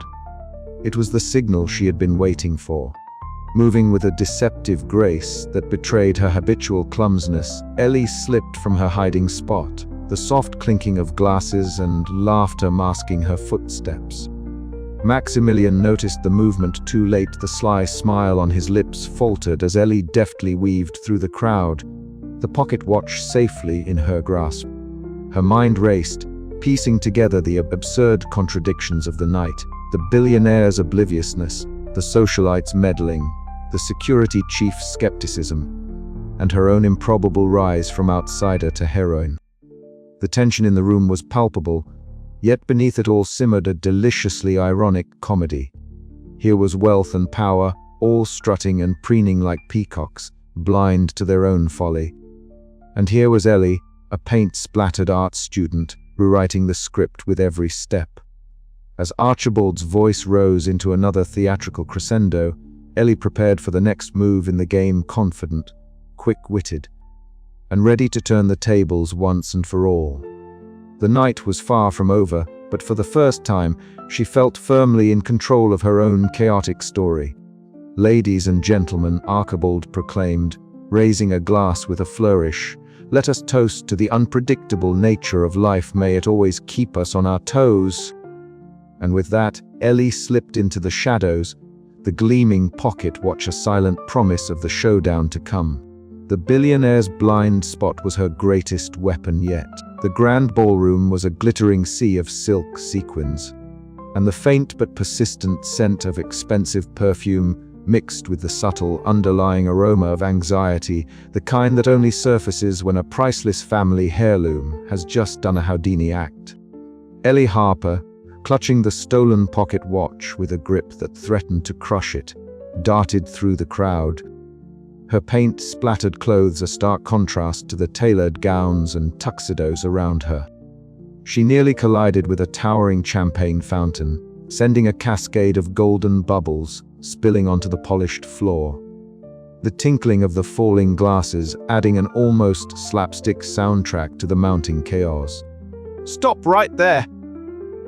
It was the signal she had been waiting for. Moving with a deceptive grace that betrayed her habitual clumsiness, Ellie slipped from her hiding spot, the soft clinking of glasses and laughter masking her footsteps. Maximilian noticed the movement too late. The sly smile on his lips faltered as Ellie deftly weaved through the crowd, the pocket watch safely in her grasp. Her mind raced, piecing together the absurd contradictions of the night, the billionaire's obliviousness, the socialite's meddling, the security chief's skepticism, and her own improbable rise from outsider to heroine. The tension in the room was palpable, yet beneath it all simmered a deliciously ironic comedy. Here was wealth and power, all strutting and preening like peacocks, blind to their own folly. And here was Ellie, a paint-splattered art student, rewriting the script with every step. As Archibald's voice rose into another theatrical crescendo, Ellie prepared for the next move in the game, confident, quick-witted, and ready to turn the tables once and for all. The night was far from over, but for the first time, she felt firmly in control of her own chaotic story. "Ladies and gentlemen," Archibald proclaimed, raising a glass with a flourish, "let us toast to the unpredictable nature of life. May it always keep us on our toes." And with that, Ellie slipped into the shadows, the gleaming pocket watch a silent promise of the showdown to come. The billionaire's blind spot was her greatest weapon yet. The grand ballroom was a glittering sea of silk sequins, and the faint but persistent scent of expensive perfume mixed with the subtle underlying aroma of anxiety, the kind that only surfaces when a priceless family heirloom has just done a Houdini act. Ellie Harper, clutching the stolen pocket watch with a grip that threatened to crush it, darted through the crowd. Her paint-splattered clothes a stark contrast to the tailored gowns and tuxedos around her. She nearly collided with a towering champagne fountain, sending a cascade of golden bubbles spilling onto the polished floor. The tinkling of the falling glasses adding an almost slapstick soundtrack to the mounting chaos. "Stop right there!"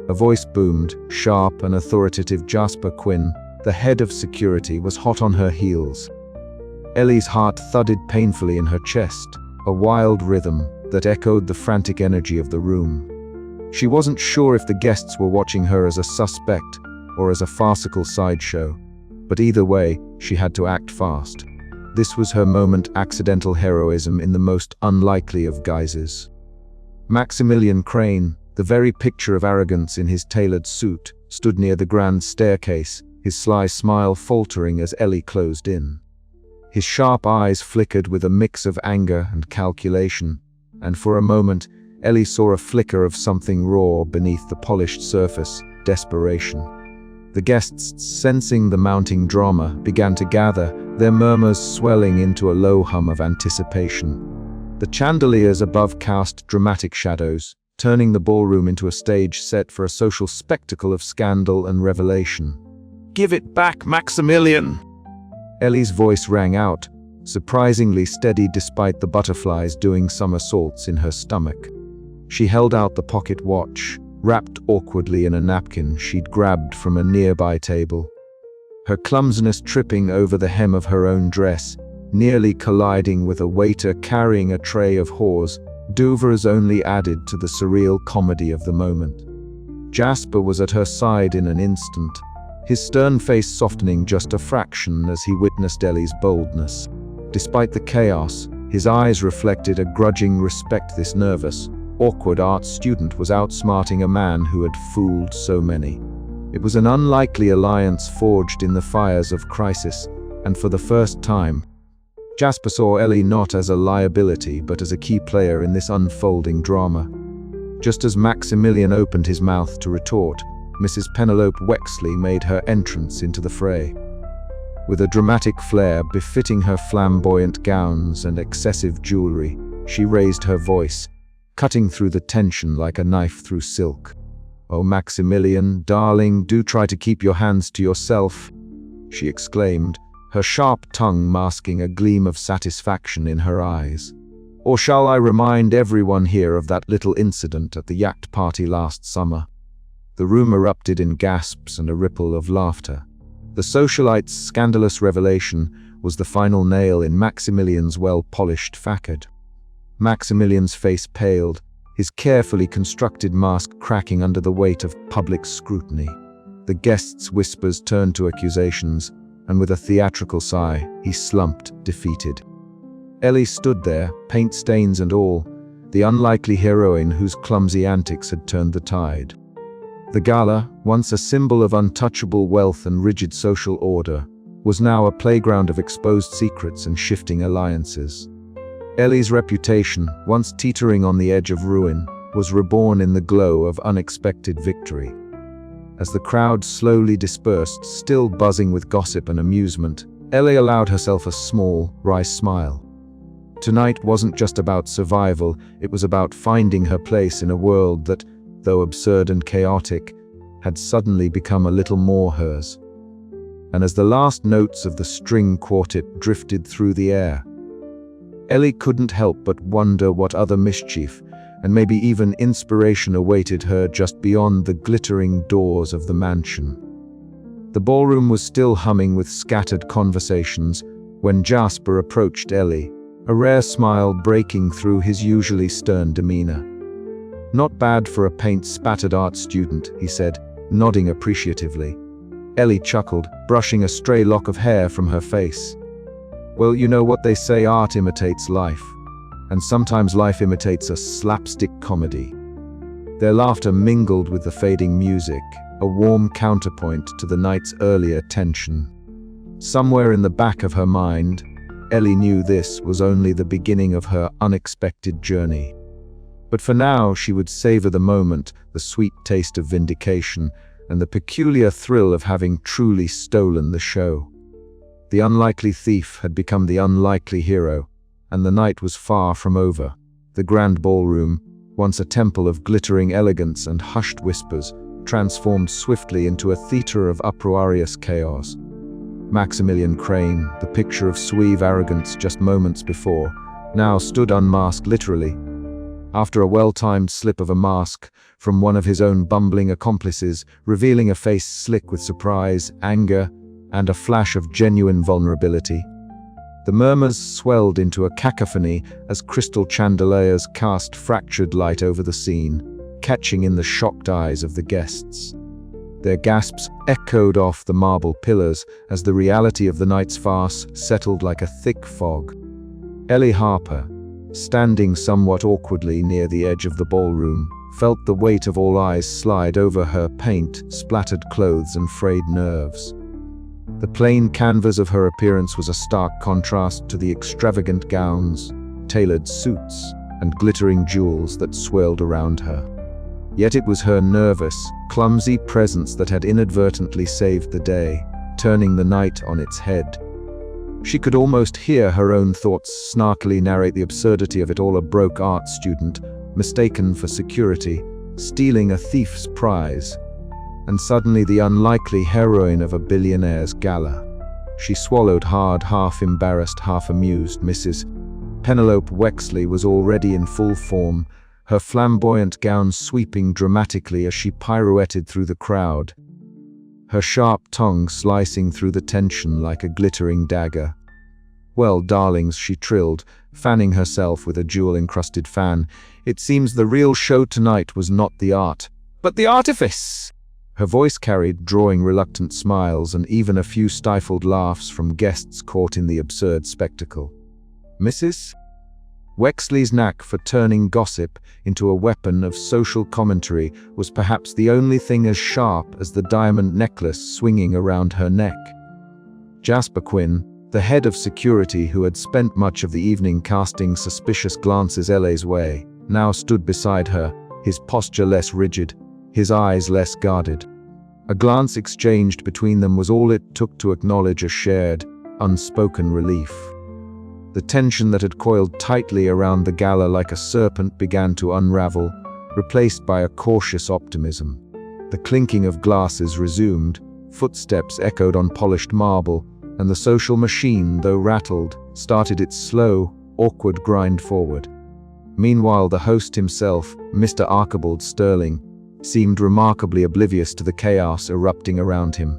A voice boomed, sharp and authoritative. Jasper Quinn, the head of security, was hot on her heels. Ellie's heart thudded painfully in her chest, a wild rhythm that echoed the frantic energy of the room. She wasn't sure if the guests were watching her as a suspect or as a farcical sideshow, but either way, she had to act fast. This was her moment, accidental heroism in the most unlikely of guises. Maximilian Crane, the very picture of arrogance in his tailored suit, stood near the grand staircase, his sly smile faltering as Ellie closed in. His sharp eyes flickered with a mix of anger and calculation, and for a moment, Ellie saw a flicker of something raw beneath the polished surface, desperation. The guests, sensing the mounting drama, began to gather, their murmurs swelling into a low hum of anticipation. The chandeliers above cast dramatic shadows, turning the ballroom into a stage set for a social spectacle of scandal and revelation. "Give it back, Maximilian!" Ellie's voice rang out, surprisingly steady despite the butterflies doing somersaults in her stomach. She held out the pocket watch, wrapped awkwardly in a napkin she'd grabbed from a nearby table. Her clumsiness tripping over the hem of her own dress, nearly colliding with a waiter carrying a tray of whores, Douvres only added to the surreal comedy of the moment. Jasper was at her side in an instant, his stern face softening just a fraction as he witnessed Ellie's boldness. Despite the chaos, his eyes reflected a grudging respect. This nervous, awkward art student was outsmarting a man who had fooled so many. It was an unlikely alliance forged in the fires of crisis, and for the first time, Jasper saw Ellie not as a liability but as a key player in this unfolding drama. Just as Maximilian opened his mouth to retort, Mrs. Penelope Wexley made her entrance into the fray. With a dramatic flair befitting her flamboyant gowns and excessive jewelry, she raised her voice, cutting through the tension like a knife through silk. "Oh, Maximilian, darling, do try to keep your hands to yourself," she exclaimed, her sharp tongue masking a gleam of satisfaction in her eyes. "Or shall I remind everyone here of that little incident at the yacht party last summer?" The room erupted in gasps and a ripple of laughter. The socialite's scandalous revelation was the final nail in Maximilian's well-polished facade. Maximilian's face paled, his carefully constructed mask cracking under the weight of public scrutiny. The guest's whispers turned to accusations, and with a theatrical sigh, he slumped, defeated. Ellie stood there, paint stains and all, the unlikely heroine whose clumsy antics had turned the tide. The gala, once a symbol of untouchable wealth and rigid social order, was now a playground of exposed secrets and shifting alliances. Ellie's reputation, once teetering on the edge of ruin, was reborn in the glow of unexpected victory. As the crowd slowly dispersed, still buzzing with gossip and amusement, Ellie allowed herself a small, wry smile. Tonight wasn't just about survival, it was about finding her place in a world that, though absurd and chaotic, had suddenly become a little more hers. And as the last notes of the string quartet drifted through the air, Ellie couldn't help but wonder what other mischief, and maybe even inspiration, awaited her just beyond the glittering doors of the mansion. The ballroom was still humming with scattered conversations when Jasper approached Ellie, a rare smile breaking through his usually stern demeanor. "Not bad for a paint-spattered art student," he said, nodding appreciatively. Ellie chuckled, brushing a stray lock of hair from her face. "Well, you know what they say, art imitates life. And sometimes life imitates a slapstick comedy." Their laughter mingled with the fading music, a warm counterpoint to the night's earlier tension. Somewhere in the back of her mind, Ellie knew this was only the beginning of her unexpected journey. But for now, she would savor the moment, the sweet taste of vindication, and the peculiar thrill of having truly stolen the show. The unlikely thief had become the unlikely hero, and the night was far from over. The grand ballroom, once a temple of glittering elegance and hushed whispers, transformed swiftly into a theater of uproarious chaos. Maximilian Crane, the picture of suave arrogance just moments before, now stood unmasked literally. After a well-timed slip of a mask from one of his own bumbling accomplices, revealing a face slick with surprise, anger, and a flash of genuine vulnerability. The murmurs swelled into a cacophony as crystal chandeliers cast fractured light over the scene, catching in the shocked eyes of the guests. Their gasps echoed off the marble pillars as the reality of the night's farce settled like a thick fog. Ellie Harper, standing somewhat awkwardly near the edge of the ballroom, felt the weight of all eyes slide over her paint-splattered clothes and frayed nerves. The plain canvas of her appearance was a stark contrast to the extravagant gowns, tailored suits, and glittering jewels that swirled around her. Yet it was her nervous, clumsy presence that had inadvertently saved the day, turning the night on its head. She could almost hear her own thoughts snarkily narrate the absurdity of it all: a broke art student, mistaken for security, stealing a thief's prize, and suddenly the unlikely heroine of a billionaire's gala. She swallowed hard, half embarrassed, half amused. Mrs. Penelope Wexley was already in full form, her flamboyant gown sweeping dramatically as she pirouetted through the crowd, her sharp tongue slicing through the tension like a glittering dagger. "Well, darlings," she trilled, fanning herself with a jewel-encrusted fan, "it seems the real show tonight was not the art, but the artifice." Her voice carried, drawing reluctant smiles and even a few stifled laughs from guests caught in the absurd spectacle. Mrs. Wexley's knack for turning gossip into a weapon of social commentary was perhaps the only thing as sharp as the diamond necklace swinging around her neck. Jasper Quinn, the head of security who had spent much of the evening casting suspicious glances Ellie's way, now stood beside her, his posture less rigid, his eyes less guarded. A glance exchanged between them was all it took to acknowledge a shared, unspoken relief. The tension that had coiled tightly around the gala like a serpent began to unravel, replaced by a cautious optimism. The clinking of glasses resumed, footsteps echoed on polished marble, and the social machine, though rattled, started its slow, awkward grind forward. Meanwhile, the host himself, Mr. Archibald Sterling, seemed remarkably oblivious to the chaos erupting around him.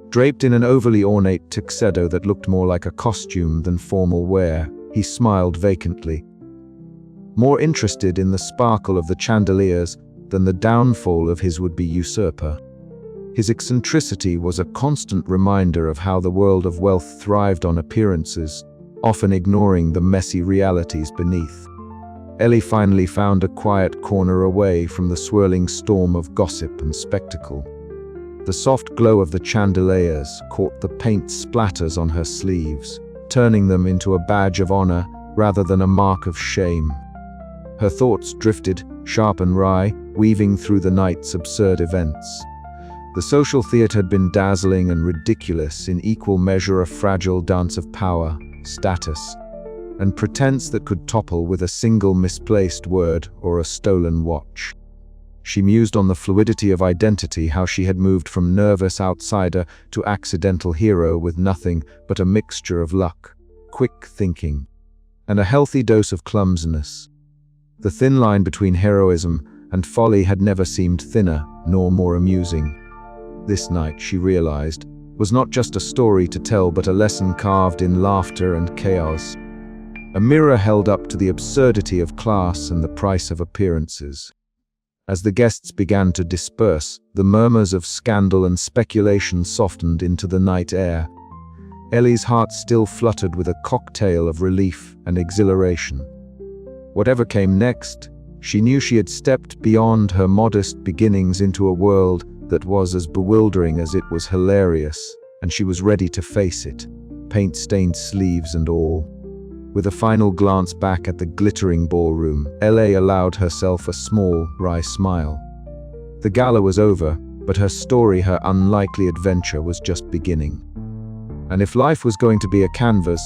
Draped in an overly ornate tuxedo that looked more like a costume than formal wear, he smiled vacantly, more interested in the sparkle of the chandeliers than the downfall of his would-be usurper. His eccentricity was a constant reminder of how the world of wealth thrived on appearances, often ignoring the messy realities beneath. Ellie finally found a quiet corner away from the swirling storm of gossip and spectacle. The soft glow of the chandeliers caught the paint splatters on her sleeves, turning them into a badge of honor rather than a mark of shame. Her thoughts drifted, sharp and wry, weaving through the night's absurd events. The social theater had been dazzling and ridiculous, in equal measure a fragile dance of power, status, and pretense that could topple with a single misplaced word or a stolen watch. She mused on the fluidity of identity, how she had moved from nervous outsider to accidental hero with nothing but a mixture of luck, quick thinking, and a healthy dose of clumsiness. The thin line between heroism and folly had never seemed thinner nor more amusing. This night, she realized, was not just a story to tell but a lesson carved in laughter and chaos. A mirror held up to the absurdity of class and the price of appearances. As the guests began to disperse, the murmurs of scandal and speculation softened into the night air. Ellie's heart still fluttered with a cocktail of relief and exhilaration. Whatever came next, she knew she had stepped beyond her modest beginnings into a world that was as bewildering as it was hilarious, and she was ready to face it, paint-stained sleeves and all. With a final glance back at the glittering ballroom, Ellie allowed herself a small, wry smile. The gala was over, but her story, her unlikely adventure, was just beginning. And if life was going to be a canvas,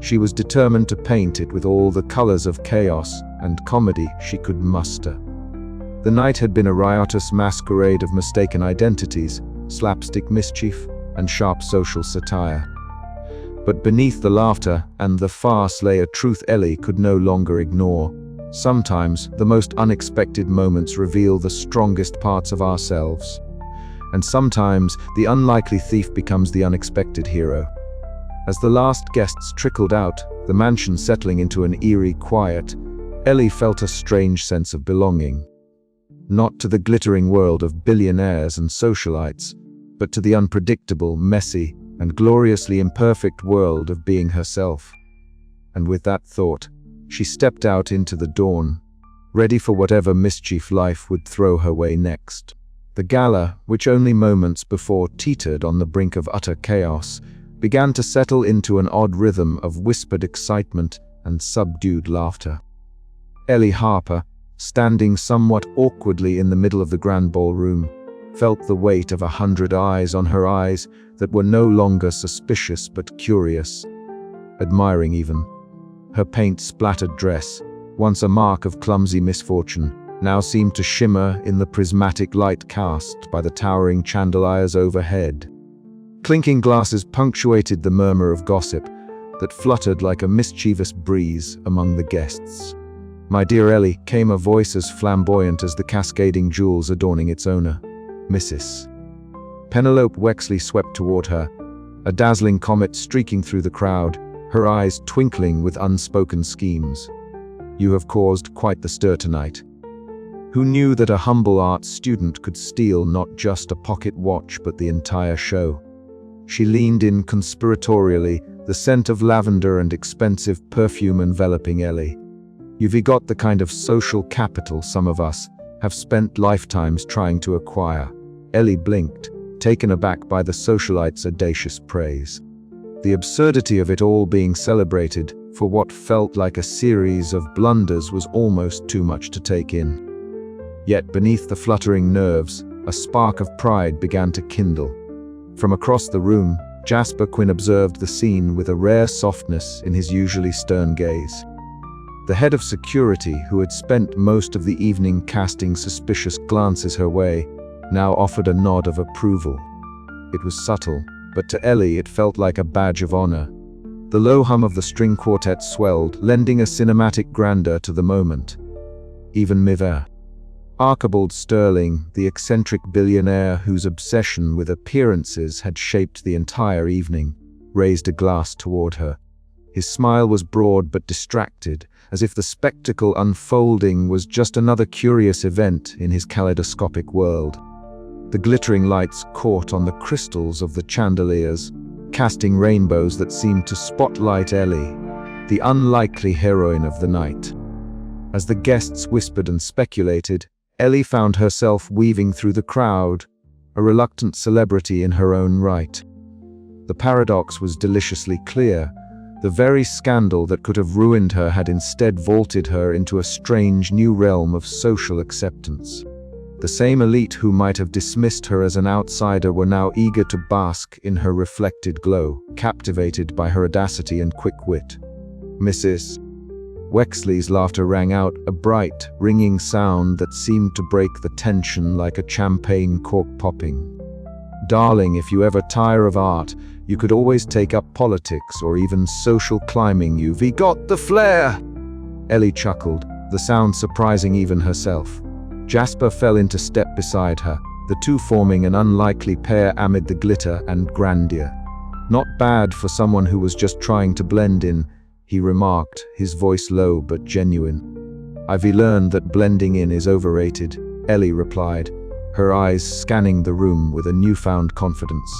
she was determined to paint it with all the colors of chaos and comedy she could muster. The night had been a riotous masquerade of mistaken identities, slapstick mischief, and sharp social satire. But beneath the laughter and the farce lay a truth Ellie could no longer ignore. Sometimes, the most unexpected moments reveal the strongest parts of ourselves. And sometimes, the unlikely thief becomes the unexpected hero. As the last guests trickled out, the mansion settling into an eerie quiet, Ellie felt a strange sense of belonging. Not to the glittering world of billionaires and socialites, but to the unpredictable, messy, and gloriously imperfect world of being herself. And with that thought, she stepped out into the dawn, ready for whatever mischief life would throw her way next. The gala, which only moments before teetered on the brink of utter chaos, began to settle into an odd rhythm of whispered excitement and subdued laughter. Ellie Harper, standing somewhat awkwardly in the middle of the grand ballroom, felt the weight of 100 eyes on her eyes that were no longer suspicious but curious, admiring even. Her paint-splattered dress, once a mark of clumsy misfortune, now seemed to shimmer in the prismatic light cast by the towering chandeliers overhead. Clinking glasses punctuated the murmur of gossip that fluttered like a mischievous breeze among the guests. "My dear Ellie," came a voice as flamboyant as the cascading jewels adorning its owner. "Mrs. Penelope Wexley swept toward her, a dazzling comet streaking through the crowd, her eyes twinkling with unspoken schemes. "You have caused quite the stir tonight." Who knew that a humble art student could steal not just a pocket watch but the entire show? She leaned in conspiratorially, the scent of lavender and expensive perfume enveloping Ellie. "You've got the kind of social capital some of us have spent lifetimes trying to acquire." Ellie blinked, taken aback by the socialite's audacious praise. The absurdity of it all being celebrated for what felt like a series of blunders was almost too much to take in. Yet beneath the fluttering nerves, a spark of pride began to kindle. From across the room, Jasper Quinn observed the scene with a rare softness in his usually stern gaze. The head of security, who had spent most of the evening casting suspicious glances her way, now offered a nod of approval. It was subtle, but to Ellie it felt like a badge of honor. The low hum of the string quartet swelled, lending a cinematic grandeur to the moment. Even Miver, Archibald Sterling, the eccentric billionaire whose obsession with appearances had shaped the entire evening, raised a glass toward her. His smile was broad but distracted, as if the spectacle unfolding was just another curious event in his kaleidoscopic world. The glittering lights caught on the crystals of the chandeliers, casting rainbows that seemed to spotlight Ellie, the unlikely heroine of the night. As the guests whispered and speculated, Ellie found herself weaving through the crowd, a reluctant celebrity in her own right. The paradox was deliciously clear. The very scandal that could have ruined her had instead vaulted her into a strange new realm of social acceptance. The same elite who might have dismissed her as an outsider were now eager to bask in her reflected glow, captivated by her audacity and quick wit. Mrs. Wexley's laughter rang out, a bright, ringing sound that seemed to break the tension like a champagne cork popping. Darling, if you ever tire of art, you could always take up politics or even social climbing. You've got the flair! Ellie chuckled, the sound surprising even herself. Jasper fell into step beside her, the two forming an unlikely pair amid the glitter and grandeur. Not bad for someone who was just trying to blend in, he remarked, his voice low but genuine. I've learned that blending in is overrated, Ellie replied, her eyes scanning the room with a newfound confidence.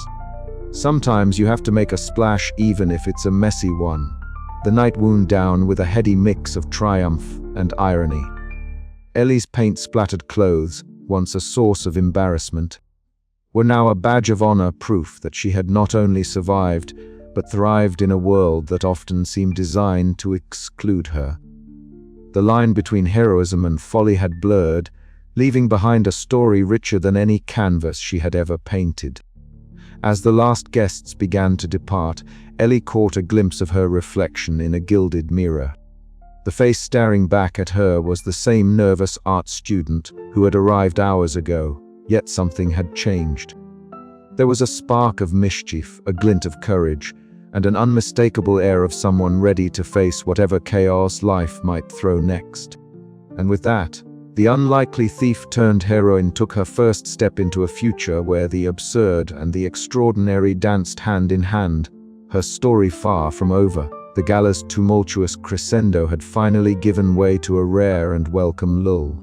Sometimes you have to make a splash even if it's a messy one. The night wound down with a heady mix of triumph and irony. Ellie's paint-splattered clothes, once a source of embarrassment, were now a badge of honor, proof that she had not only survived, but thrived in a world that often seemed designed to exclude her. The line between heroism and folly had blurred, leaving behind a story richer than any canvas she had ever painted. As the last guests began to depart, Ellie caught a glimpse of her reflection in a gilded mirror. The face staring back at her was the same nervous art student who had arrived hours ago, yet something had changed. There was a spark of mischief, a glint of courage, and an unmistakable air of someone ready to face whatever chaos life might throw next. And with that, the unlikely thief-turned-heroine took her first step into a future where the absurd and the extraordinary danced hand in hand, her story far from over. The gala's tumultuous crescendo had finally given way to a rare and welcome lull.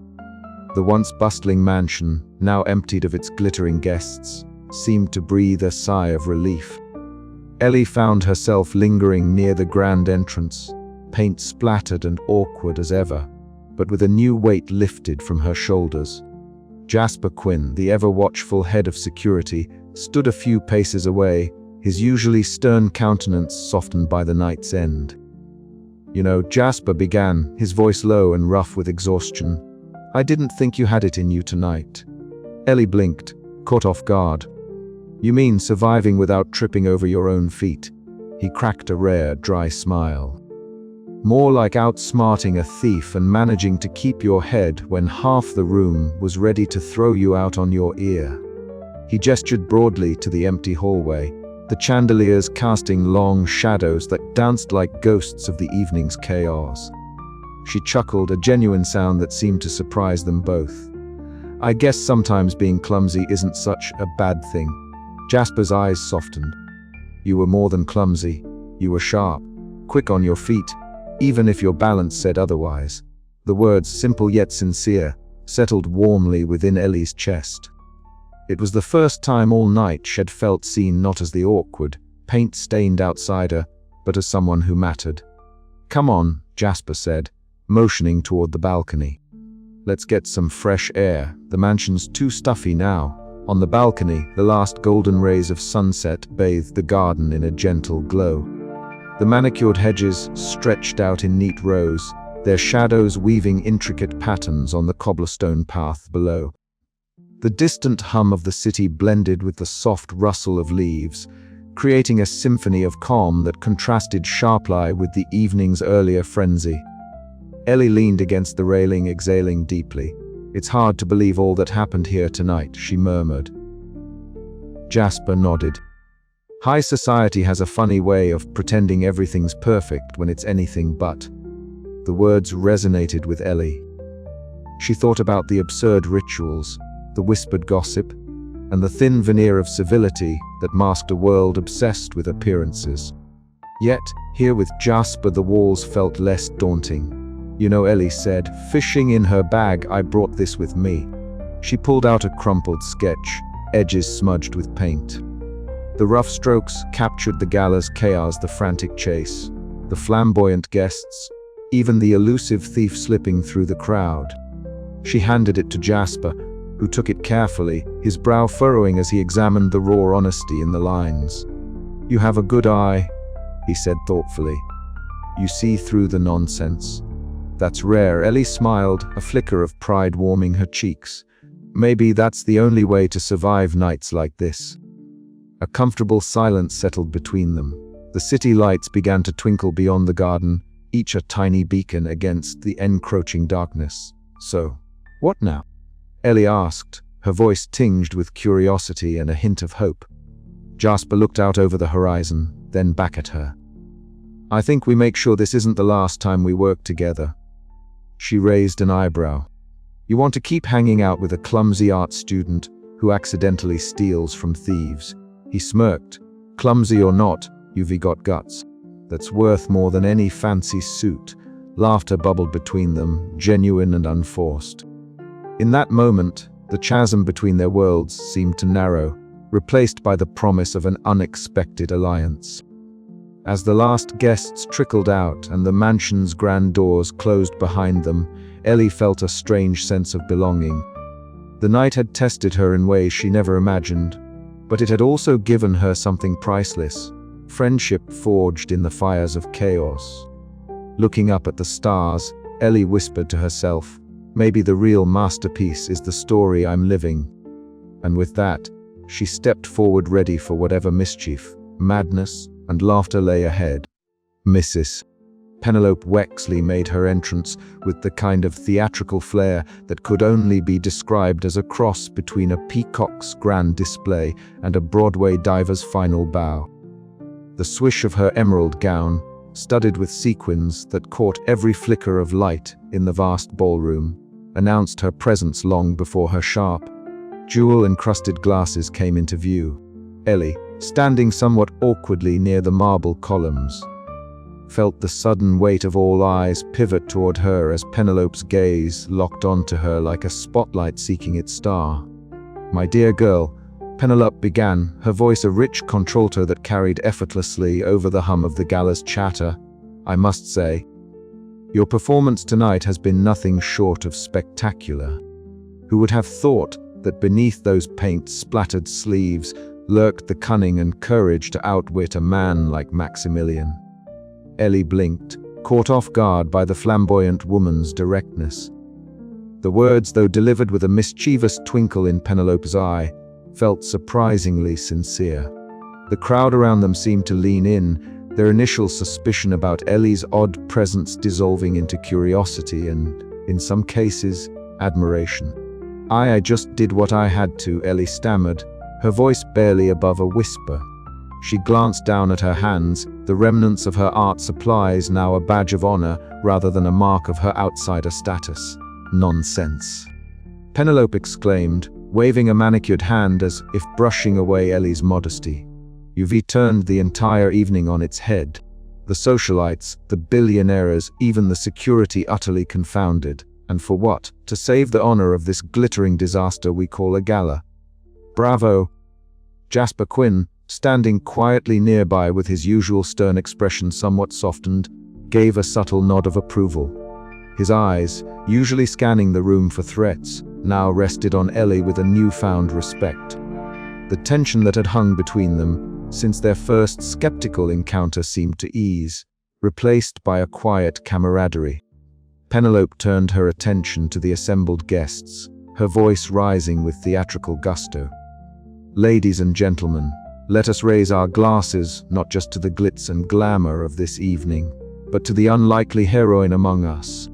The once bustling mansion, now emptied of its glittering guests, seemed to breathe a sigh of relief. Ellie found herself lingering near the grand entrance, paint splattered and awkward as ever, but with a new weight lifted from her shoulders. Jasper Quinn, the ever-watchful head of security, stood a few paces away, his usually stern countenance softened by the night's end. "You know," Jasper began, his voice low and rough with exhaustion, "I didn't think you had it in you tonight." Ellie blinked, caught off guard. "You mean surviving without tripping over your own feet?" He cracked a rare, dry smile. "More like outsmarting a thief and managing to keep your head when half the room was ready to throw you out on your ear." He gestured broadly to the empty hallway, the chandeliers casting long shadows that danced like ghosts of the evening's chaos. She chuckled, a genuine sound that seemed to surprise them both. "I guess sometimes being clumsy isn't such a bad thing." Jasper's eyes softened. "You were more than clumsy. You were sharp, quick on your feet, even if your balance said otherwise." The words, simple yet sincere, settled warmly within Ellie's chest. It was the first time all night she'd felt seen not as the awkward, paint-stained outsider, but as someone who mattered. "Come on," Jasper said, motioning toward the balcony. "Let's get some fresh air. The mansion's too stuffy now." On the balcony, the last golden rays of sunset bathed the garden in a gentle glow. The manicured hedges stretched out in neat rows, their shadows weaving intricate patterns on the cobblestone path below. The distant hum of the city blended with the soft rustle of leaves, creating a symphony of calm that contrasted sharply with the evening's earlier frenzy. Ellie leaned against the railing, exhaling deeply. "It's hard to believe all that happened here tonight," she murmured. Jasper nodded. "High society has a funny way of pretending everything's perfect when it's anything but." The words resonated with Ellie. She thought about the absurd rituals, the whispered gossip, and the thin veneer of civility that masked a world obsessed with appearances. Yet, here with Jasper, the walls felt less daunting. "You know," Ellie said, fishing in her bag, "I brought this with me." She pulled out a crumpled sketch, edges smudged with paint. The rough strokes captured the gala's chaos, the frantic chase, the flamboyant guests, even the elusive thief slipping through the crowd. She handed it to Jasper, who took it carefully, his brow furrowing as he examined the raw honesty in the lines. "You have a good eye," he said thoughtfully. "You see through the nonsense." "That's rare," Ellie smiled, a flicker of pride warming her cheeks. "Maybe that's the only way to survive nights like this." A comfortable silence settled between them. The city lights began to twinkle beyond the garden, each a tiny beacon against the encroaching darkness. "So, what now?" Ellie asked, her voice tinged with curiosity and a hint of hope. Jasper looked out over the horizon, then back at her. "I think we make sure this isn't the last time we work together." She raised an eyebrow. "You want to keep hanging out with a clumsy art student who accidentally steals from thieves?" He smirked. "Clumsy or not, you've got guts. That's worth more than any fancy suit." Laughter bubbled between them, genuine and unforced. In that moment, the chasm between their worlds seemed to narrow, replaced by the promise of an unexpected alliance. As the last guests trickled out and the mansion's grand doors closed behind them, Ellie felt a strange sense of belonging. The night had tested her in ways she never imagined, but it had also given her something priceless: friendship forged in the fires of chaos. Looking up at the stars, Ellie whispered to herself, "Maybe the real masterpiece is the story I'm living." And with that, she stepped forward, ready for whatever mischief, madness, and laughter lay ahead. Mrs. Penelope Wexley made her entrance with the kind of theatrical flair that could only be described as a cross between a peacock's grand display and a Broadway diver's final bow. The swish of her emerald gown, studded with sequins that caught every flicker of light in the vast ballroom, announced her presence long before her sharp, jewel-encrusted glasses came into view. Ellie, standing somewhat awkwardly near the marble columns, felt the sudden weight of all eyes pivot toward her as Penelope's gaze locked onto her like a spotlight seeking its star. "My dear girl," Penelope began, her voice a rich contralto that carried effortlessly over the hum of the gala's chatter, "I must say, your performance tonight has been nothing short of spectacular. Who would have thought that beneath those paint-splattered sleeves lurked the cunning and courage to outwit a man like Maximilian?" Ellie blinked, caught off guard by the flamboyant woman's directness. The words, though delivered with a mischievous twinkle in Penelope's eye, felt surprisingly sincere. The crowd around them seemed to lean in, their initial suspicion about Ellie's odd presence dissolving into curiosity and, in some cases, admiration. I just did what I had to," Ellie stammered, her voice barely above a whisper. She glanced down at her hands, the remnants of her art supplies now a badge of honor rather than a mark of her outsider status. "Nonsense," Penelope exclaimed, waving a manicured hand as if brushing away Ellie's modesty. "You've turned the entire evening on its head. The socialites, the billionaires, even the security utterly confounded. And for what? To save the honor of this glittering disaster we call a gala. Bravo!" Jasper Quinn, standing quietly nearby with his usual stern expression somewhat softened, gave a subtle nod of approval. His eyes, usually scanning the room for threats, now rested on Ellie with a newfound respect. The tension that had hung between them since their first skeptical encounter seemed to ease, replaced by a quiet camaraderie. Penelope turned her attention to the assembled guests, her voice rising with theatrical gusto. "Ladies and gentlemen, let us raise our glasses not just to the glitz and glamour of this evening, but to the unlikely heroine among us,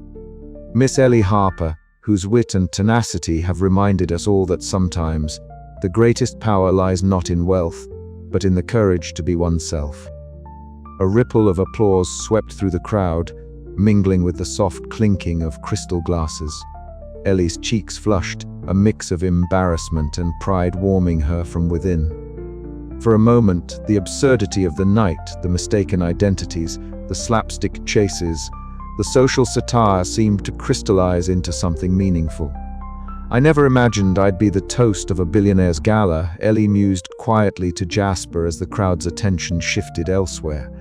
Miss Ellie Harper, whose wit and tenacity have reminded us all that sometimes the greatest power lies not in wealth, but in the courage to be oneself." A ripple of applause swept through the crowd, mingling with the soft clinking of crystal glasses. Ellie's cheeks flushed, a mix of embarrassment and pride warming her from within. For a moment, the absurdity of the night, the mistaken identities, the slapstick chases, the social satire seemed to crystallize into something meaningful. "I never imagined I'd be the toast of a billionaire's gala," Ellie mused quietly to Jasper as the crowd's attention shifted elsewhere.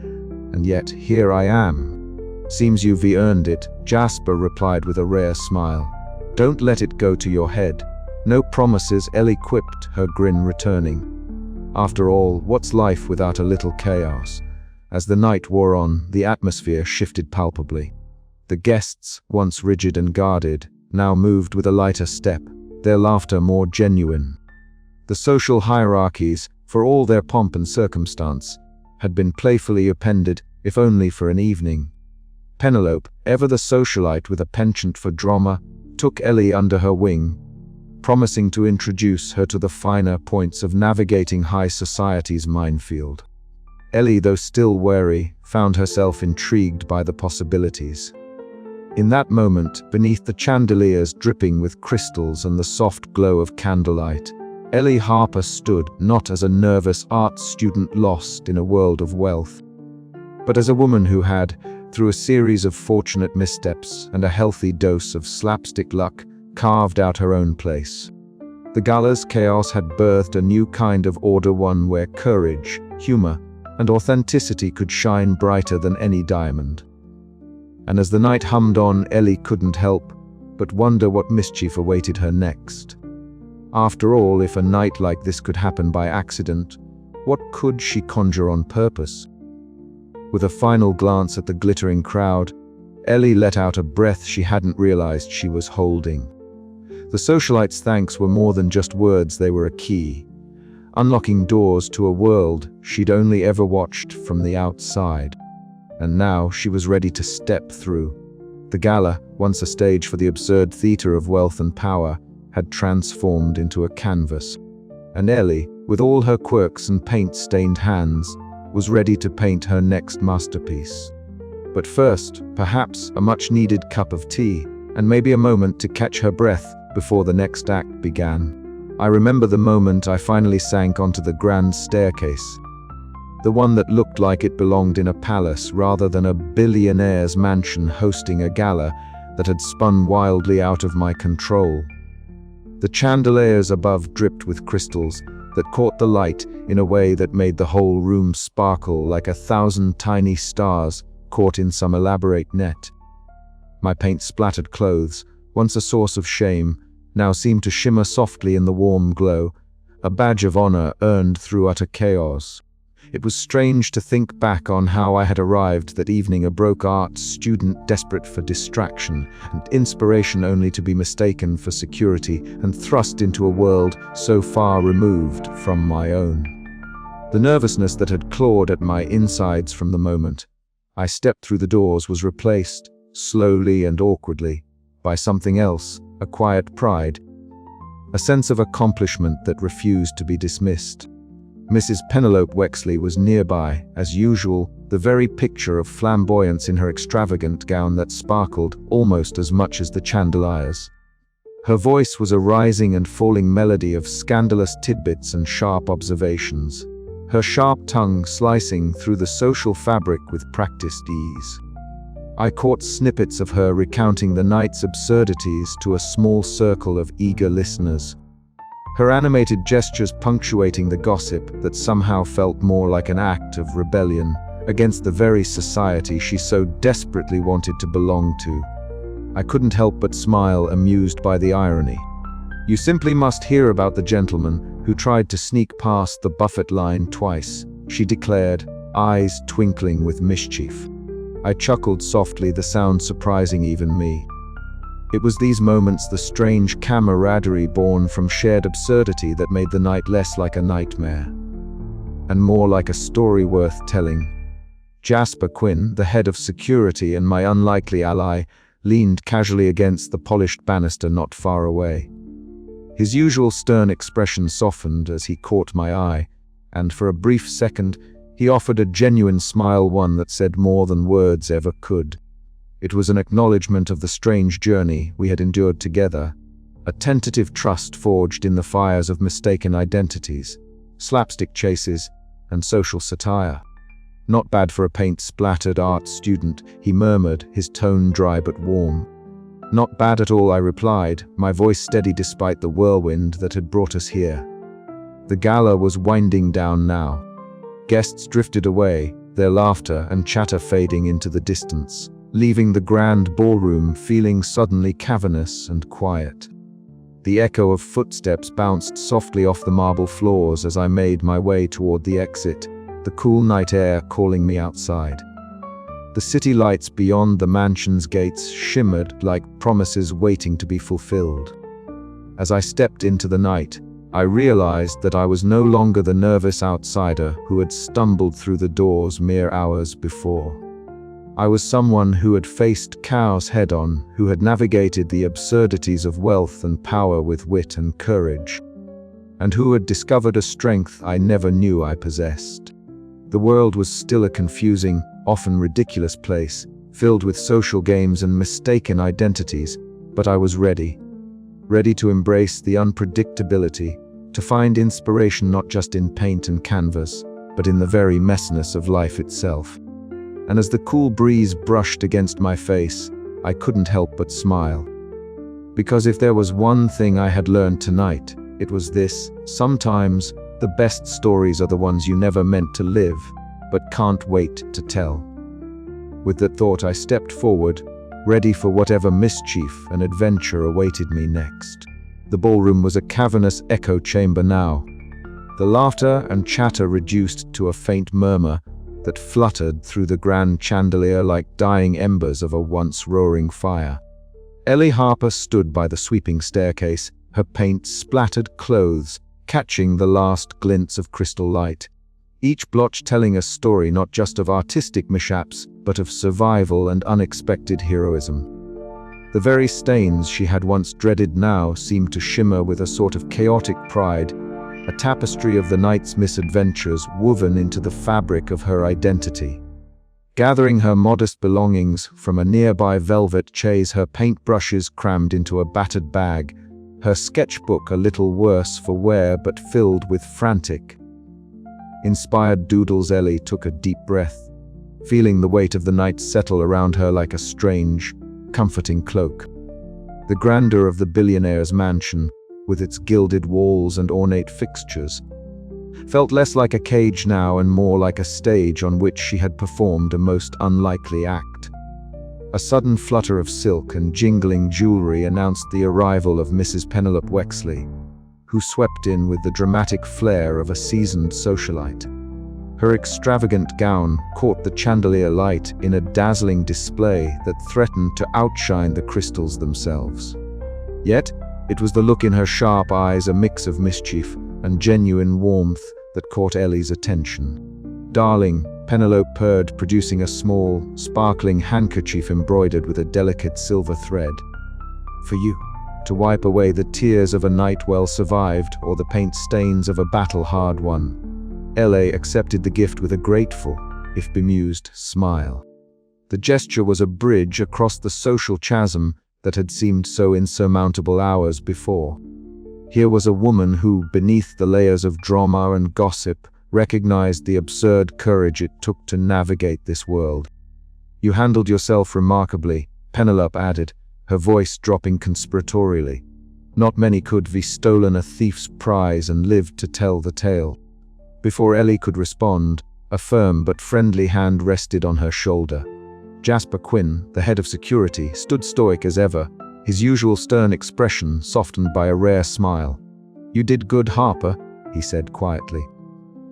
"And yet, here I am." "Seems you've earned it," Jasper replied with a rare smile. "Don't let it go to your head." "No promises," Ellie quipped, her grin returning. "After all, what's life without a little chaos?" As the night wore on, the atmosphere shifted palpably. The guests, once rigid and guarded, now moved with a lighter step, their laughter more genuine. The social hierarchies, for all their pomp and circumstance, had been playfully appended, if only for an evening. Penelope, ever the socialite with a penchant for drama, took Ellie under her wing, promising to introduce her to the finer points of navigating high society's minefield. Ellie, though still wary, found herself intrigued by the possibilities. In that moment, beneath the chandeliers dripping with crystals and the soft glow of candlelight, Ellie Harper stood not as a nervous art student lost in a world of wealth, but as a woman who had, through a series of fortunate missteps and a healthy dose of slapstick luck, carved out her own place. The gala's chaos had birthed a new kind of order, one where courage, humor, and authenticity could shine brighter than any diamond. And as the night hummed on, Ellie couldn't help but wonder what mischief awaited her next. After all, if a night like this could happen by accident, what could she conjure on purpose? With a final glance at the glittering crowd, Ellie let out a breath she hadn't realized she was holding. The socialite's thanks were more than just words, they were a key, unlocking doors to a world she'd only ever watched from the outside. And now she was ready to step through. The gala, once a stage for the absurd theater of wealth and power, had transformed into a canvas. And Ellie, with all her quirks and paint-stained hands, was ready to paint her next masterpiece. But first, perhaps a much-needed cup of tea, and maybe a moment to catch her breath before the next act began. I remember the moment I finally sank onto the grand staircase, the one that looked like it belonged in a palace rather than a billionaire's mansion hosting a gala that had spun wildly out of my control. The chandeliers above dripped with crystals that caught the light in a way that made the whole room sparkle like 1,000 tiny stars caught in some elaborate net. My paint-splattered clothes, once a source of shame, now seemed to shimmer softly in the warm glow, a badge of honor earned through utter chaos. It was strange to think back on how I had arrived that evening, a broke art student desperate for distraction and inspiration, only to be mistaken for security and thrust into a world so far removed from my own. The nervousness that had clawed at my insides from the moment I stepped through the doors was replaced, slowly and awkwardly, by something else, a quiet pride, a sense of accomplishment that refused to be dismissed. Mrs. Penelope Wexley was nearby, as usual, the very picture of flamboyance in her extravagant gown that sparkled almost as much as the chandeliers. Her voice was a rising and falling melody of scandalous tidbits and sharp observations, her sharp tongue slicing through the social fabric with practiced ease. I caught snippets of her recounting the night's absurdities to a small circle of eager listeners, her animated gestures punctuating the gossip that somehow felt more like an act of rebellion against the very society she so desperately wanted to belong to. I couldn't help but smile, amused by the irony. "You simply must hear about the gentleman who tried to sneak past the buffet line twice," she declared, eyes twinkling with mischief. I chuckled softly, the sound surprising even me. It was these moments, the strange camaraderie born from shared absurdity, that made the night less like a nightmare and more like a story worth telling. Jasper Quinn, the head of security and my unlikely ally, leaned casually against the polished banister not far away. His usual stern expression softened as he caught my eye, and for a brief second, he offered a genuine smile, one that said more than words ever could. It was an acknowledgement of the strange journey we had endured together, a tentative trust forged in the fires of mistaken identities, slapstick chases, and social satire. "Not bad for a paint-splattered art student," he murmured, his tone dry but warm. "Not bad at all," I replied, my voice steady despite the whirlwind that had brought us here. The gala was winding down now. Guests drifted away, their laughter and chatter fading into the distance, leaving the grand ballroom feeling suddenly cavernous and quiet. The echo of footsteps bounced softly off the marble floors as I made my way toward the exit, the cool night air calling me outside. The city lights beyond the mansion's gates shimmered like promises waiting to be fulfilled. As I stepped into the night, I realized that I was no longer the nervous outsider who had stumbled through the doors mere hours before. I was someone who had faced chaos head-on, who had navigated the absurdities of wealth and power with wit and courage, and who had discovered a strength I never knew I possessed. The world was still a confusing, often ridiculous place, filled with social games and mistaken identities, but I was ready to embrace the unpredictability, to find inspiration not just in paint and canvas, but in the very messiness of life itself. And as the cool breeze brushed against my face, I couldn't help but smile. Because if there was one thing I had learned tonight, it was this: sometimes the best stories are the ones you never meant to live, but can't wait to tell. With that thought, I stepped forward, ready for whatever mischief and adventure awaited me next. The ballroom was a cavernous echo chamber now, the laughter and chatter reduced to a faint murmur that fluttered through the grand chandelier like dying embers of a once roaring fire. Ellie Harper stood by the sweeping staircase, her paint-splattered clothes catching the last glints of crystal light, each blotch telling a story not just of artistic mishaps, but of survival and unexpected heroism. The very stains she had once dreaded now seemed to shimmer with a sort of chaotic pride, a tapestry of the night's misadventures woven into the fabric of her identity. Gathering her modest belongings from a nearby velvet chaise, her paintbrushes crammed into a battered bag, her sketchbook a little worse for wear but filled with frantic, inspired doodles, Ellie took a deep breath, feeling the weight of the night settle around her like a strange, comforting cloak. The grandeur of the billionaire's mansion, with its gilded walls and ornate fixtures, felt less like a cage now and more like a stage on which she had performed a most unlikely act. A sudden flutter of silk and jingling jewelry announced the arrival of Mrs. Penelope Wexley, who swept in with the dramatic flair of a seasoned socialite. Her extravagant gown caught the chandelier light in a dazzling display that threatened to outshine the crystals themselves. Yet, it was the look in her sharp eyes, a mix of mischief and genuine warmth, that caught Ellie's attention. "Darling," Penelope purred, producing a small, sparkling handkerchief embroidered with a delicate silver thread. "For you, to wipe away the tears of a night well survived or the paint stains of a battle hard won." Ellie accepted the gift with a grateful, if bemused, smile. The gesture was a bridge across the social chasm that had seemed so insurmountable hours before. Here was a woman who, beneath the layers of drama and gossip, recognized the absurd courage it took to navigate this world. "You handled yourself remarkably," Penelope added, her voice dropping conspiratorially. "Not many could have stolen a thief's prize and lived to tell the tale." Before Ellie could respond, a firm but friendly hand rested on her shoulder. Jasper Quinn, the head of security, stood stoic as ever, his usual stern expression softened by a rare smile. "You did good, Harper," he said quietly.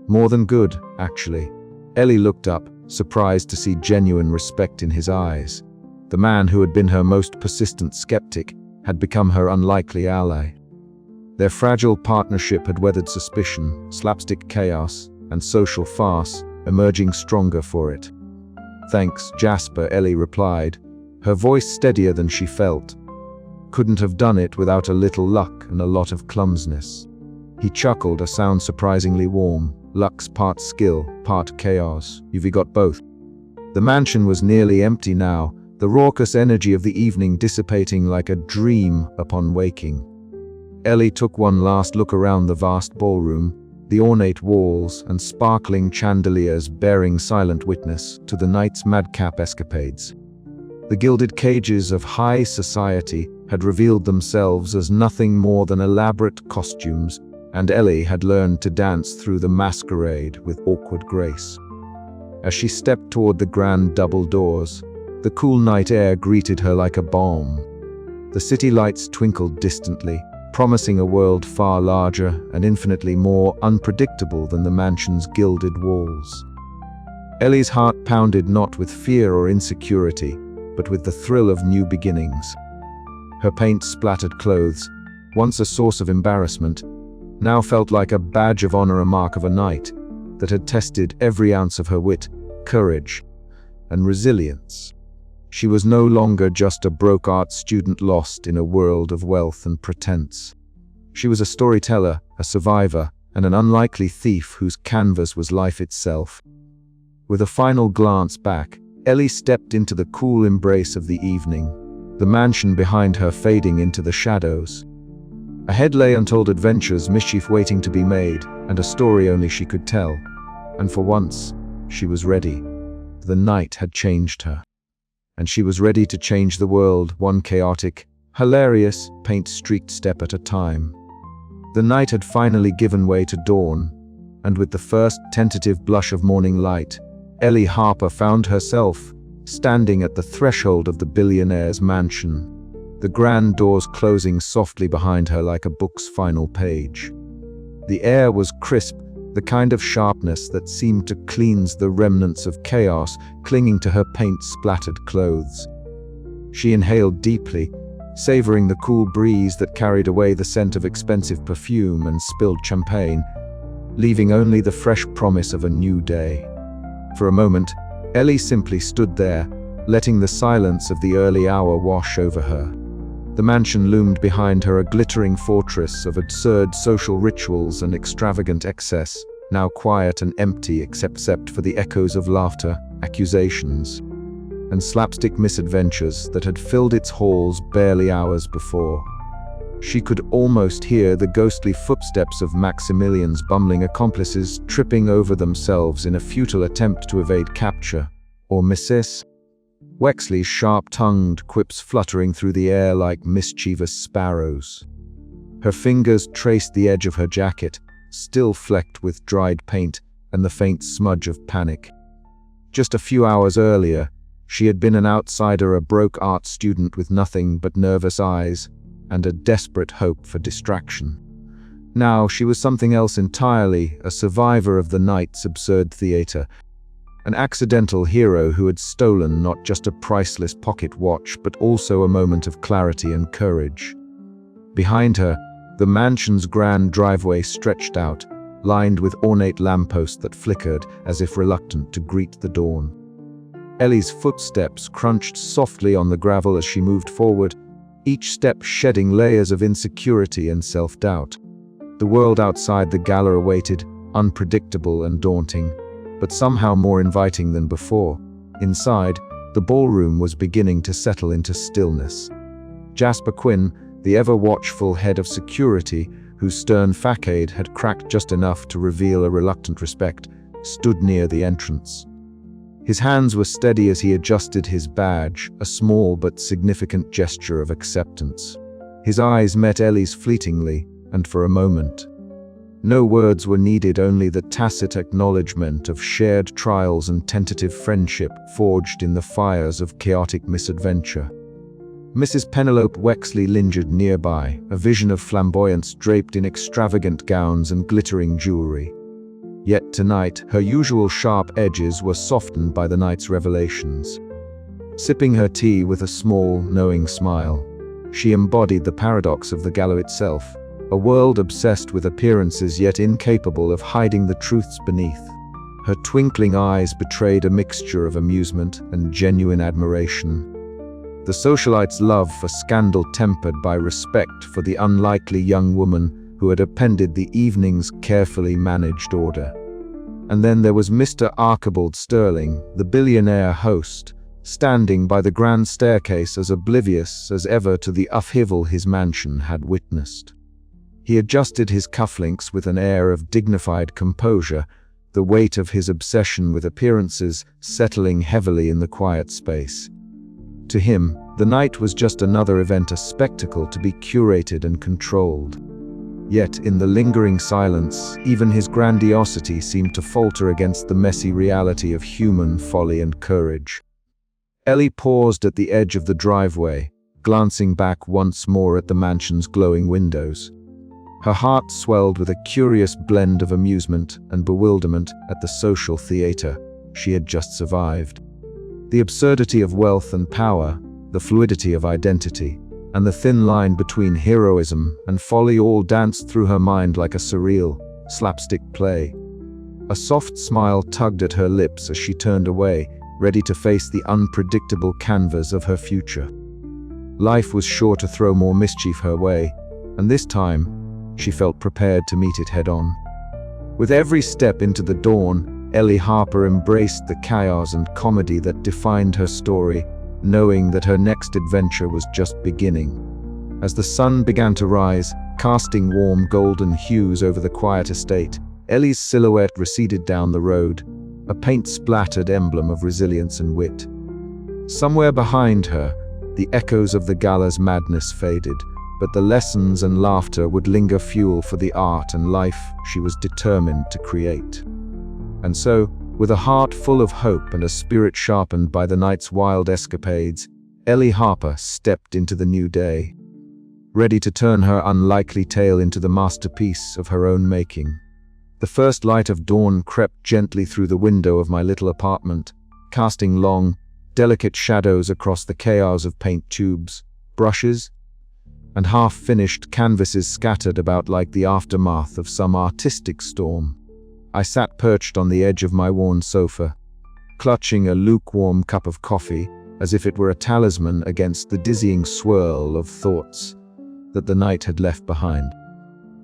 "More than good, actually." Ellie looked up, surprised to see genuine respect in his eyes. The man who had been her most persistent skeptic had become her unlikely ally. Their fragile partnership had weathered suspicion, slapstick chaos, and social farce, emerging stronger for it. "Thanks, Jasper," Ellie replied, her voice steadier than she felt. "Couldn't have done it without a little luck and a lot of clumsiness." He chuckled, a sound surprisingly warm. "Luck's part skill, part chaos. You've got both." The mansion was nearly empty now, the raucous energy of the evening dissipating like a dream upon waking. Ellie took one last look around the vast ballroom, the ornate walls and sparkling chandeliers bearing silent witness to the night's madcap escapades. The gilded cages of high society had revealed themselves as nothing more than elaborate costumes, and Ellie had learned to dance through the masquerade with awkward grace. As she stepped toward the grand double doors, the cool night air greeted her like a balm. The city lights twinkled distantly, promising a world far larger and infinitely more unpredictable than the mansion's gilded walls. Ellie's heart pounded not with fear or insecurity, but with the thrill of new beginnings. Her paint-splattered clothes, once a source of embarrassment, now felt like a badge of honor, a mark of a knight that had tested every ounce of her wit, courage, and resilience. She was no longer just a broke art student lost in a world of wealth and pretense. She was a storyteller, a survivor, and an unlikely thief whose canvas was life itself. With a final glance back, Ellie stepped into the cool embrace of the evening, the mansion behind her fading into the shadows. Ahead lay untold adventures, mischief waiting to be made, and a story only she could tell. And for once, she was ready. The night had changed her. And she was ready to change the world, one chaotic, hilarious, paint-streaked step at a time. The night had finally given way to dawn, and with the first tentative blush of morning light, Ellie Harper found herself standing at the threshold of the billionaire's mansion, the grand doors closing softly behind her like a book's final page. The air was crisp, the kind of sharpness that seemed to cleanse the remnants of chaos clinging to her paint-splattered clothes. She inhaled deeply, savoring the cool breeze that carried away the scent of expensive perfume and spilled champagne, leaving only the fresh promise of a new day. For a moment, Ellie simply stood there, letting the silence of the early hour wash over her. The mansion loomed behind her, a glittering fortress of absurd social rituals and extravagant excess, now quiet and empty except for the echoes of laughter, accusations, and slapstick misadventures that had filled its halls barely hours before. She could almost hear the ghostly footsteps of Maximilian's bumbling accomplices tripping over themselves in a futile attempt to evade capture, or Mrs. Wexley's sharp-tongued quips fluttering through the air like mischievous sparrows. Her fingers traced the edge of her jacket, still flecked with dried paint and the faint smudge of panic. Just a few hours earlier, she had been an outsider, a broke art student with nothing but nervous eyes and a desperate hope for distraction. Now she was something else entirely, a survivor of the night's absurd theater, an accidental hero who had stolen not just a priceless pocket watch but also a moment of clarity and courage. Behind her, the mansion's grand driveway stretched out, lined with ornate lampposts that flickered as if reluctant to greet the dawn. Ellie's footsteps crunched softly on the gravel as she moved forward, each step shedding layers of insecurity and self-doubt. The world outside the gala awaited, unpredictable and daunting, but somehow more inviting than before. Inside, the ballroom was beginning to settle into stillness. Jasper Quinn, the ever-watchful head of security, whose stern facade had cracked just enough to reveal a reluctant respect, stood near the entrance. His hands were steady as he adjusted his badge, a small but significant gesture of acceptance. His eyes met Ellie's fleetingly, and for a moment. No words were needed, only the tacit acknowledgement of shared trials and tentative friendship forged in the fires of chaotic misadventure. Mrs. Penelope Wexley lingered nearby, a vision of flamboyance draped in extravagant gowns and glittering jewelry. Yet tonight, her usual sharp edges were softened by the night's revelations. Sipping her tea with a small, knowing smile, she embodied the paradox of the gala itself, a world obsessed with appearances yet incapable of hiding the truths beneath. Her twinkling eyes betrayed a mixture of amusement and genuine admiration. The socialite's love for scandal tempered by respect for the unlikely young woman who had appended the evening's carefully managed order. And then there was Mr. Archibald Sterling, the billionaire host, standing by the grand staircase as oblivious as ever to the upheaval his mansion had witnessed. He adjusted his cufflinks with an air of dignified composure, the weight of his obsession with appearances settling heavily in the quiet space. To him, the night was just another event, a spectacle to be curated and controlled. Yet, in the lingering silence, even his grandiosity seemed to falter against the messy reality of human folly and courage. Ellie paused at the edge of the driveway, glancing back once more at the mansion's glowing windows. Her heart swelled with a curious blend of amusement and bewilderment at the social theater she had just survived. The absurdity of wealth and power, the fluidity of identity, and the thin line between heroism and folly all danced through her mind like a surreal, slapstick play. A soft smile tugged at her lips as she turned away, ready to face the unpredictable canvas of her future. Life was sure to throw more mischief her way, and this time, she felt prepared to meet it head-on. With every step into the dawn, Ellie Harper embraced the chaos and comedy that defined her story, knowing that her next adventure was just beginning. As the sun began to rise, casting warm golden hues over the quiet estate, Ellie's silhouette receded down the road, a paint-splattered emblem of resilience and wit. Somewhere behind her, the echoes of the gala's madness faded, but the lessons and laughter would linger, fuel for the art and life she was determined to create. And so, with a heart full of hope and a spirit sharpened by the night's wild escapades, Ellie Harper stepped into the new day, ready to turn her unlikely tale into the masterpiece of her own making. The first light of dawn crept gently through the window of my little apartment, casting long, delicate shadows across the chaos of paint tubes, brushes, and half-finished canvases scattered about like the aftermath of some artistic storm. I sat perched on the edge of my worn sofa, clutching a lukewarm cup of coffee as if it were a talisman against the dizzying swirl of thoughts that the night had left behind.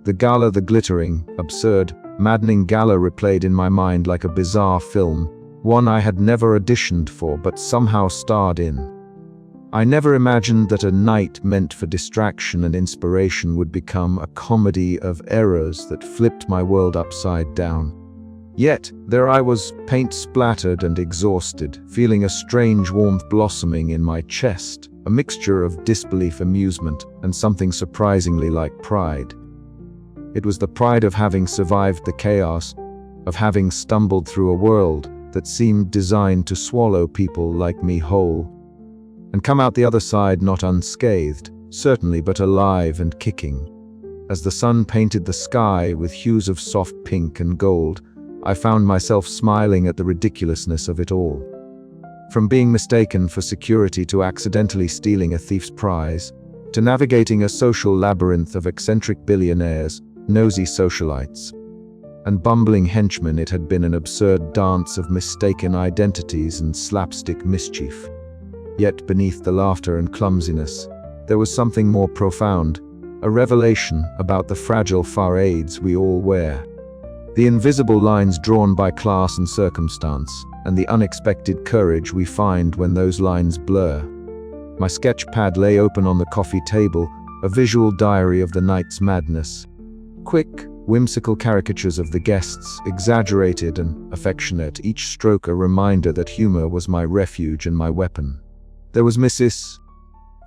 The gala, the glittering, absurd, maddening gala replayed in my mind like a bizarre film, one I had never auditioned for but somehow starred in. I never imagined that a night meant for distraction and inspiration would become a comedy of errors that flipped my world upside down. Yet, there I was, paint-splattered and exhausted, feeling a strange warmth blossoming in my chest, a mixture of disbelief, amusement, and something surprisingly like pride. It was the pride of having survived the chaos, of having stumbled through a world that seemed designed to swallow people like me whole, and come out the other side not unscathed, certainly, but alive and kicking. As the sun painted the sky with hues of soft pink and gold, I found myself smiling at the ridiculousness of it all. From being mistaken for security to accidentally stealing a thief's prize, to navigating a social labyrinth of eccentric billionaires, nosy socialites, and bumbling henchmen, it had been an absurd dance of mistaken identities and slapstick mischief. Yet beneath the laughter and clumsiness, there was something more profound, a revelation about the fragile facades we all wear. The invisible lines drawn by class and circumstance, and the unexpected courage we find when those lines blur. My sketch pad lay open on the coffee table, a visual diary of the night's madness. Quick, whimsical caricatures of the guests, exaggerated and affectionate, each stroke a reminder that humor was my refuge and my weapon. There was Mrs.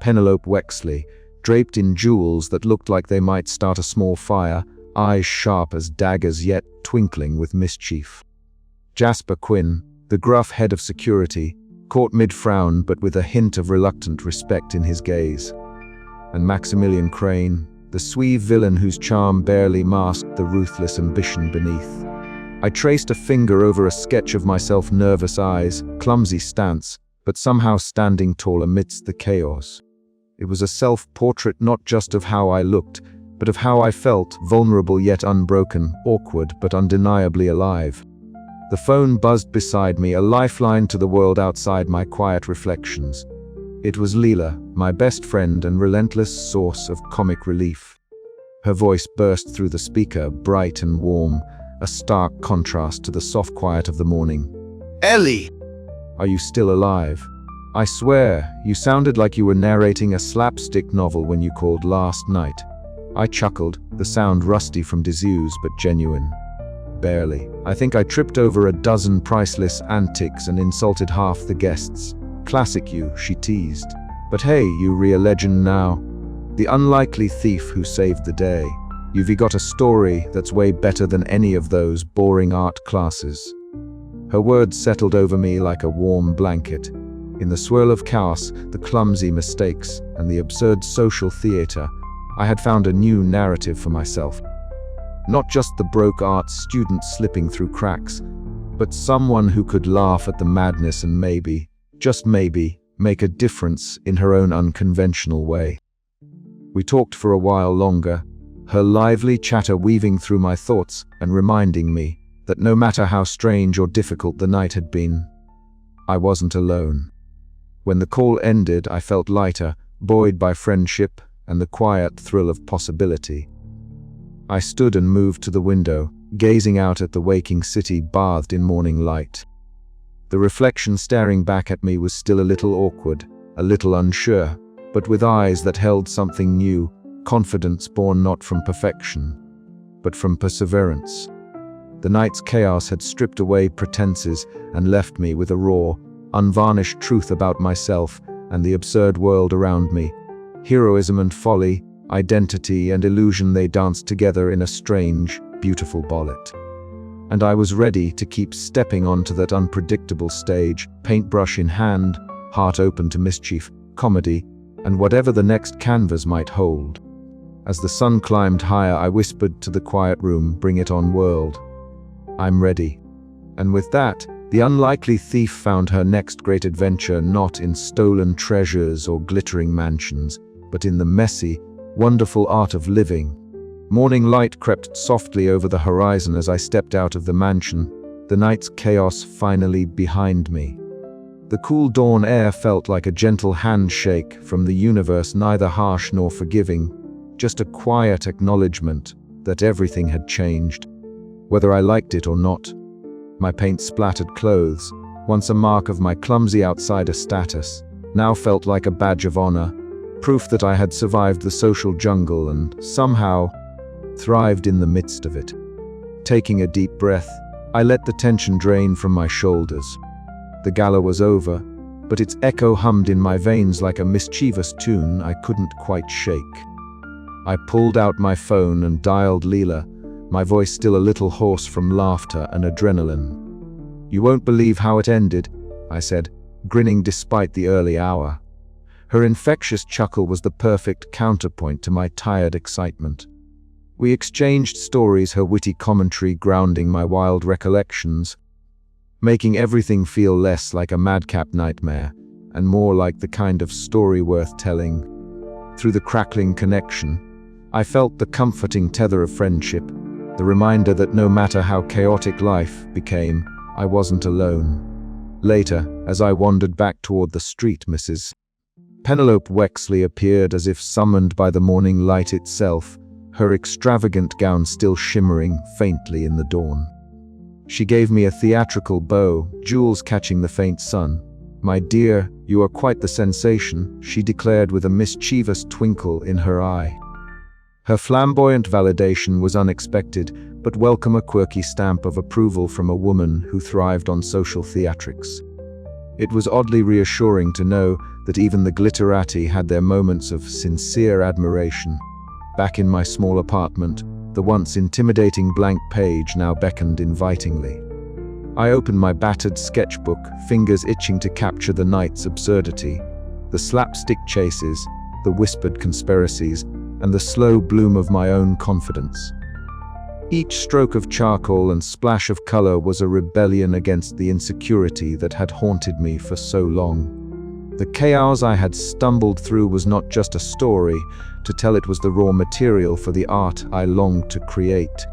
Penelope Wexley, draped in jewels that looked like they might start a small fire, eyes sharp as daggers yet twinkling with mischief. Jasper Quinn, the gruff head of security, caught mid-frown but with a hint of reluctant respect in his gaze. And Maximilian Crane, the suave villain whose charm barely masked the ruthless ambition beneath. I traced a finger over a sketch of myself, nervous eyes, clumsy stance, but somehow standing tall amidst the chaos. It was a self-portrait not just of how I looked, but of how I felt, vulnerable yet unbroken, awkward but undeniably alive. The phone buzzed beside me, a lifeline to the world outside my quiet reflections. It was Leela, my best friend and relentless source of comic relief. Her voice burst through the speaker, bright and warm, a stark contrast to the soft quiet of the morning. Ellie! Are you still alive? I swear, you sounded like you were narrating a slapstick novel when you called last night. I chuckled, the sound rusty from disuse but genuine. Barely. I think I tripped over a dozen priceless antiques and insulted half the guests. Classic you, she teased. But hey, you real legend now. The unlikely thief who saved the day. You've got a story that's way better than any of those boring art classes. Her words settled over me like a warm blanket. In the swirl of chaos, the clumsy mistakes, and the absurd social theater, I had found a new narrative for myself. Not just the broke arts student slipping through cracks, but someone who could laugh at the madness and maybe, just maybe, make a difference in her own unconventional way. We talked for a while longer, her lively chatter weaving through my thoughts and reminding me that no matter how strange or difficult the night had been, I wasn't alone. When the call ended, I felt lighter, buoyed by friendship and the quiet thrill of possibility. I stood and moved to the window, gazing out at the waking city bathed in morning light. The reflection staring back at me was still a little awkward, a little unsure, but with eyes that held something new, confidence born not from perfection, but from perseverance. The night's chaos had stripped away pretenses and left me with a raw, unvarnished truth about myself and the absurd world around me. Heroism and folly, identity and illusion, they danced together in a strange, beautiful ballet. And I was ready to keep stepping onto that unpredictable stage, paintbrush in hand, heart open to mischief, comedy, and whatever the next canvas might hold. As the sun climbed higher, I whispered to the quiet room, "Bring it on, world. I'm ready." And with that, the unlikely thief found her next great adventure not in stolen treasures or glittering mansions, but in the messy, wonderful art of living. Morning light crept softly over the horizon as I stepped out of the mansion, the night's chaos finally behind me. The cool dawn air felt like a gentle handshake from the universe, neither harsh nor forgiving, just a quiet acknowledgement that everything had changed. Whether I liked it or not, my paint-splattered clothes, once a mark of my clumsy outsider status, now felt like a badge of honor, proof that I had survived the social jungle and somehow thrived in the midst of it. Taking a deep breath, I let the tension drain from my shoulders. The gala was over, but its echo hummed in my veins like a mischievous tune I couldn't quite shake. I pulled out my phone and dialed Leela, my voice still a little hoarse from laughter and adrenaline. "You won't believe how it ended," I said, grinning despite the early hour. Her infectious chuckle was the perfect counterpoint to my tired excitement. We exchanged stories, her witty commentary grounding my wild recollections, making everything feel less like a madcap nightmare and more like the kind of story worth telling. Through the crackling connection, I felt the comforting tether of friendship, the reminder that no matter how chaotic life became, I wasn't alone. Later, as I wandered back toward the street, Mrs. Penelope Wexley appeared as if summoned by the morning light itself, her extravagant gown still shimmering faintly in the dawn. She gave me a theatrical bow, jewels catching the faint sun. "My dear, you are quite the sensation," she declared with a mischievous twinkle in her eye. Her flamboyant validation was unexpected, but welcome, a quirky stamp of approval from a woman who thrived on social theatrics. It was oddly reassuring to know that even the glitterati had their moments of sincere admiration. Back in my small apartment, the once intimidating blank page now beckoned invitingly. I opened my battered sketchbook, fingers itching to capture the night's absurdity, the slapstick chases, the whispered conspiracies, and the slow bloom of my own confidence. Each stroke of charcoal and splash of color was a rebellion against the insecurity that had haunted me for so long. The chaos I had stumbled through was not just a story to tell, it was the raw material for the art I longed to create.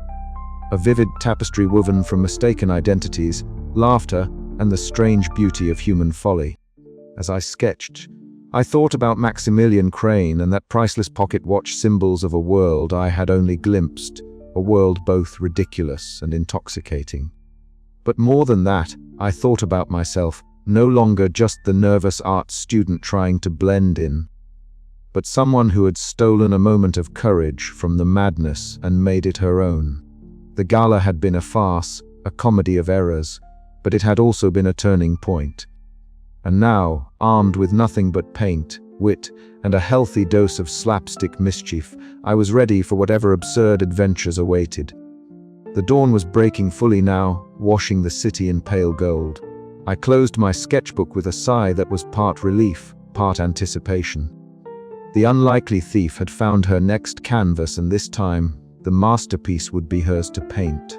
A vivid tapestry woven from mistaken identities, laughter, and the strange beauty of human folly. As I sketched, I thought about Maximilian Crane and that priceless pocket watch, symbols of a world I had only glimpsed, a world both ridiculous and intoxicating. But more than that, I thought about myself, no longer just the nervous art student trying to blend in, but someone who had stolen a moment of courage from the madness and made it her own. The gala had been a farce, a comedy of errors, but it had also been a turning point. And now, armed with nothing but paint, wit, and a healthy dose of slapstick mischief, I was ready for whatever absurd adventures awaited. The dawn was breaking fully now, washing the city in pale gold. I closed my sketchbook with a sigh that was part relief, part anticipation. The unlikely thief had found her next canvas, and this time, the masterpiece would be hers to paint.